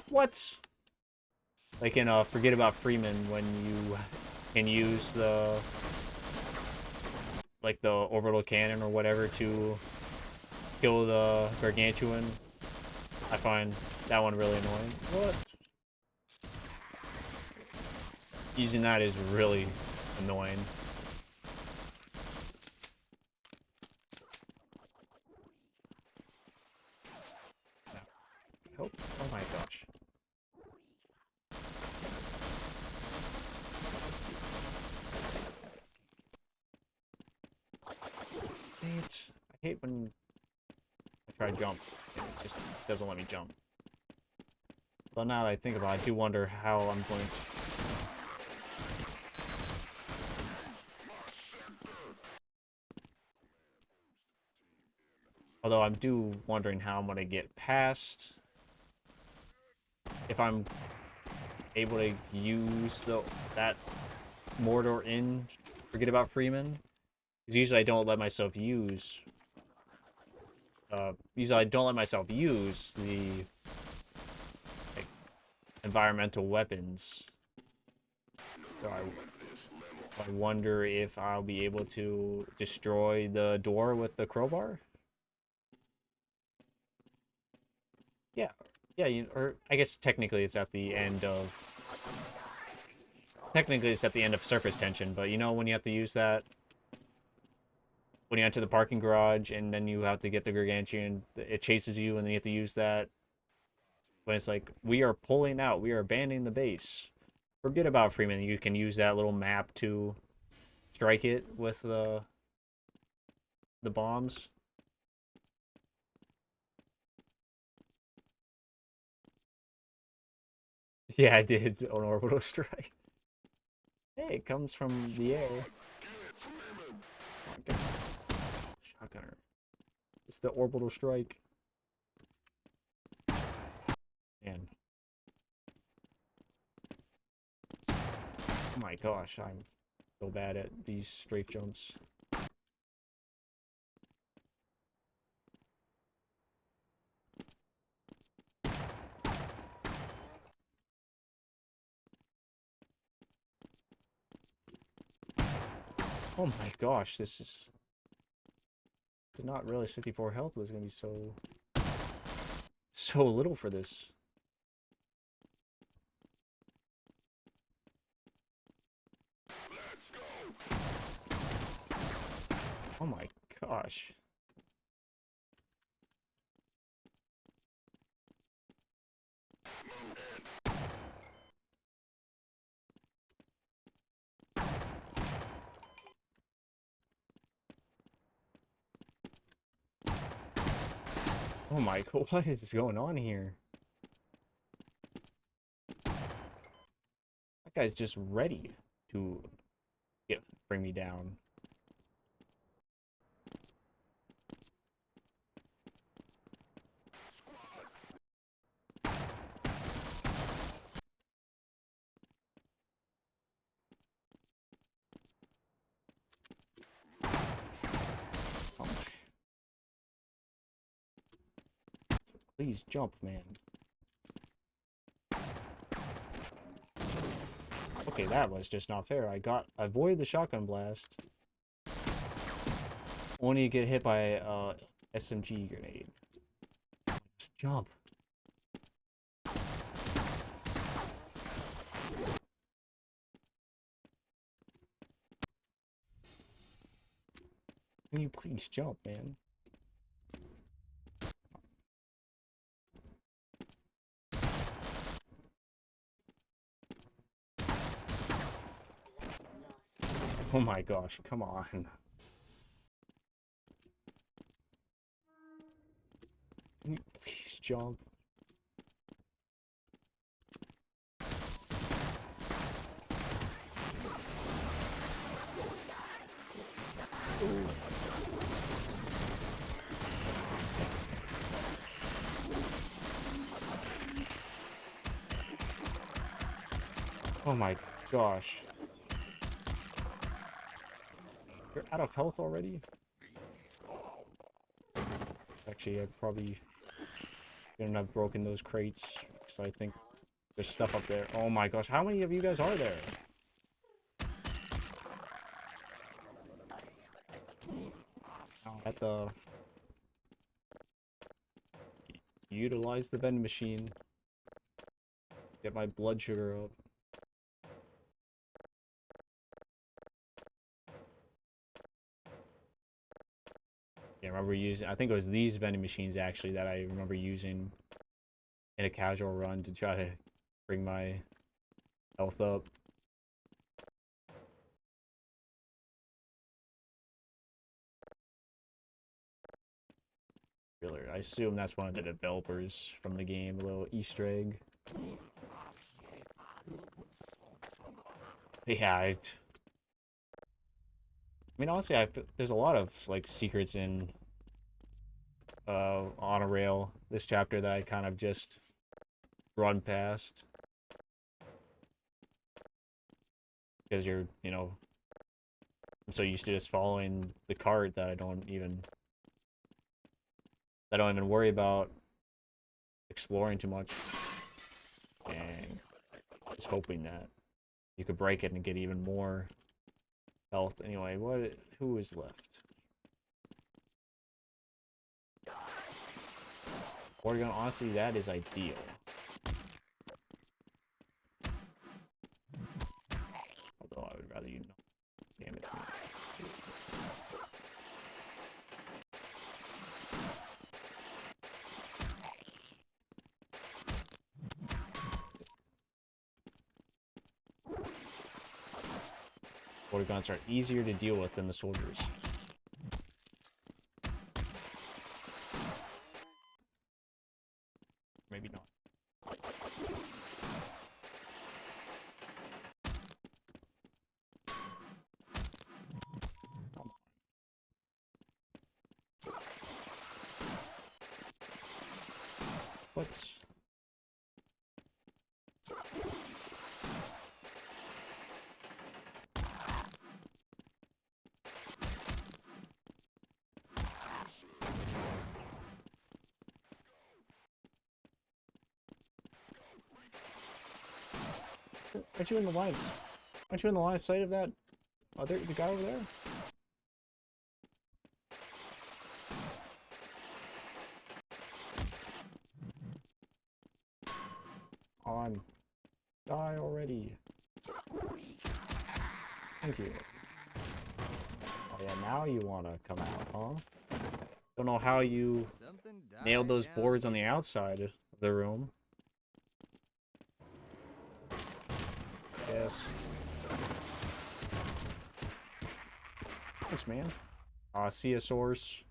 what? Like in Forget About Freeman, when you can use the like the orbital cannon or whatever to kill the gargantuan. I find that one really annoying. What? Using that is really annoying. Oh, oh my gosh. Dang it. I hate when I try to jump and it just doesn't let me jump. But now that I think about it, I do wonder how I'm going to... Although I'm wondering how I'm going to get past... If I'm able to use that mortar in Forget About Freeman. Because usually I don't let myself use... usually I don't let myself use the... like, environmental weapons. So I wonder if I'll be able to destroy the door with the crowbar. Yeah, yeah, or I guess technically it's at the end of... Technically it's at the end of surface tension, but you know when you have to use that? When you enter the parking garage and then you have to get the gargantuan, it chases you and then you have to use that. When it's like, we are pulling out, we are abandoning the base. Forget About Freeman, you can use that little map to strike it with the bombs. Yeah, I did an orbital strike. Hey, it comes from the air. Oh my god. Shotgunner. It's the orbital strike. Man. Oh my gosh, I'm so bad at these strafe jumps. Oh my gosh, this is... Did not realize 54 health was gonna be so little for this. Oh my gosh. Oh my god, what is going on here? That guy's just ready to bring me down. Oh my. Please jump, man. Okay, that was just not fair. I avoided the shotgun blast. Only to get hit by a SMG grenade. Just jump. Can you please jump, man? Oh my gosh, come on. Can you please jump? Oh my gosh. You're out of health already? Actually, I probably shouldn't have broken those crates, because I think there's stuff up there. Oh my gosh, how many of you guys are there? I have to utilize the vending machine. Get my blood sugar up. Yeah, I remember using, I think it was these vending machines actually that I remember using in a casual run to try to bring my health up. Really, I assume that's one of the developers from the game, a little Easter egg. Yeah, I mean, honestly, there's a lot of like secrets in on a rail this chapter that I kind of just run past because you know, I'm so used to just following the cart that I don't even worry about exploring too much. And just hoping that you could break it and get even more health. Anyway, who is left? Oregon, honestly, that is ideal. Although I would rather you not damage me. Oregons are easier to deal with than the soldiers. Maybe not. What? Aren't you in the line? Aren't you in the line of sight of that the guy over there? On. Die already. Thank you. Oh yeah, now you wanna come out, huh? Don't know how you nailed those boards on the outside of the room. Yes. Thanks, man. See a source.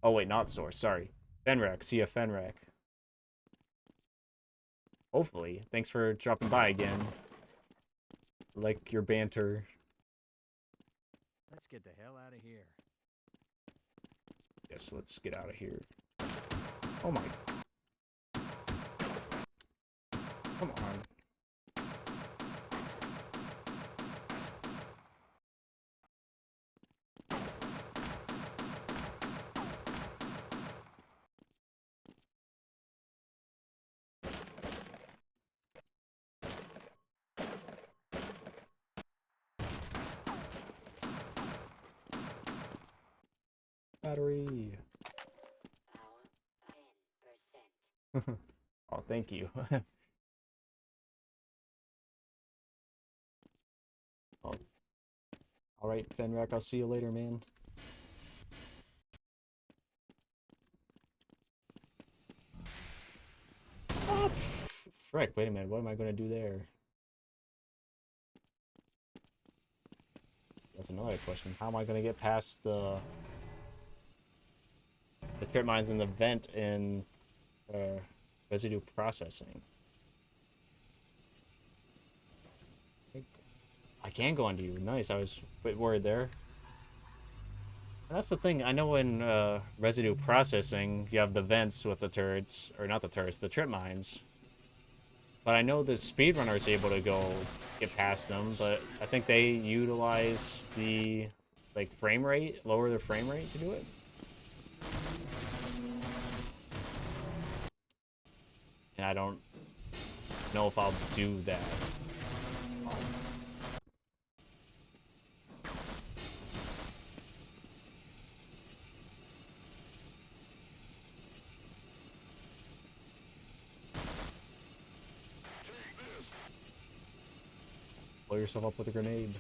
Oh wait, not source, sorry. Fenrek, see a Fenrek. Hopefully. Thanks for dropping by again. Like your banter. Let's get the hell out of here. Yes, let's get out of here. Oh my. Come on. Battery. Oh, thank you. Oh. Alright, Fenrek, I'll see you later, man. Oh, frick, wait a minute, what am I gonna do there? That's another question. How am I gonna get past the trip mines in the vent in residue processing? I can go onto you. Nice, I was a bit worried there. And that's the thing, I know in residue processing, you have the vents with the turrets, or not the turrets, the trip mines. But I know the speedrunner is able to go get past them, but I think they utilize the like frame rate, lower their frame rate to do it. And I don't know if I'll do that. Blow yourself up with a grenade.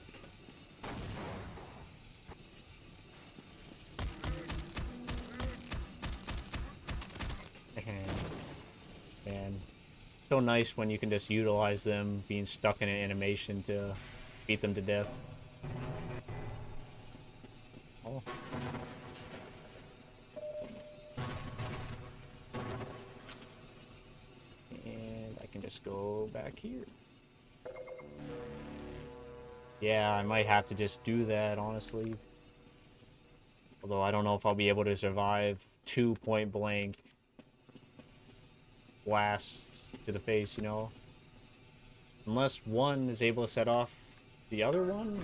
Man, so nice when you can just utilize them being stuck in an animation to beat them to death. Oh. And I can just go back here. Yeah, I might have to just do that, honestly. Although I don't know if I'll be able to survive 2 point blank blasts to the face, you know? Unless one is able to set off the other one?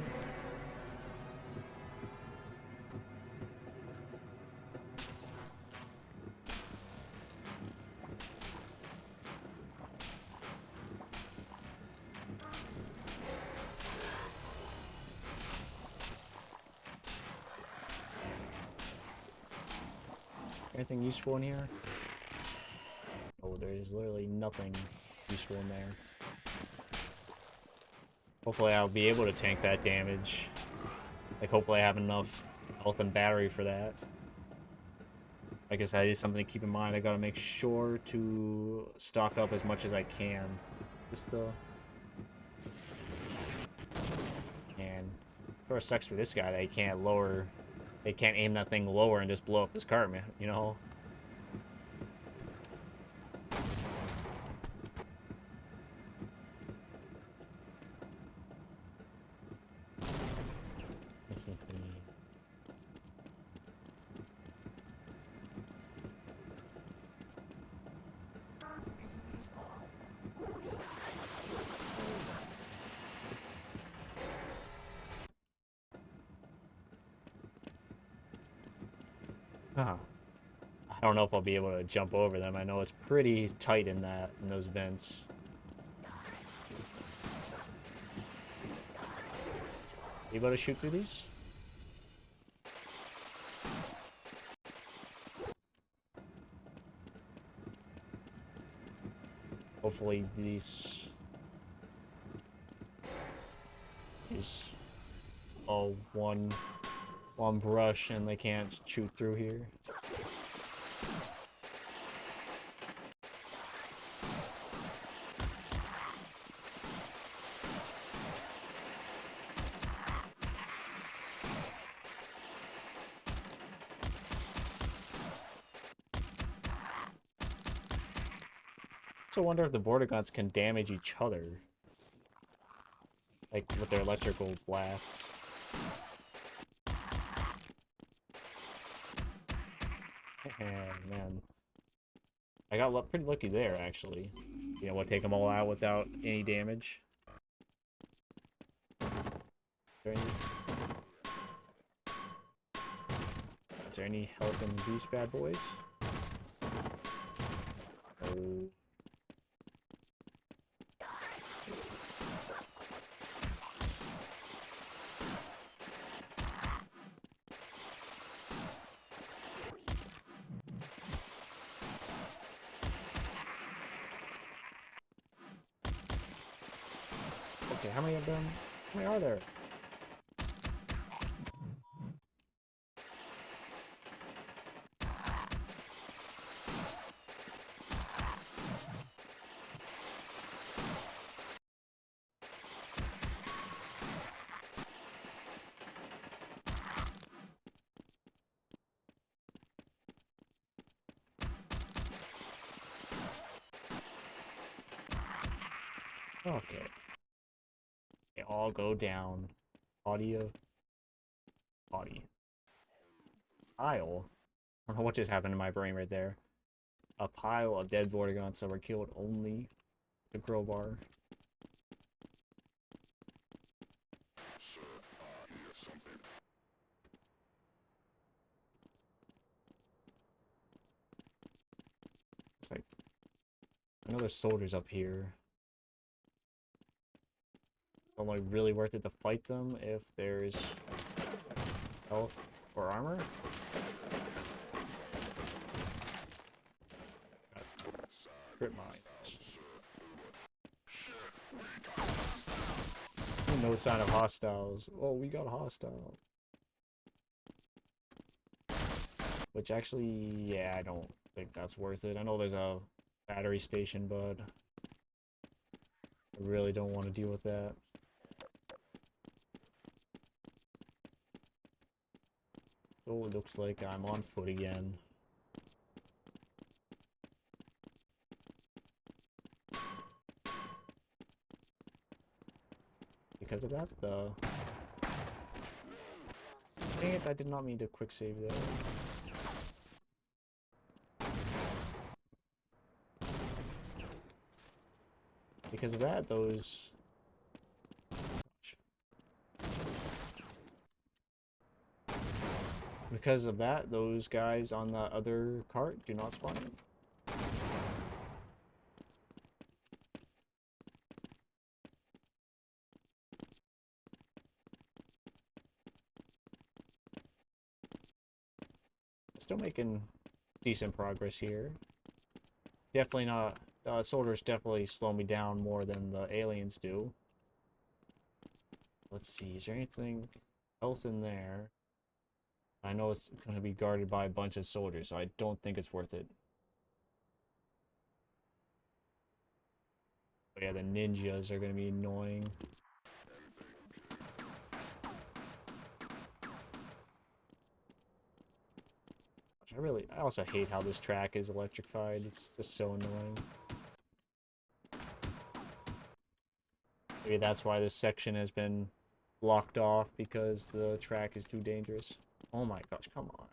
Anything useful in here? Oh, there is literally nothing useful in there. Hopefully I'll be able to tank that damage. Like, hopefully I have enough health and battery for that. I guess that is something to keep in mind. I gotta make sure to stock up as much as I can. Just and sort of sucks for this guy that he can't lower. They can't aim that thing lower and just blow up this cart, man. You know. Huh. I don't know if I'll be able to jump over them. I know it's pretty tight in those vents. You able to shoot through these? Hopefully these is all one brush and they can't shoot through here. So I wonder if the Vortigaunts can damage each other. Like with their electrical blasts. Man. I got pretty lucky there, actually. You know what, take them all out without any damage. Is there any health in these bad boys? Oh. Okay, how many of them? How many are there? Okay. They all go down. Audio. Body. Pile. I don't know what just happened in my brain right there. A pile of dead Vortigaunts that were killed only The crowbar. It's like, I know there's soldiers up here. Only really worth it to fight them if there's health or armor. Crit mines. No sign of hostiles. Oh, we got a hostile. Which actually, yeah, I don't think that's worth it. I know there's a battery station, but I really don't want to deal with that. So it looks like I'm on foot again. Because of that, though. Dang it, I did not mean to quick save there. Because of that, those... Because of that, those guys on the other cart do not spawn in. Still making decent progress here. Definitely not... soldiers definitely slow me down more than the aliens do. Let's see, is there anything else in there? I know it's going to be guarded by a bunch of soldiers, so I don't think it's worth it. But yeah, the ninjas are going to be annoying. I also hate how this track is electrified. It's just so annoying. Maybe that's why this section has been blocked off, because the track is too dangerous. Oh my gosh, come on.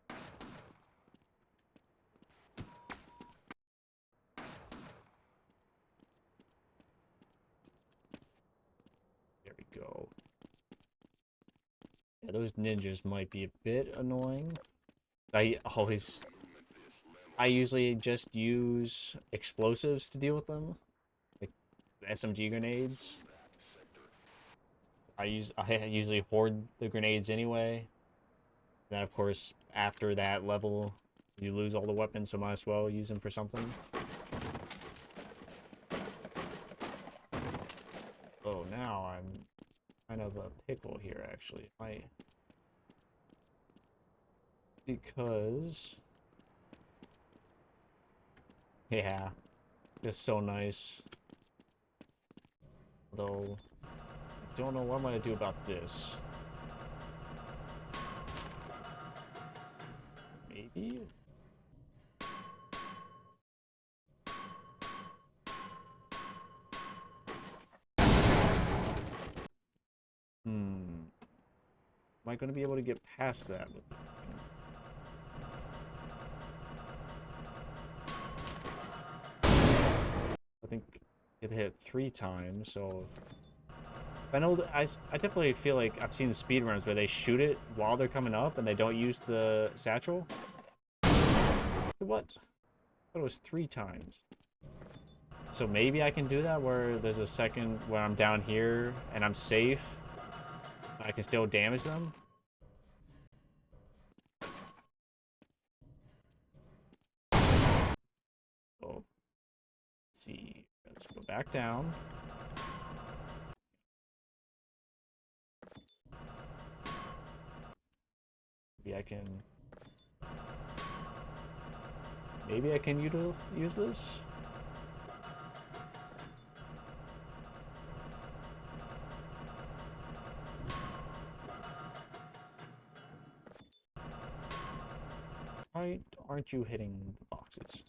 There we go. Yeah, those ninjas might be a bit annoying. I usually just use explosives to deal with them. Like SMG grenades. I usually hoard the grenades anyway. Then of course, after that level, you lose all the weapons, so might as well use them for something. Oh, now I'm kind of a pickle here, actually. Because... Yeah, it's so nice. Though, I don't know what I'm gonna do about this. Maybe? Am I gonna be able to get past that with the... I think you have to hit it 3 times, so... I know that I definitely feel like I've seen the speedruns where they shoot it while they're coming up and they don't use the satchel. What? I thought it was 3 times. So maybe I can do that where there's a second where I'm down here and I'm safe. I can still damage them. Oh. Let's see. Let's go back down. Maybe I can use this. Why aren't you hitting the boxes?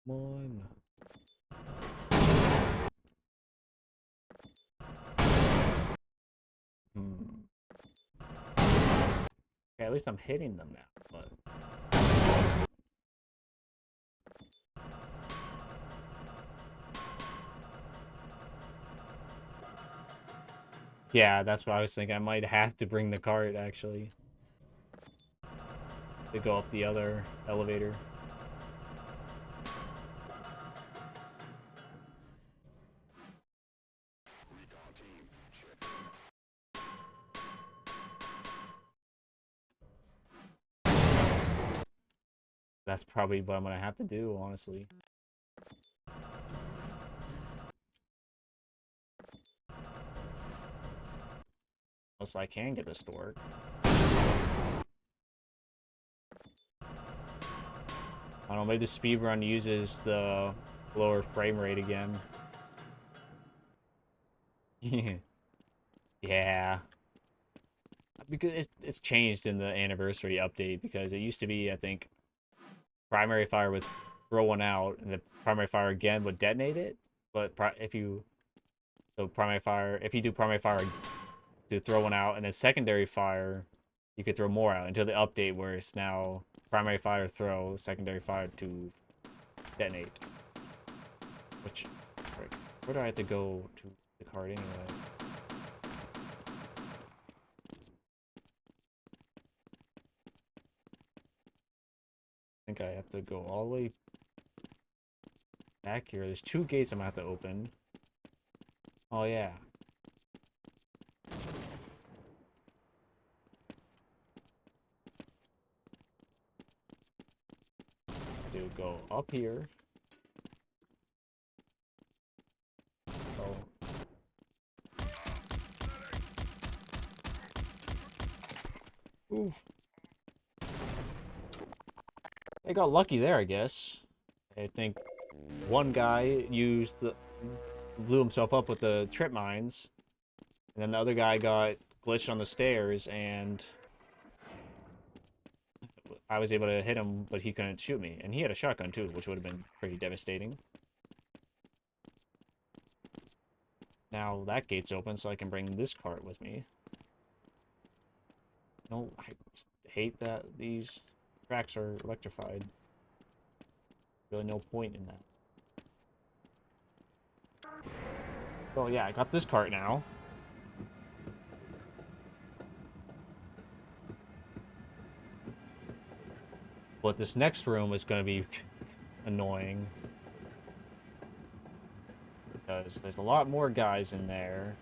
Come on. Okay, at least I'm hitting them now, but... Yeah, that's what I was thinking. I might have to bring the cart, actually, to go up the other elevator. That's probably what I'm gonna have to do, honestly. Unless I can get this to work. I don't know, maybe the speedrun uses the lower frame rate again. Yeah. Because it's changed in the anniversary update, because it used to be, I think, primary fire would throw one out, and the primary fire again would detonate it. But if you if you do primary fire to throw one out, and then secondary fire, you could throw more out until the update where it's now primary fire throw, secondary fire to detonate. Which, where do I have to go to the card anyway? I think I have to go all the way back here. There's 2 gates I'm gonna have to open. Oh yeah. To go up here. Oh. Oof. They got lucky there, I guess. I think one guy blew himself up with the trip mines, and then the other guy got glitched on the stairs, and I was able to hit him, but he couldn't shoot me. And he had a shotgun too, which would have been pretty devastating. Now that gate's open, so I can bring this cart with me. No, I hate that these tracks are electrified. Really no point in that. Oh yeah, I got this cart now. But this next room is going to be annoying. Because there's a lot more guys in there.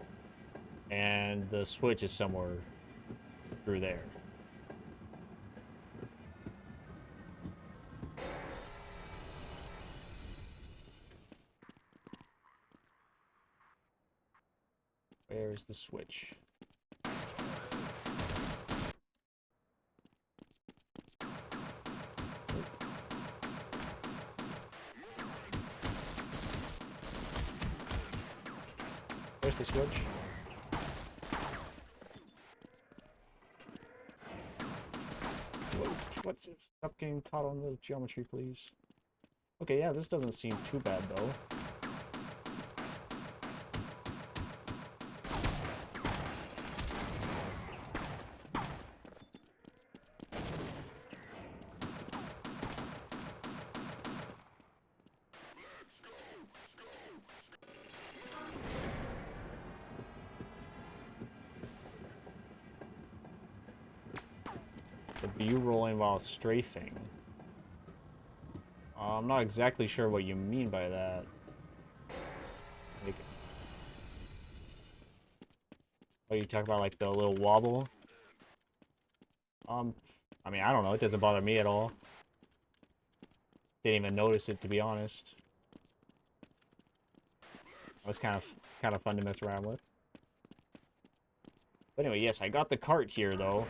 And the switch is somewhere through there. Where's the switch? Where's the switch? What? Stop getting caught on the geometry, please. Okay, yeah, this doesn't seem too bad, though. The B-rolling while strafing. I'm not exactly sure what you mean by that. Like, oh, you talk about like the little wobble? I mean, I don't know. It doesn't bother me at all. Didn't even notice it, to be honest. It was kind of fun to mess around with. But anyway, yes, I got the cart here though.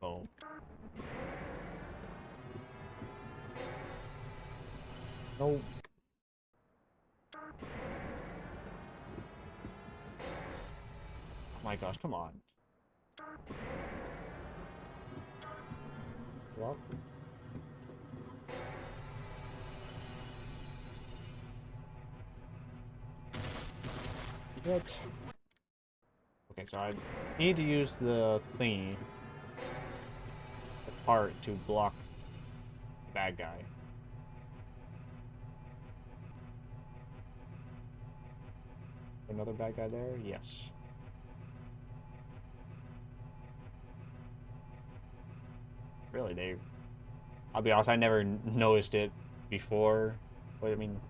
Oh. No. Oh my gosh, come on. Well. What? Okay, so I need to use the thingy, the part, to block the bad guy. Another bad guy there? Yes. Really, I'll be honest, I never noticed it before. But I mean,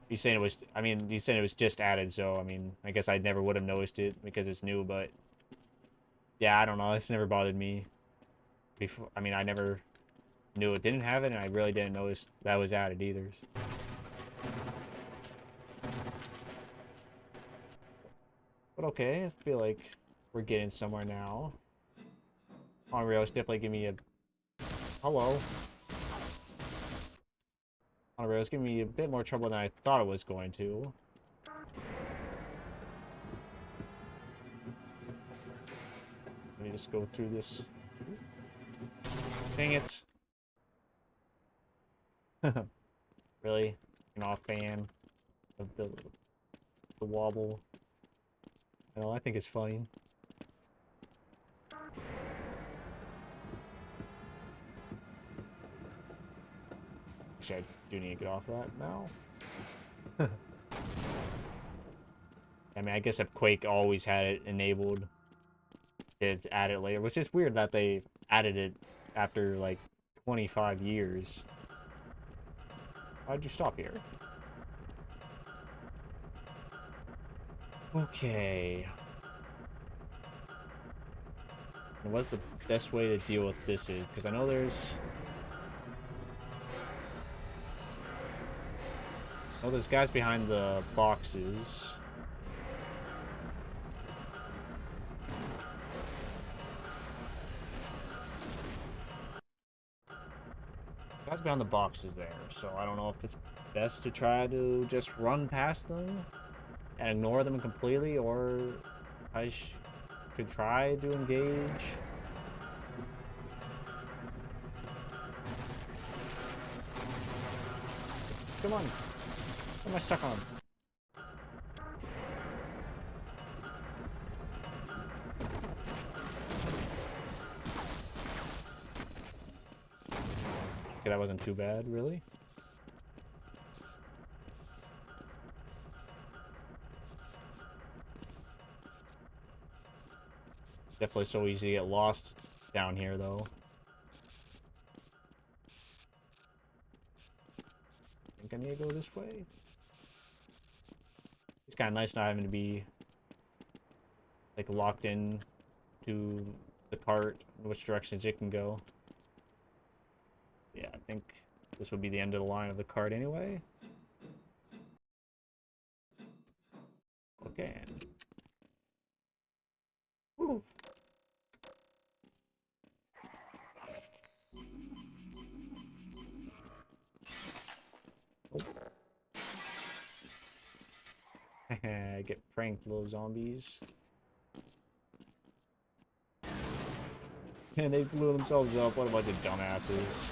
he's saying it was. I mean, he's saying it was just added, so I mean, I guess I never would have noticed it because it's new. But yeah, I don't know. It's never bothered me before. I mean, I never knew it didn't have it, and I really didn't notice that was added either. But okay, I feel like we're getting somewhere now. Unreal's definitely give me a hello. Unreal's giving me a bit more trouble than I thought it was going to. Let me just go through this. Dang it. Really? You're not a fan of the wobble? No, I think it's funny. Actually, I do need to get off that now. I mean, I guess if Quake always had it enabled, it'd add it later, which is weird that they added it after, like, 25 years. Why'd you stop here? Okay. And what's the best way to deal with this is? Because I know there's... Oh, there's guys behind the boxes. Guys behind the boxes there, so I don't know if it's best to try to just run past them and ignore them completely, or I should try to engage. Come on. What am I stuck on? Okay, that wasn't too bad, really. Definitely so easy to get lost down here, though. I think I need to go this way. It's kind of nice not having to be like locked in to the cart, which directions it can go. Yeah, I think this would be the end of the line of the cart anyway. Okay. Woo. Get pranked, little zombies. And they blew themselves up. What a bunch of dumbasses.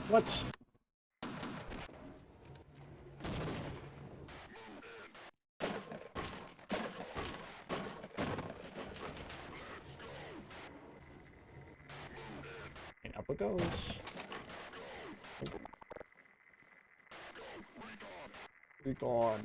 What? And up it goes. Be gone.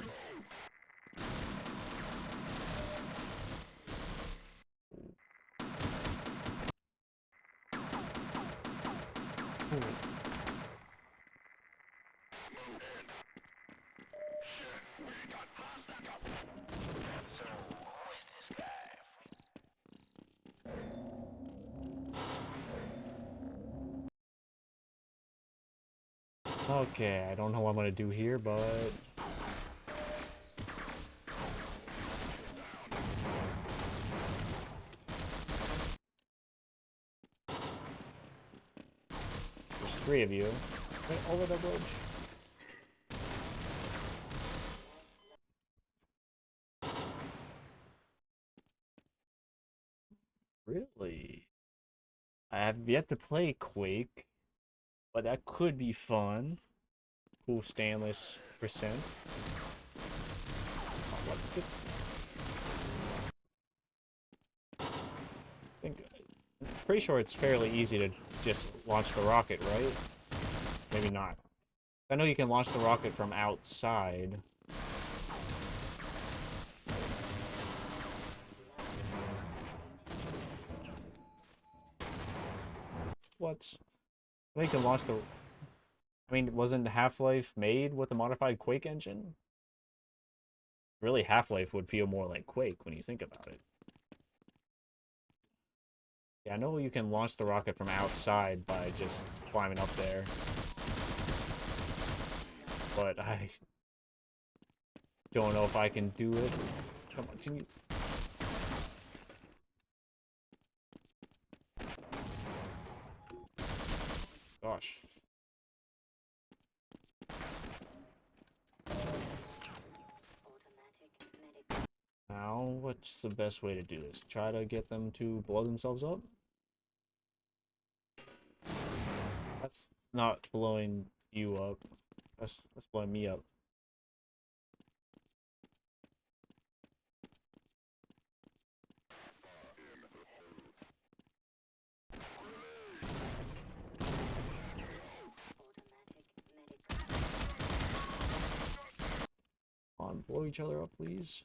Okay, I don't know what I'm gonna do here, but there's 3 of you. Right over the bridge. Really? I have yet to play Quake, but that could be fun. cool stainless percent. I'm pretty sure it's fairly easy to just launch the rocket, right? Maybe not. I know you can launch the rocket from outside. What? I know you can launch the... I mean, wasn't Half-Life made with a modified Quake engine? Really, Half-Life would feel more like Quake when you think about it. Yeah, I know you can launch the rocket from outside by just climbing up there. But I don't know if I can do it. Come on, can you... Gosh. Now, what's the best way to do this? Try to get them to blow themselves up? That's not blowing you up. That's blowing me up. Come on, blow each other up, please.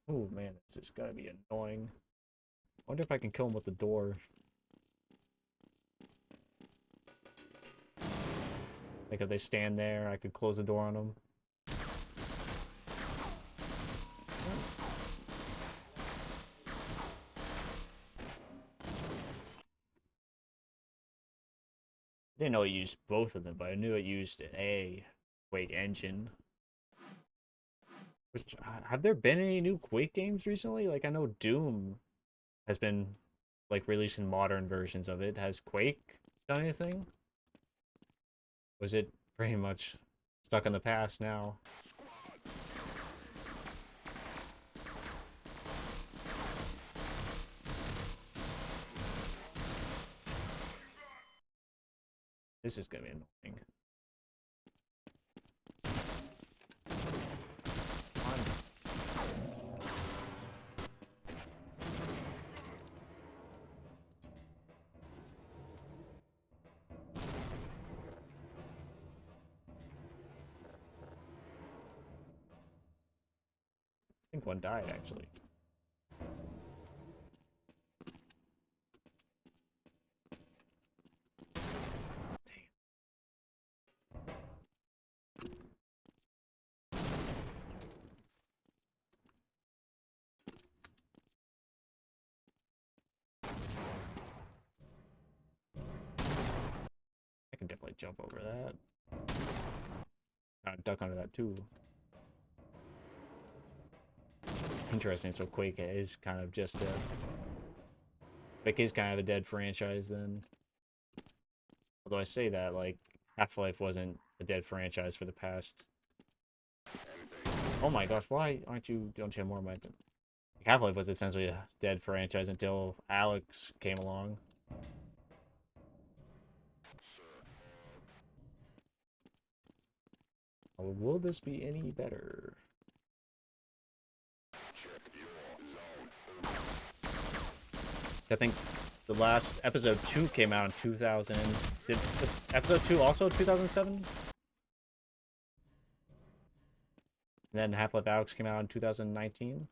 Oh man, this is gonna be annoying. I wonder if I can kill him with the door. Like if they stand there, I could close the door on them. I didn't know it used both of them, but I knew it used a Quake engine. Which, have there been any new Quake games recently? Like, I know Doom has been, like, releasing modern versions of it. Has Quake done anything? Was it pretty much stuck in the past now? This is gonna be annoying. I think one died, actually. Dang. I can definitely jump over that. Duck under that, too. Interesting, so Quake is kind of just a... Quake is kind of a dead franchise, then. Although I say that, like, Half-Life wasn't a dead franchise for the past... Oh my gosh, why don't you have more momentum? Half-Life was essentially a dead franchise until Alex came along. Will this be any better? I think the last episode 2 came out in 2000. Did this episode 2 also 2007? And then Half-Life Alyx came out in 2019.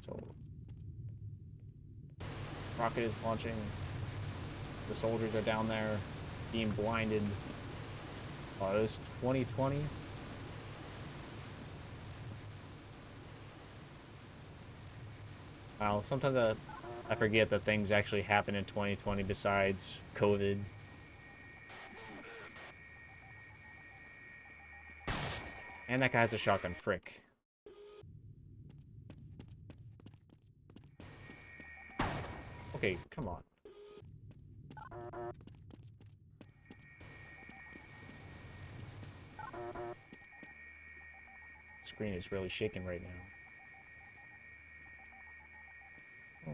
So, rocket is launching. The soldiers are down there being blinded. Oh, it was 2020. Wow, sometimes I forget that things actually happen in 2020 besides COVID. And that guy has a shotgun. Frick. Okay, come on. Screen is really shaking right now. Oh.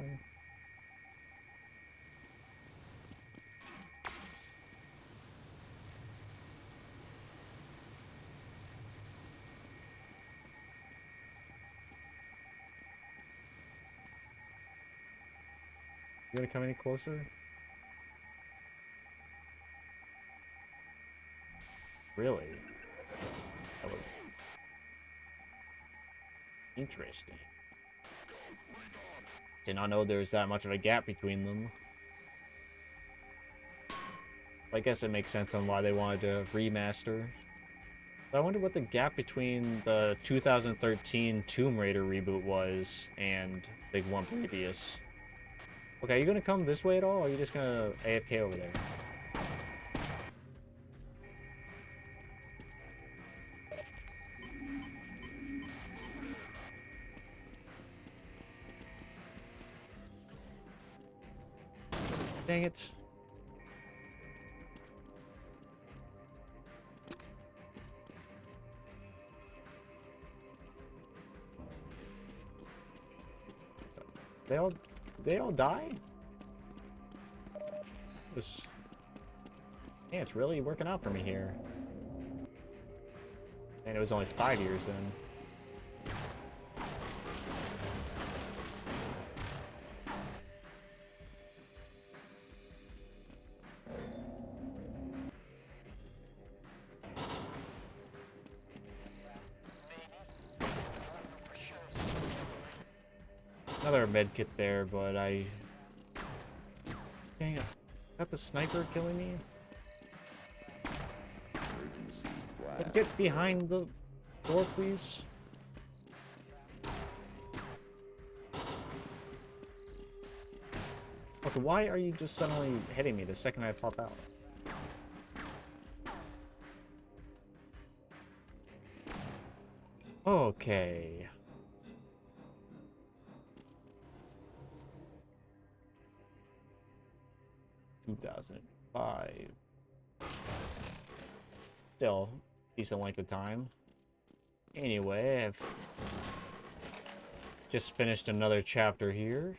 You gonna come any closer? Really? That would... Interesting. Did not know there was that much of a gap between them. I guess it makes sense on why they wanted to remaster. But I wonder what the gap between the 2013 Tomb Raider reboot was and the one previous. Okay, are you gonna come this way at all, or are you just gonna AFK over there? Dang it. They all die? This... Yeah, it's really working out for me here. And it was only 5 years then. Another med kit there, but I... Dang it. Is that the sniper killing me? Get behind the door, please. Okay, why are you just suddenly hitting me the second I pop out? Okay. $2005. Still, decent length of time. Anyway, I've just finished another chapter here.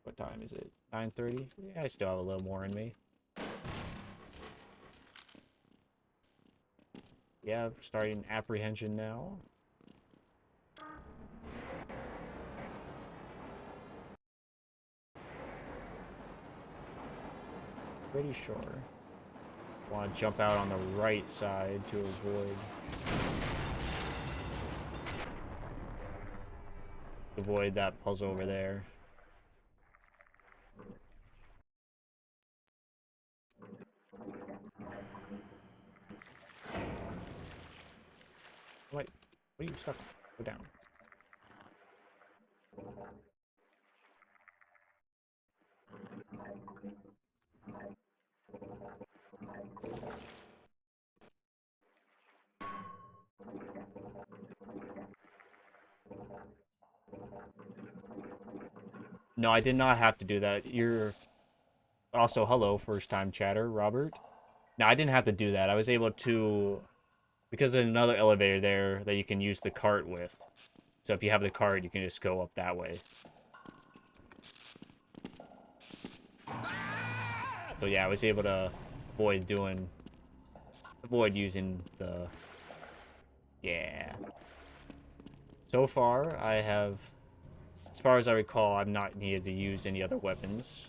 What time is it? 9:30? Yeah, I still have a little more in me. Yeah, starting apprehension now. Pretty sure. Want to jump out on the right side to avoid that puzzle over there. Wait, what are you stuck on? Go down. No, I did not have to do that. You're also hello, first time chatter, Robert. No, I didn't have to do that. I was able to, because there's another elevator there that you can use the cart with. So if you have the cart, you can just go up that way. So yeah, I was able to avoid using the, yeah. So far, I have, as far as I recall, I've not needed to use any other weapons.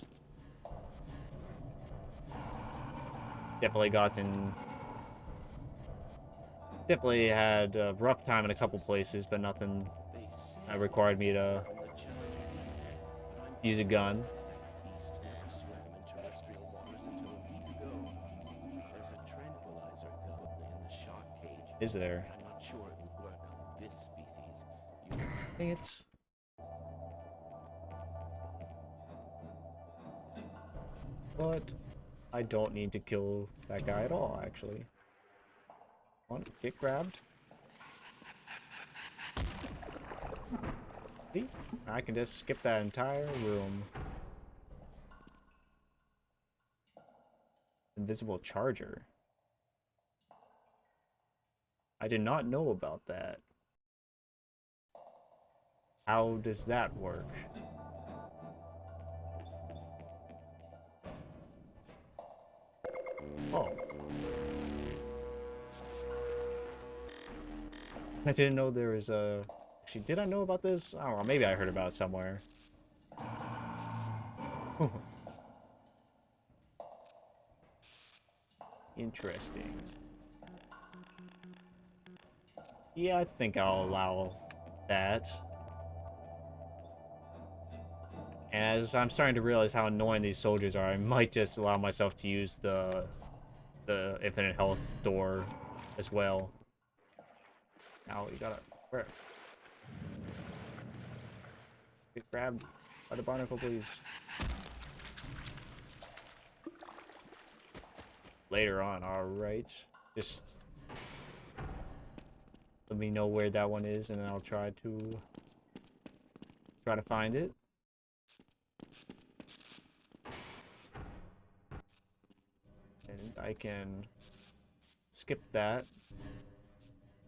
Definitely had a rough time in a couple places, but nothing that required me to use a gun. Is there? I'm not sure it would work on this species. Dang it. But I don't need to kill that guy at all, actually. Come on, get grabbed. See? I can just skip that entire room. Invisible charger. I did not know about that. How does that work? Oh. I didn't know there was a... Actually, did I know about this? I don't know. Maybe I heard about it somewhere. Interesting. Yeah, I think I'll allow that. And as I'm starting to realize how annoying these soldiers are, I might just allow myself to use the infinite health door as well. Now you gotta... Where? Get grabbed by the barnacle, please. Later on, alright. Just let me know where that one is, and then I'll try to find it. And I can skip that.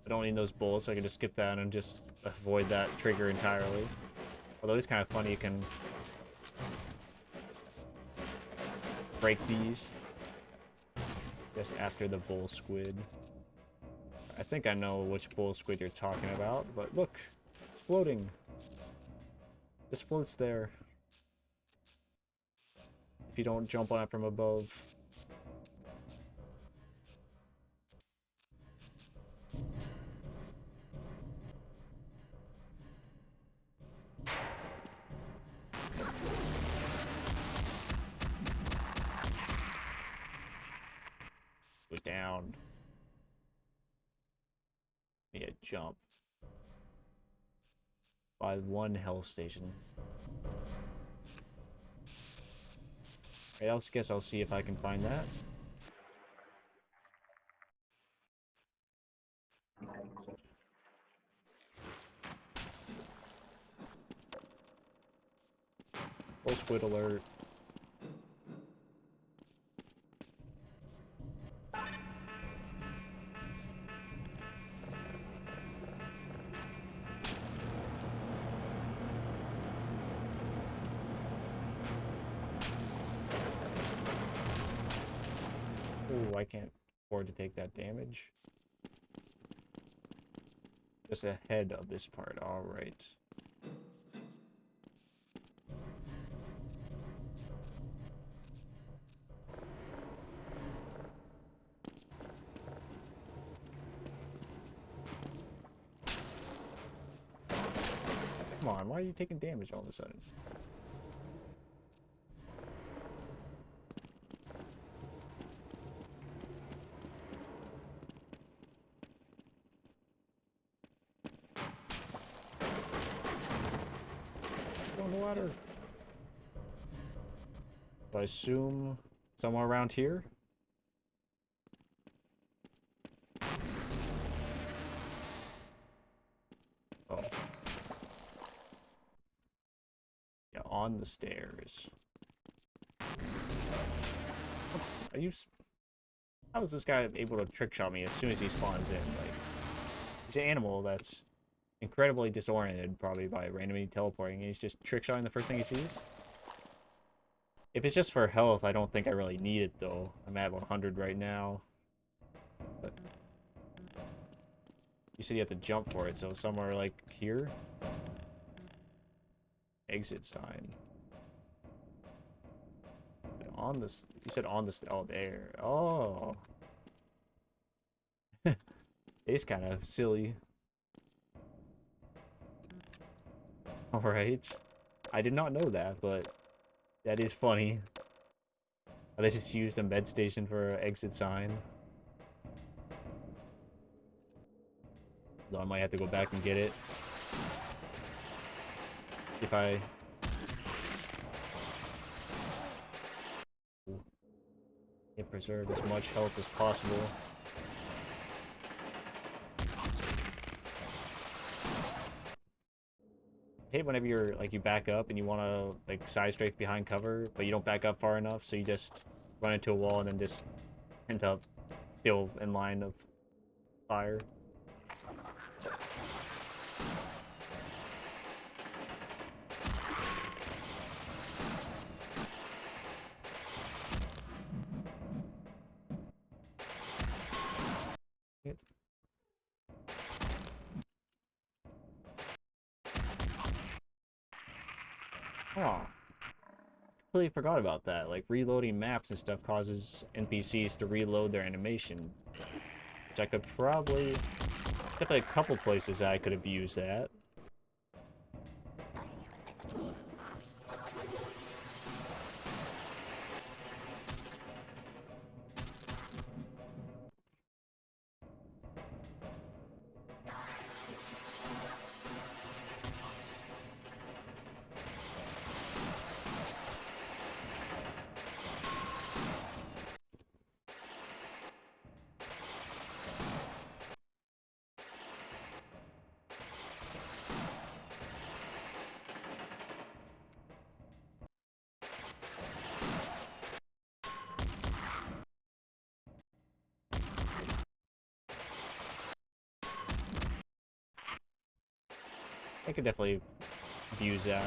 I don't need those bullets, I can just skip that and just avoid that trigger entirely. Although it's kind of funny, you can break these just after the bull squid. I think I know which bull squid you're talking about, but look, it's floating. This floats there. If you don't jump on it from above. Go down. Yeah, jump. By one health station. I guess I'll see if I can find that. Full squid alert. Ooh, I can't afford to take that damage. Just ahead of this part, alright. Come on, why are you taking damage all of a sudden? Go on the ladder. So I assume somewhere around here? Oh. Yeah, on the stairs. Are you... How is this guy able to trick shot me as soon as he spawns in? Like, he's an animal that's incredibly disoriented, probably by randomly teleporting, and he's just trick shotting the first thing he sees? If it's just for health, I don't think I really need it, though. I'm at 100 right now. But you said you have to jump for it, so somewhere like here? Exit sign. On this, you said on this, oh, there. Oh. It's kind of silly. Alright. I did not know that, but that is funny. They just used a med station for an exit sign. Though I might have to go back and get it. If I... Can preserve as much health as possible. hate whenever you're like you back up and you want to like side strafe behind cover, but you don't back up far enough, so you just run into a wall and then just end up still in line of fire. It's... Oh, completely forgot about that. Like reloading maps and stuff causes NPCs to reload their animation, which I could probably definitely a couple places I could have used that. I could definitely use that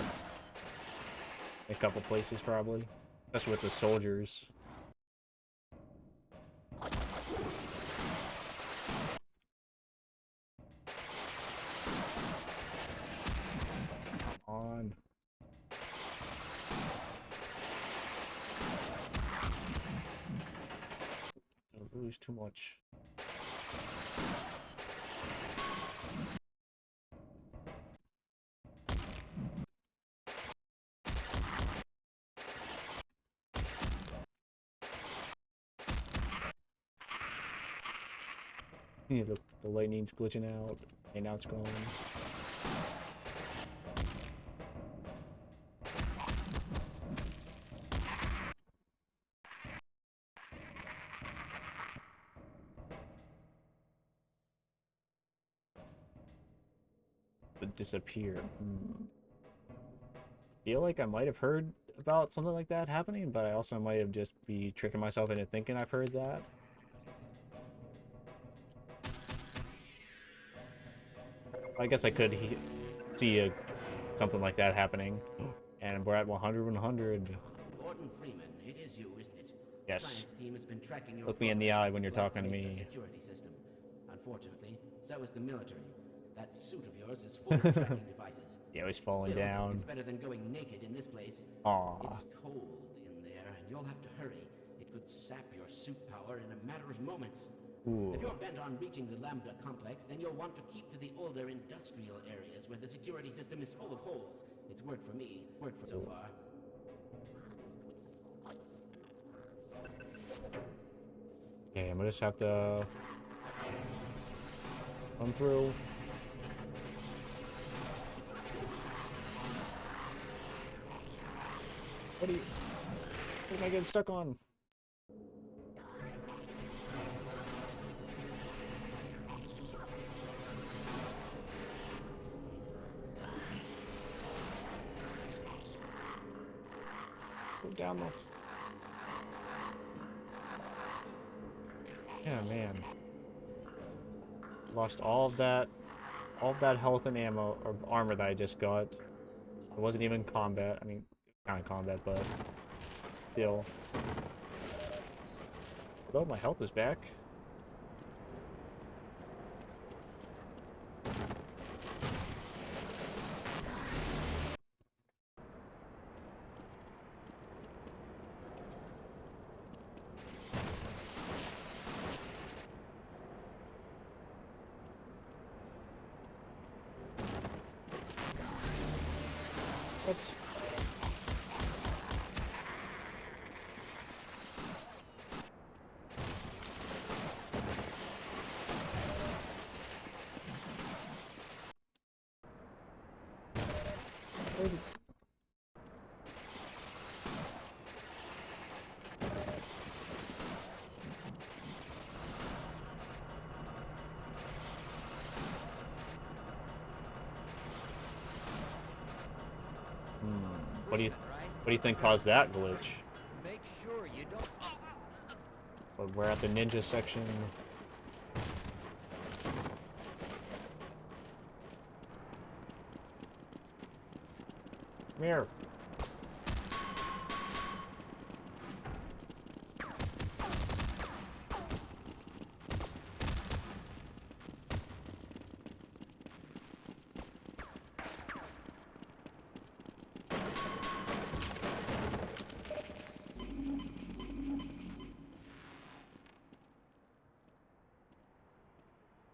in a couple places probably, especially with the soldiers. On. Don't lose too much. Yeah, the lightning's glitching out, and now it's gone. Would disappear. Feel like I might have heard about something like that happening, but I also might have just be tricking myself into thinking I've heard that. I guess I could see something like that happening. And we're at 100, 100. Gordon Freeman, it is you, isn't it? The Yes. science team has been tracking your Look me in the progress eye with when the you're Black talking to Mesa me. security system. Unfortunately, so is the military. That suit of yours is full of tracking devices. Yeah, he's falling Still, down. it's better than going naked in this place. Aw. It's cold in there, and you'll have to hurry. It could sap your suit power in a matter of moments. Ooh. If you're bent on reaching the Lambda complex, then you'll want to keep to the older industrial areas where the security system is full of holes. It's worked for me. Worked for so far. Okay, I'm gonna just have to run through. What am I getting stuck on? Go down the... Yeah, man. Lost all of that health and ammo, or armor that I just got. It wasn't even combat. I mean, kind of combat, but still. Although my health is back. What? Where did... What do you think caused that glitch? Make sure you don't... But we're at the ninja section. Come here.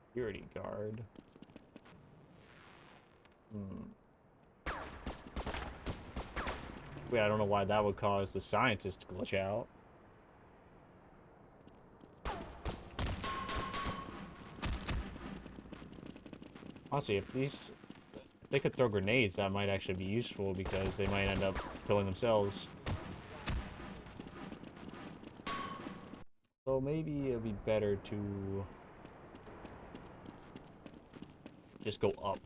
Security guard. Wait, I don't know why that would cause the scientist to glitch out. Honestly, if they could throw grenades, that might actually be useful because they might end up killing themselves. So maybe it'd be better to just go up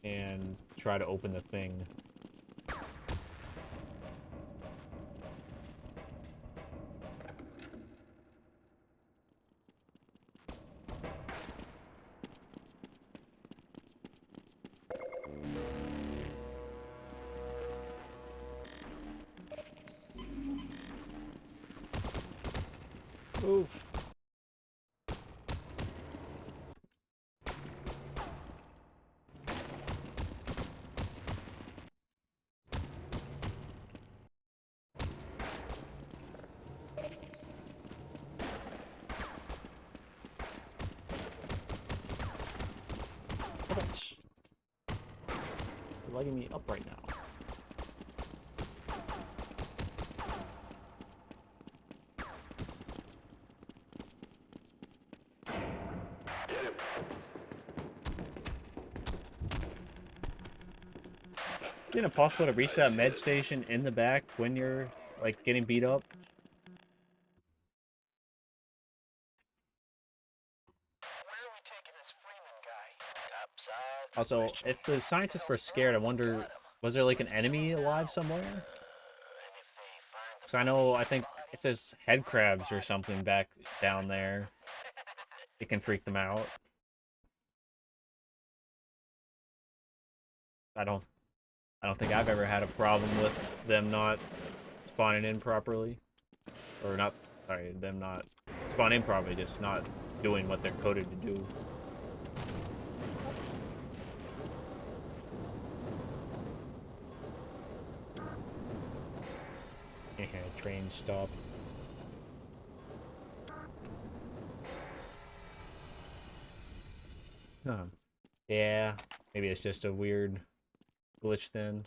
and try to open the thing. Move. What? You're lighting me up right now. Isn't it possible to reach that med station in the back when you're, like, getting beat up? Also, if the scientists were scared, I wonder, was there, like, an enemy alive somewhere? So I think if there's head crabs or something back down there, it can freak them out. I don't I don't think I've ever had a problem with them not spawning in properly. Or not, sorry, them not spawning in properly, just not doing what they're coded to do. Train stop. Huh. Yeah, maybe it's just a weird glitch then.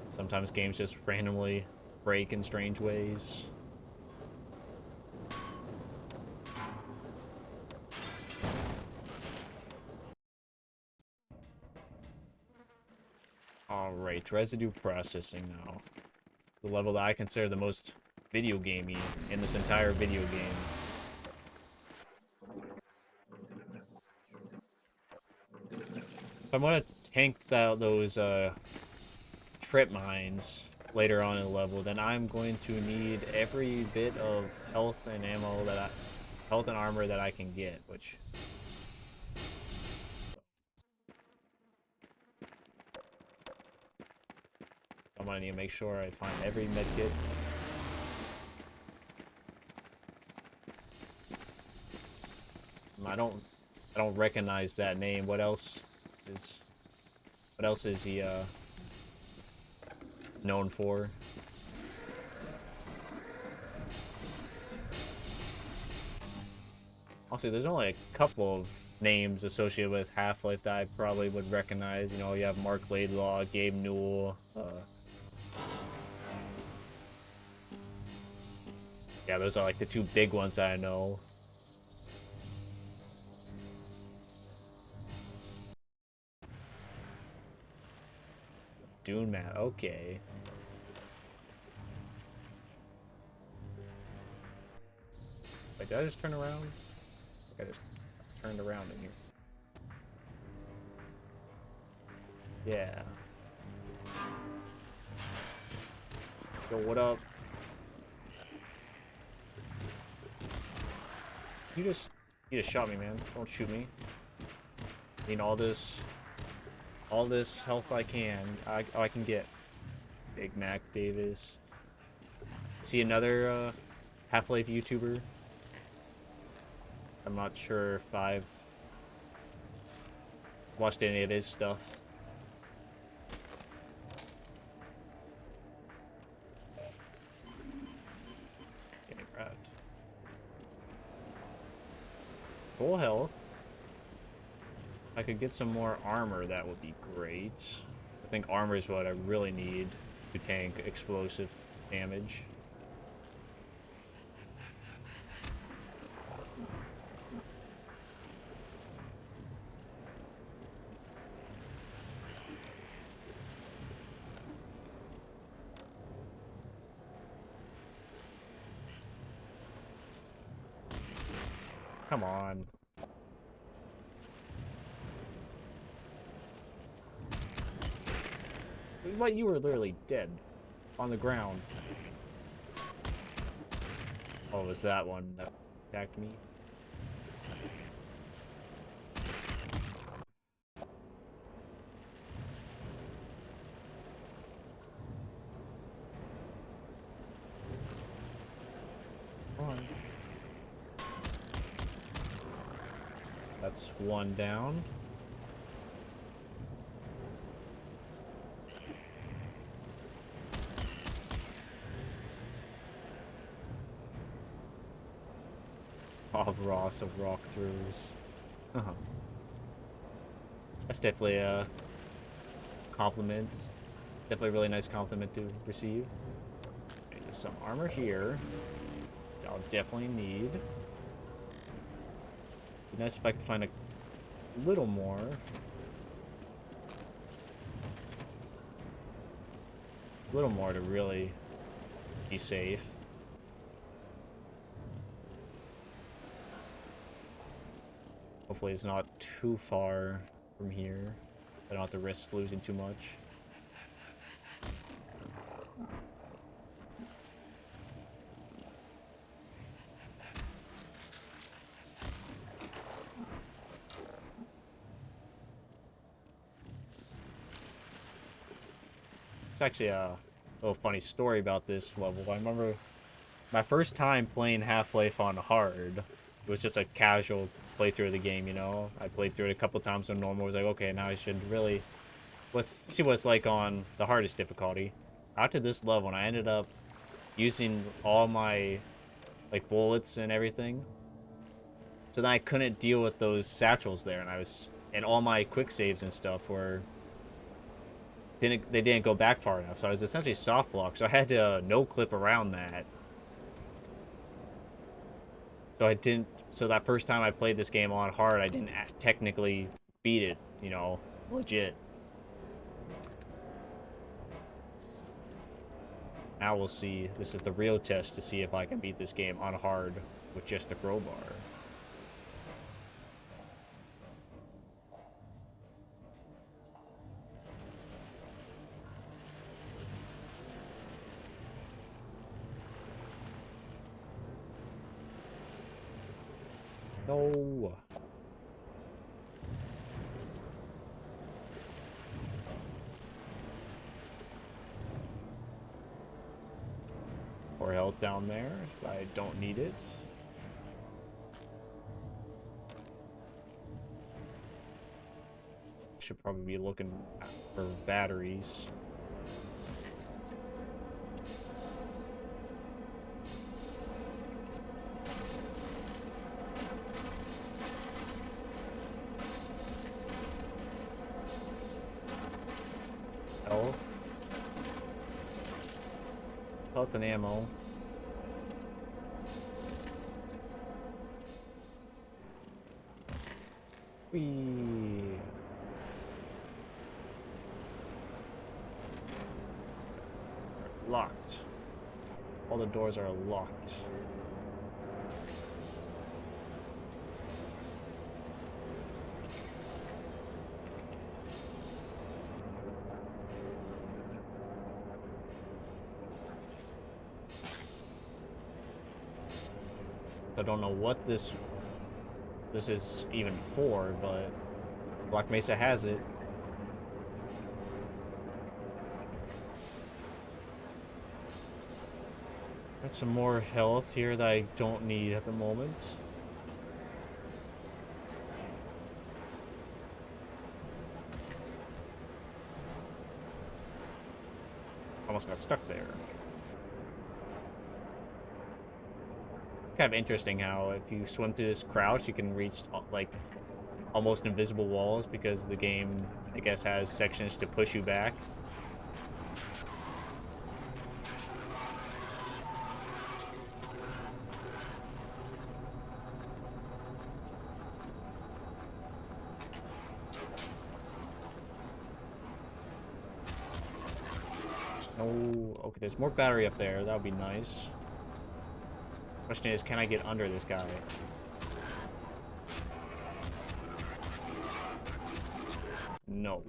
Sometimes games just randomly break in strange ways. Alright, residue processing now. The level that I consider the most video gamey in this entire video game. So I'm gonna tank those trip mines later on in the level, then I'm going to need every bit of health and ammo health and armor that I can get, which I'm gonna need to make sure I find every medkit. I don't recognize that name. What else is he known for? Also, there's only a couple of names associated with Half-Life that I probably would recognize. You know, you have Mark Laidlaw, Gabe Newell, yeah, those are like the two big ones that I know. Dune map, okay. Wait, did I just turn around? I just turned around in here. Yeah. Yo, what up? You just shot me, man. Don't shoot me. I need all this health I can get. Big Mac Davis. See another Half-Life YouTuber. I'm not sure if I've watched any of his stuff. Getting wrapped. Full health. I could get some more armor, that would be great. I think armor is what I really need to tank explosive damage. Come on. What? You were literally dead. On the ground. Oh, it was that one that attacked me? Come on. That's one down. Bob Ross of rock throughs. That's definitely a compliment. Definitely a really nice compliment to receive. Okay, there's some armor here. I'll definitely need. Be nice if I could find a little more. A little more to really be safe. Hopefully it's not too far from here. I don't have to risk losing too much. It's actually a little funny story about this level. I remember my first time playing Half-Life on hard. It was just a casual playthrough of the game, you know? I played through it a couple times on normal. I was like, okay, now I should really see what it's like on the hardest difficulty. Got to this level, and I ended up using all my like bullets and everything. So then I couldn't deal with those satchels there, and all my quick saves and stuff were they didn't go back far enough. So I was essentially soft locked. So I had to no clip around that. So that first time I played this game on hard, I didn't technically beat it, you know, legit. Now we'll see. This is the real test to see if I can beat this game on hard with just the crowbar. No. More health down there. I don't need it. Should probably be looking for batteries. Health. Health and ammo. Whee. Locked. All the doors are locked. I don't know what this is even for, but Black Mesa has it. Got some more health here that I don't need at the moment. Almost got stuck there. It's kind of interesting how if you swim through this crouch, you can reach like almost invisible walls because the game, I guess, has sections to push you back. Oh, okay, there's more battery up there. That would be nice. Question is, can I get under this guy? No.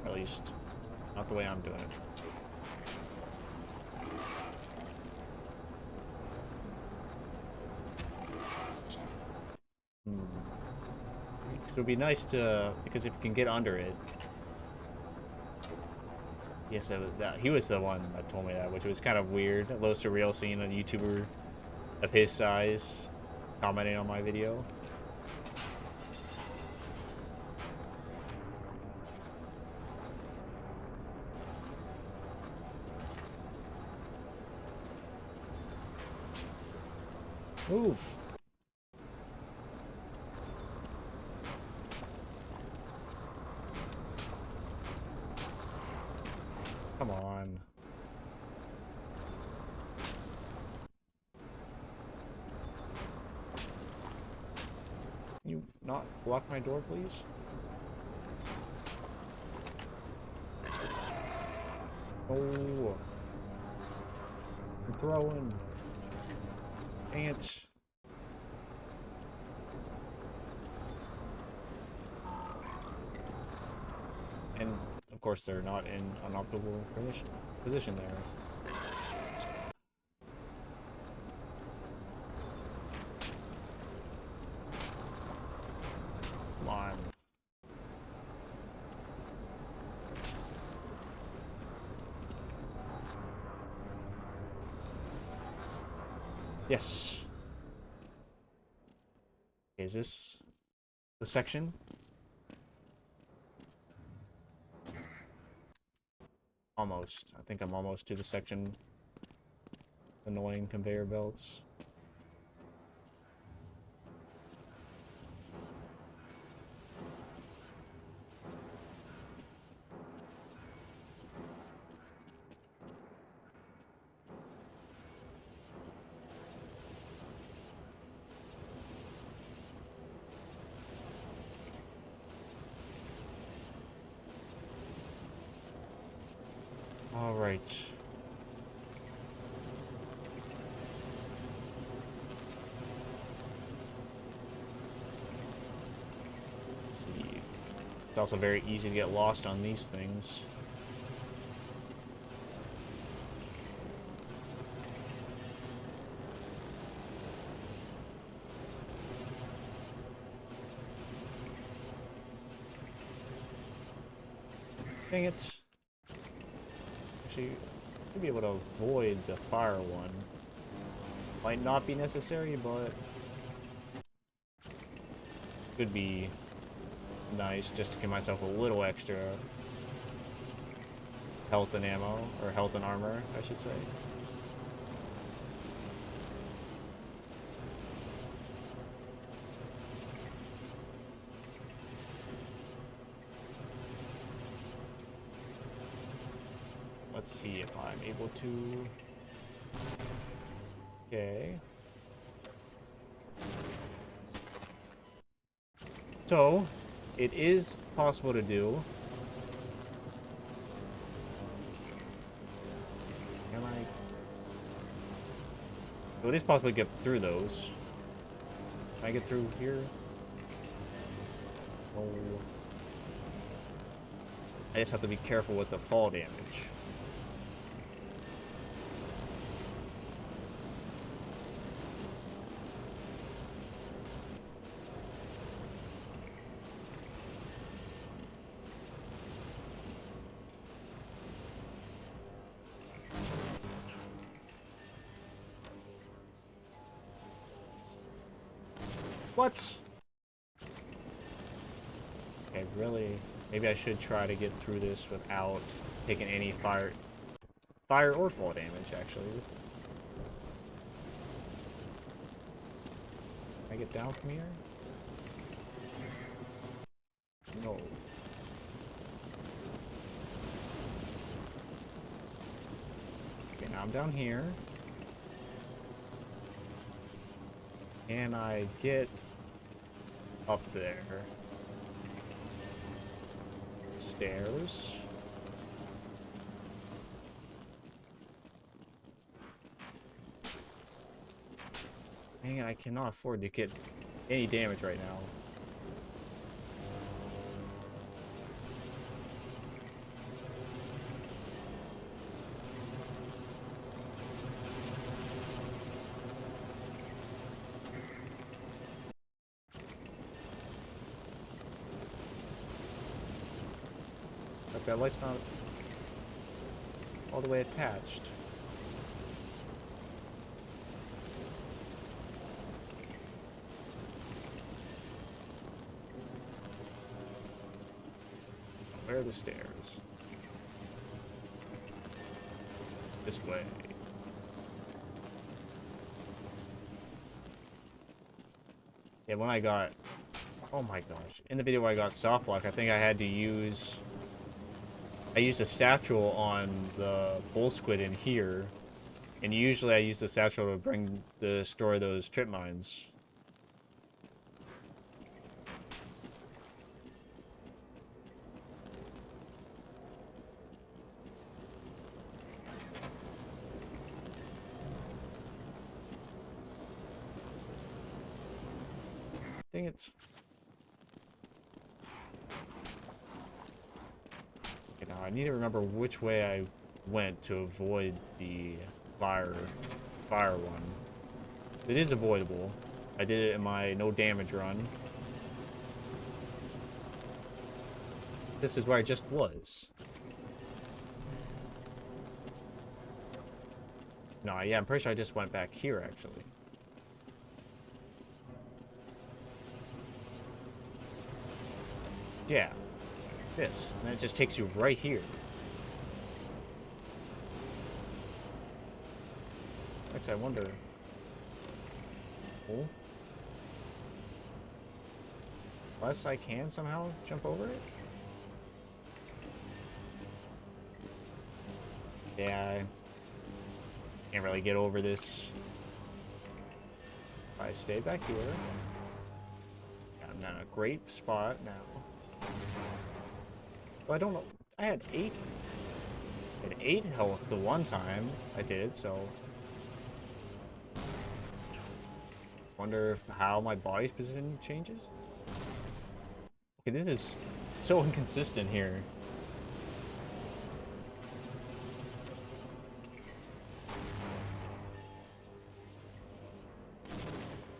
At least, not the way I'm doing it. So it'd be nice to, because if you can get under it. Yes, he was the one that told me that, which was kind of weird. A little surreal seeing a YouTuber of his size commenting on my video. Move. Come on. Can you not block my door, please? Oh. I'm throwing. Dang it. And, of course, they're not in an optimal position there. Come on. Yes. Is this the section? Almost. I think I'm almost to the section. Annoying conveyor belts. All right. Let's see. It's also very easy to get lost on these things. Dang it. Actually, should be able to avoid the fire one. Might not be necessary, but could be nice just to give myself a little extra health and ammo, or health and armor, I should say. Let's see if I'm able to. Okay. So, it is possible to do. Am I? So it is possible to get through those. Can I get through here? Oh. I just have to be careful with the fall damage. What? Okay, really? Maybe I should try to get through this without taking any fire or fall damage, actually. Can I get down from here? No. Okay, now I'm down here. Can I get up there? Stairs. Dang it, I cannot afford to get any damage right now. Like that light's not all the way attached. Where are the stairs? This way. Yeah, when I got... Oh my gosh. In the video where I got soft lock, I think I had to use... I used a satchel on the bull squid in here. And usually I use the satchel to destroy those trip mines. Dang it. Okay, now I need to remember which way I went to avoid the fire one. It is avoidable. I did it in my no damage run. This is where I just was. No, yeah, I'm pretty sure I just went back here, actually. Yeah. This. And then it just takes you right here. Actually, I wonder... Oh. Unless I can somehow jump over it? Yeah, I can't really get over this. If I stay back here... Yeah, I'm in a great spot now. Well, I don't know. I had 8 health the one time I did, so... Wonder how my body's position changes? Okay, this is so inconsistent here.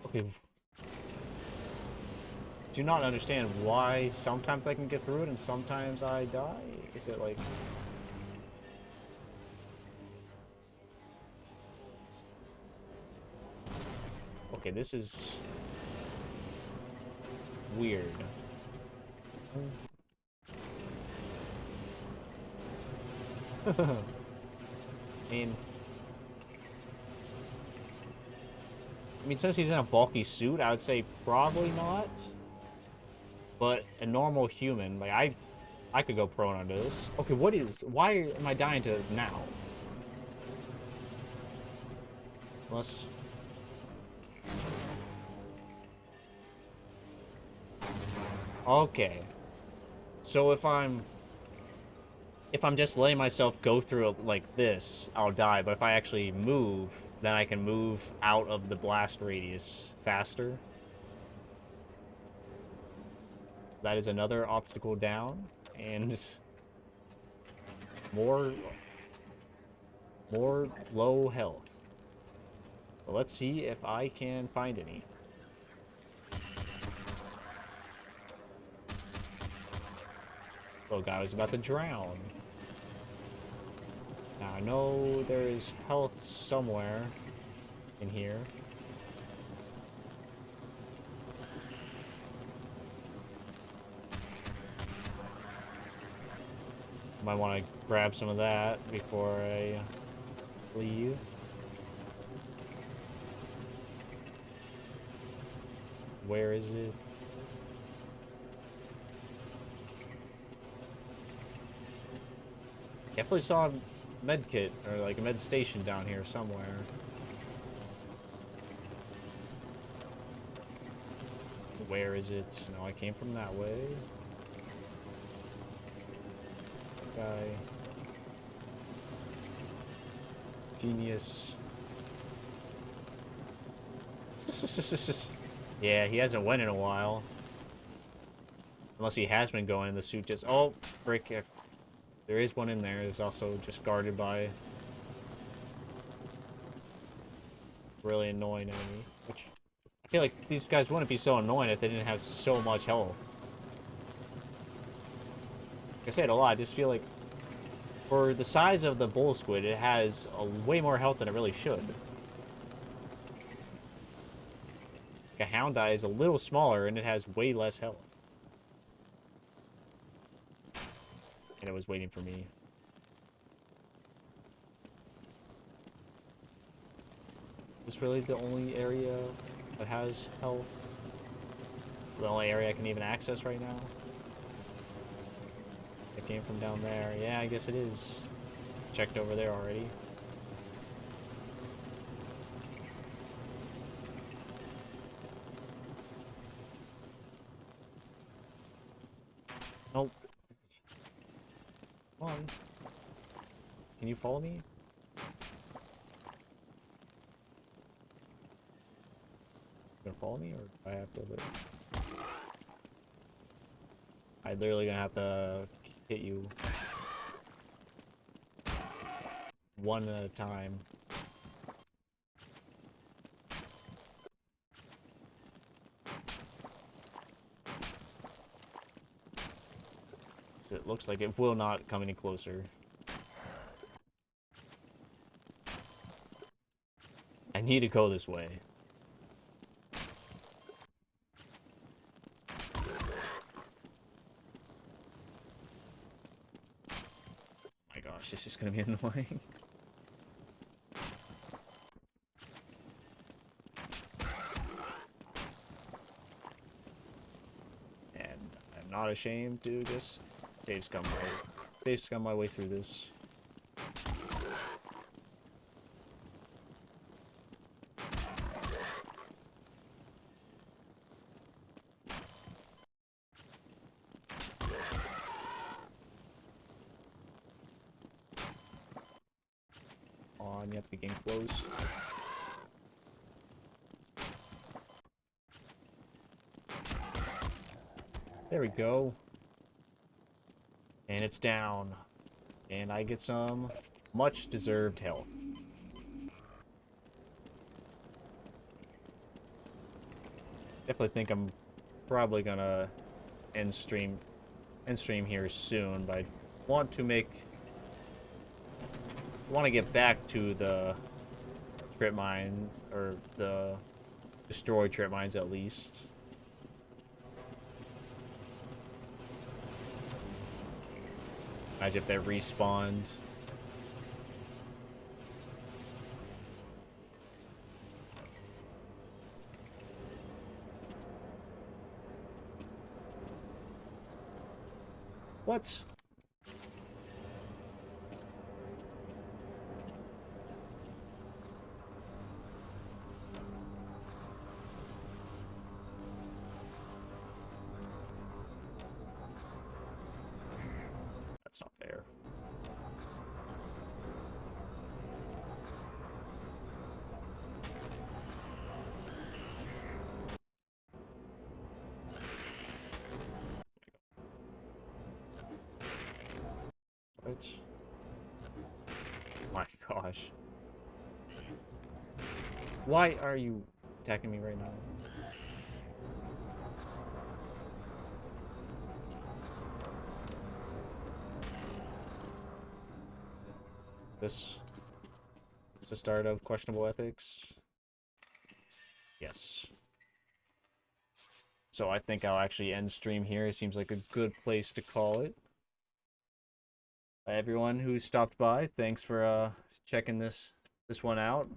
Okay. Do not understand why sometimes I can get through it and sometimes I die? Is it like... Okay, this is... weird. I mean, since he's in a bulky suit, I would say probably not. But a normal human, like I could go prone under this. Okay, why am I dying to now? Unless... Okay. So if I'm just letting myself go through it like this, I'll die. But if I actually move, then I can move out of the blast radius faster. That is another obstacle down, and more low health. But let's see if I can find any. Little guy was about to drown. Now I know there's health somewhere in here. Might want to grab some of that before I leave. Where is it? Definitely saw a med kit or like a med station down here somewhere. Where is it? No, I came from that way. Guy. Genius. Yeah, he hasn't went in a while. Unless he has been going, the suit just... Oh, frick. If there is one in there, it's also just guarded by... really annoying enemy. Which... I feel like these guys wouldn't be so annoying if they didn't have so much health. Like I say it a lot, I just feel like... For the size of the bull squid, it has a way more health than it really should. A hound eye is a little smaller and it has way less health. And it was waiting for me. Is this really the only area that has health? The only area I can even access right now? It came from down there. Yeah, I guess it is. Checked over there already. Nope. Come on. Can you follow me? You gonna follow me, or do I have to live? I literally gonna have to hit you one at a time. 'Cause it looks like it will not come any closer. I need to go this way. My gosh, this is gonna be annoying. And I'm not ashamed to just save scum my way through this. On, you have to be getting close. There we go. And it's down. And I get some much deserved health. Definitely think I'm probably gonna end stream here soon, but I want to get back to the trip mines, or the destroyed trip mines at least. Imagine if they respawned. What? That's not fair. What? My gosh. Why are you attacking me right now? This is the start of questionable ethics. Yes. So I think I'll actually end stream here. It seems like a good place to call it. Everyone who stopped by, thanks for checking this one out,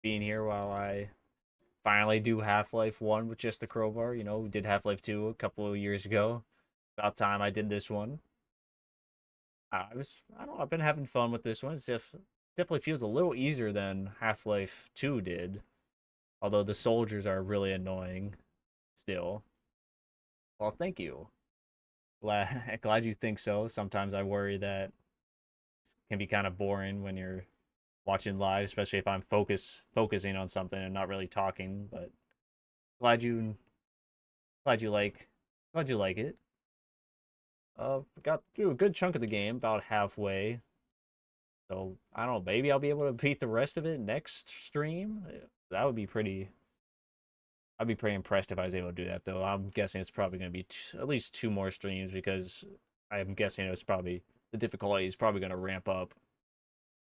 being here while I finally do Half-Life 1 with just the crowbar. You know, we did Half-Life 2 a couple of years ago. About time I did this one. I don't know, I've been having fun with this one. Definitely feels a little easier than Half-Life 2 did. Although the soldiers are really annoying still. Well, thank you. Glad you think so. Sometimes I worry that it can be kind of boring when you're watching live, especially if I'm focusing on something and not really talking. But glad you glad you like glad you like it. Got through a good chunk of the game, about halfway. So I don't know, maybe I'll be able to beat the rest of it next stream. That would be pretty. I'd be pretty impressed if I was able to do that, though. I'm guessing it's probably going to be at least 2 more streams because I'm guessing it's probably the difficulty is probably going to ramp up.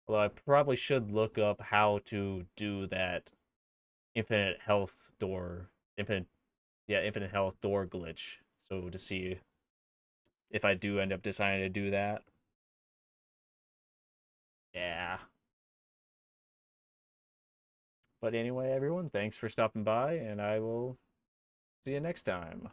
Although I probably should look up how to do that infinite health door, infinite health door glitch. So to see if I do end up deciding to do that. Yeah. But anyway, everyone, thanks for stopping by, and I will see you next time.